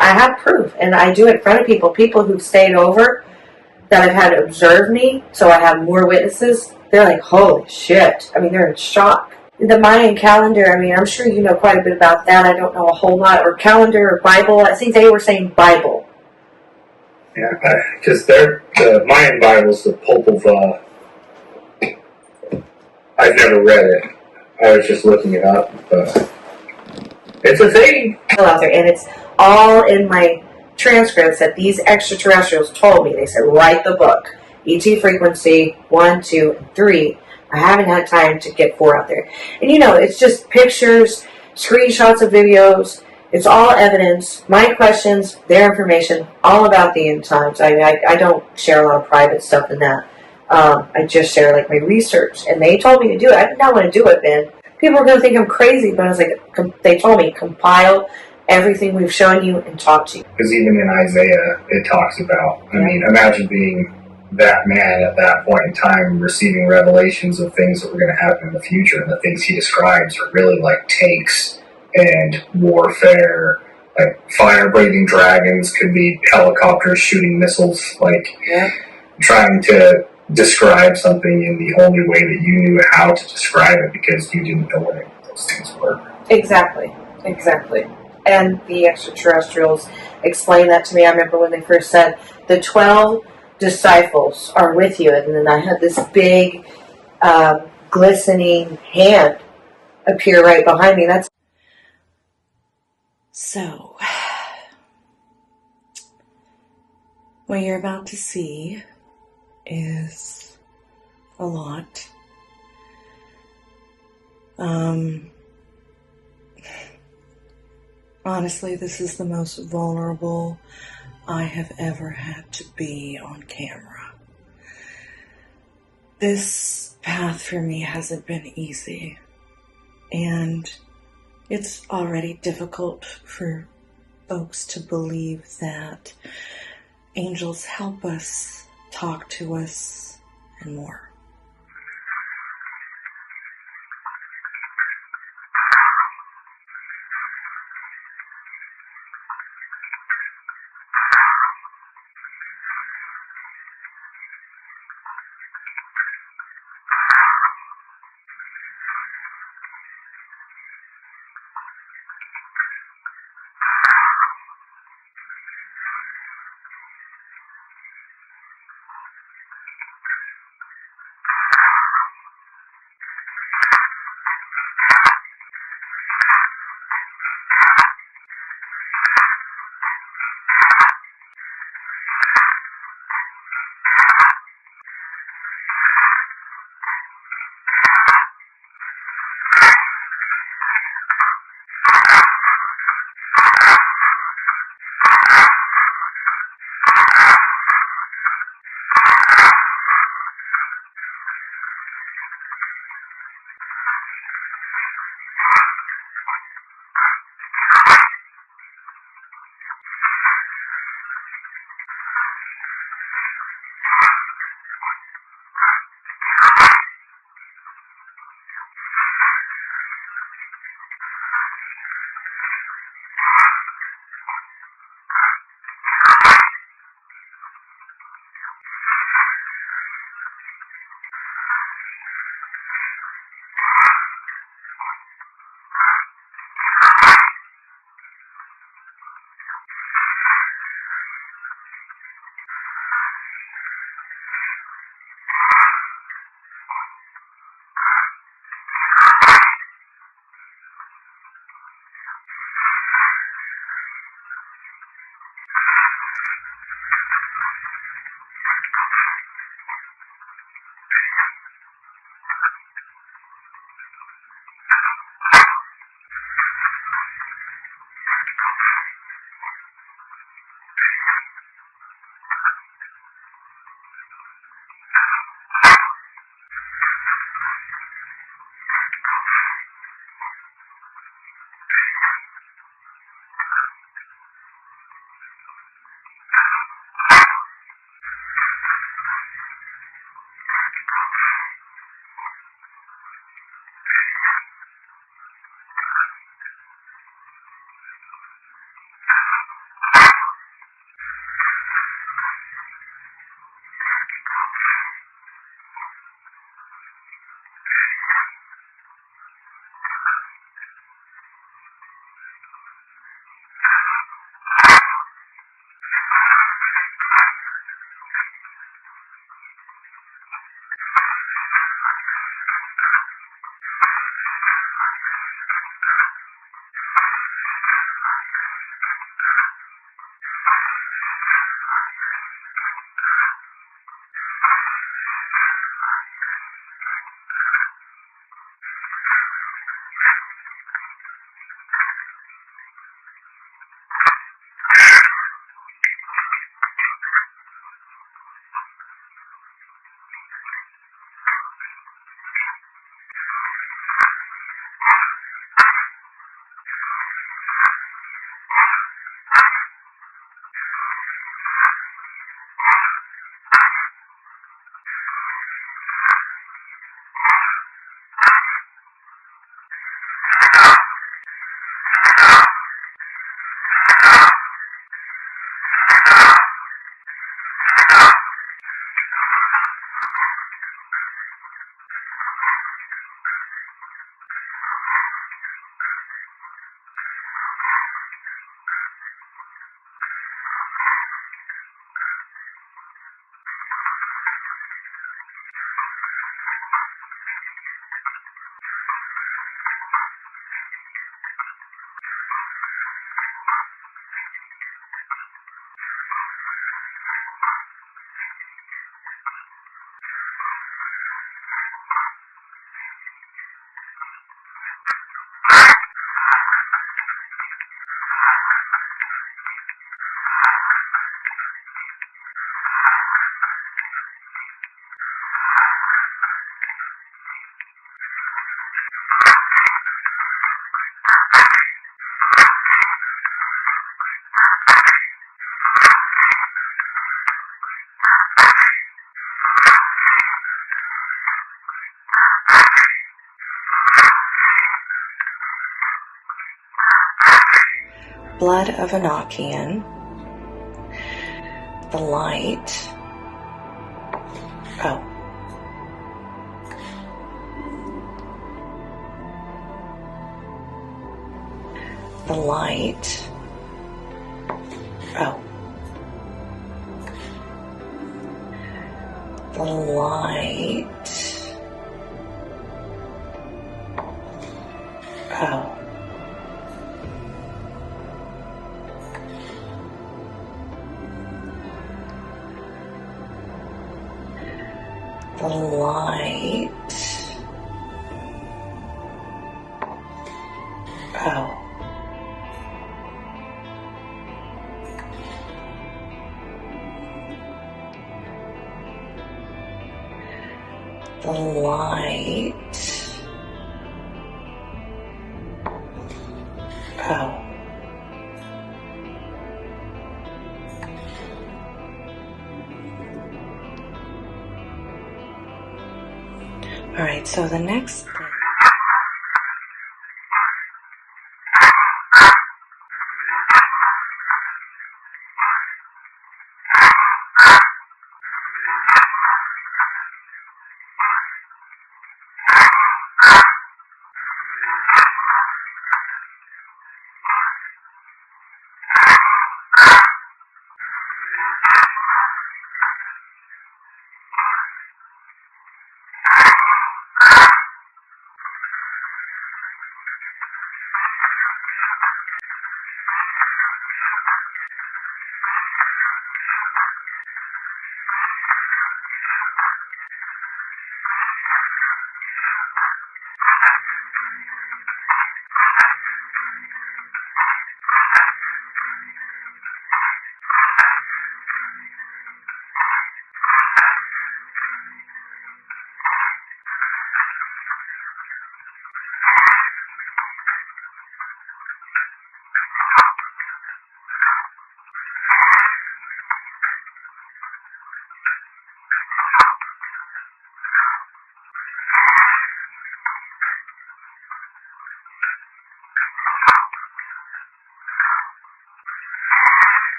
I have proof, and I do it in front of people who've stayed over that have had to observe me, so I have more witnesses. They're like, holy shit. I mean, they're in shock. The Mayan calendar, I mean, I'm sure you know quite a bit about that. I don't know a whole lot. Or calendar or Bible. I think they were saying Bible. Yeah, because the Mayan Bible's the pulp of, I've never read it. I was just looking it up, but it's a thing. Out there, and it's all in my transcripts that these extraterrestrials told me. They said, write the book. ET frequency 1, 2, and 3. I haven't had time to get 4 out there. And you know, it's just pictures, screenshots of videos. It's all evidence, my questions, their information, all about the end times. I don't share a lot of private stuff in that. I just share like my research. And they told me to do it. I did not want to do it, Ben. People are going to think I'm crazy, but I was like, they told me, compile everything we've shown you and talk to you. Because even in Isaiah, it talks about, I mean, imagine being that man at that point in time receiving revelations of things that were going to happen in the future, and the things he describes are really like tanks and warfare, like fire-breathing dragons, could be helicopters shooting missiles, like trying to describe something in the only way that you knew how to describe it because you didn't know what any of those things were. Exactly. And the extraterrestrials explained that to me. I remember when they first said, the 12 disciples are with you. And then I had this big, glistening hand appear right behind me. That's so. What you're about to see is a lot. Honestly, this is the most vulnerable I have ever had to be on camera. This path for me hasn't been easy, and it's already difficult for folks to believe that angels help us, talk to us, and more. Blood of Enochian, the light, the light, the light, the light, the light, All right, so the next thing.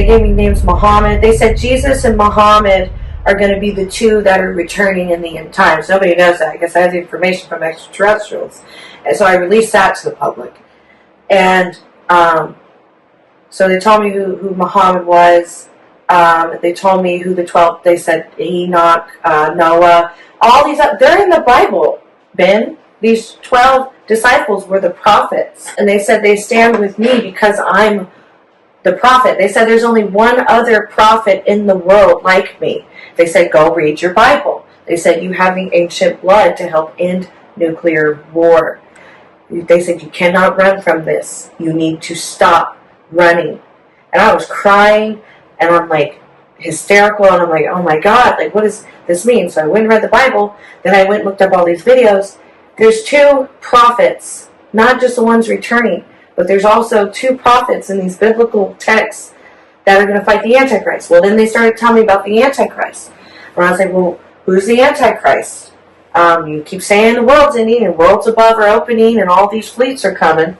they gave me names Muhammad. They said Jesus and Muhammad are going to be the two that are returning in the end times. Nobody knows that. I guess I have the information from extraterrestrials. And so I released that to the public. And so they told me who Muhammad was. They told me who the 12, they said Enoch, Noah, all these, they're in the Bible, Ben. These 12 disciples were the prophets. And they said they stand with me because I'm the prophet. They said there's only one other prophet in the world like me. They said, go read your Bible. They said, you have the ancient blood to help end nuclear war. They said, you cannot run from this. You need to stop running. And I was crying, and I'm like hysterical, and I'm like, oh my God, like, what does this mean? So I went and read the Bible. Then I went and looked up all these videos. There's 2 prophets, not just the ones returning, but there's also 2 prophets in these biblical texts that are going to fight the Antichrist. Well, then they started telling me about the Antichrist. And I was like, well, who's the Antichrist? You keep saying the world's ending and worlds above are opening and all these fleets are coming.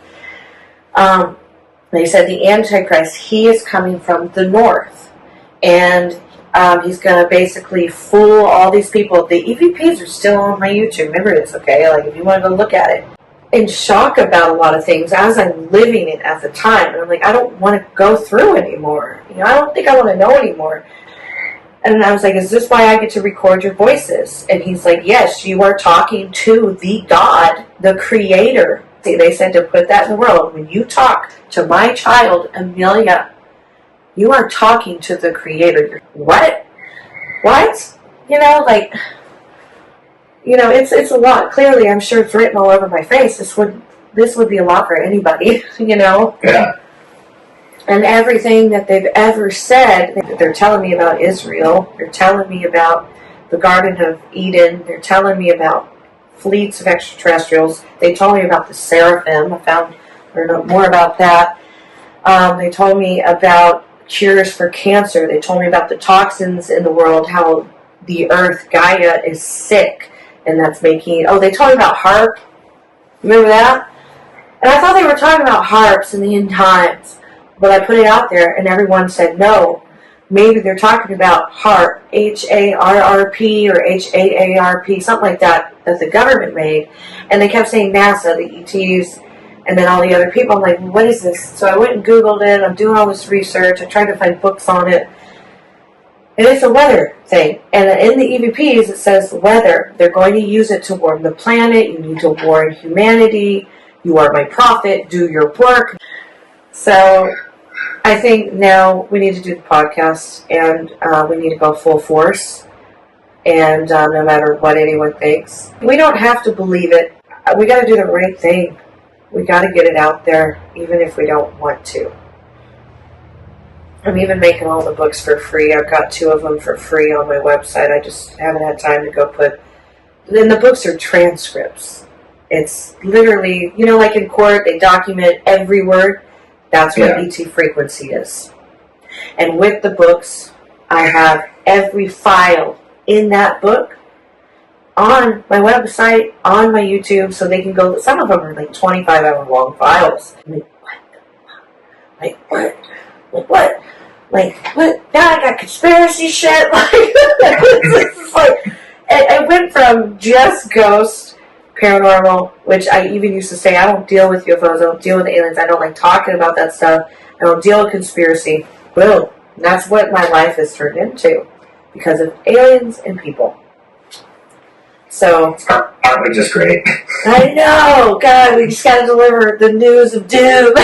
They said the Antichrist, he is coming from the north. And he's going to basically fool all these people. The EVPs are still on my YouTube. Remember this, okay? Like, if you want to go look at it. In shock about a lot of things as I'm living it at the time. And I'm like, I don't want to go through anymore. You know, I don't think I want to know anymore. And I was like, is this why I get to record your voices? And he's like, yes, you are talking to the God, the creator. See, they said to put that in the world. When you talk to my child, Emilia, you are talking to the creator. What? What? You know, like, you know, it's a lot. Clearly, I'm sure it's written all over my face. This would be a lot for anybody, you know? Yeah. And everything that they've ever said, they're telling me about Israel. They're telling me about the Garden of Eden. They're telling me about fleets of extraterrestrials. They told me about the seraphim. I found more about that. They told me about cures for cancer. They told me about the toxins in the world, how the earth, Gaia, is sick. And that's making... Oh, they told me about HARP. Remember that? And I thought they were talking about HARPs in the end times. But I put it out there, and everyone said no. Maybe they're talking about HARP, H-A-R-R-P or H-A-A-R-P, something like that the government made. And they kept saying NASA, the ETs, and then all the other people. I'm like, what is this? So I went and Googled it. I'm doing all this research. I tried to find books on it. And it's a weather thing. And in the EVPs, it says weather. They're going to use it to warm the planet. You need to warn humanity. You are my prophet. Do your work. So I think now we need to do the podcast, and we need to go full force. And no matter what anyone thinks, we don't have to believe it. We got to do the right thing. We got to get it out there, even if we don't want to. I'm even making all the books for free. I've got 2 of them for free on my website. I just haven't had time to go put... Then the books are transcripts. It's literally, you know, like in court, they document every word. That's what ET frequency is. And with the books, I have every file in that book on my website, on my YouTube, so they can go... Some of them are like 25-hour long files. I'm like, what the fuck? Like, what? Like, what? Like, what? Now I got conspiracy shit. Like, it's like, it went from just ghost, paranormal, which I even used to say, I don't deal with UFOs, I don't deal with aliens, I don't like talking about that stuff, I don't deal with conspiracy. Boom. And that's what my life has turned into, because of aliens and people. So, aren't we just great? I know! God, we just gotta deliver the news of doom.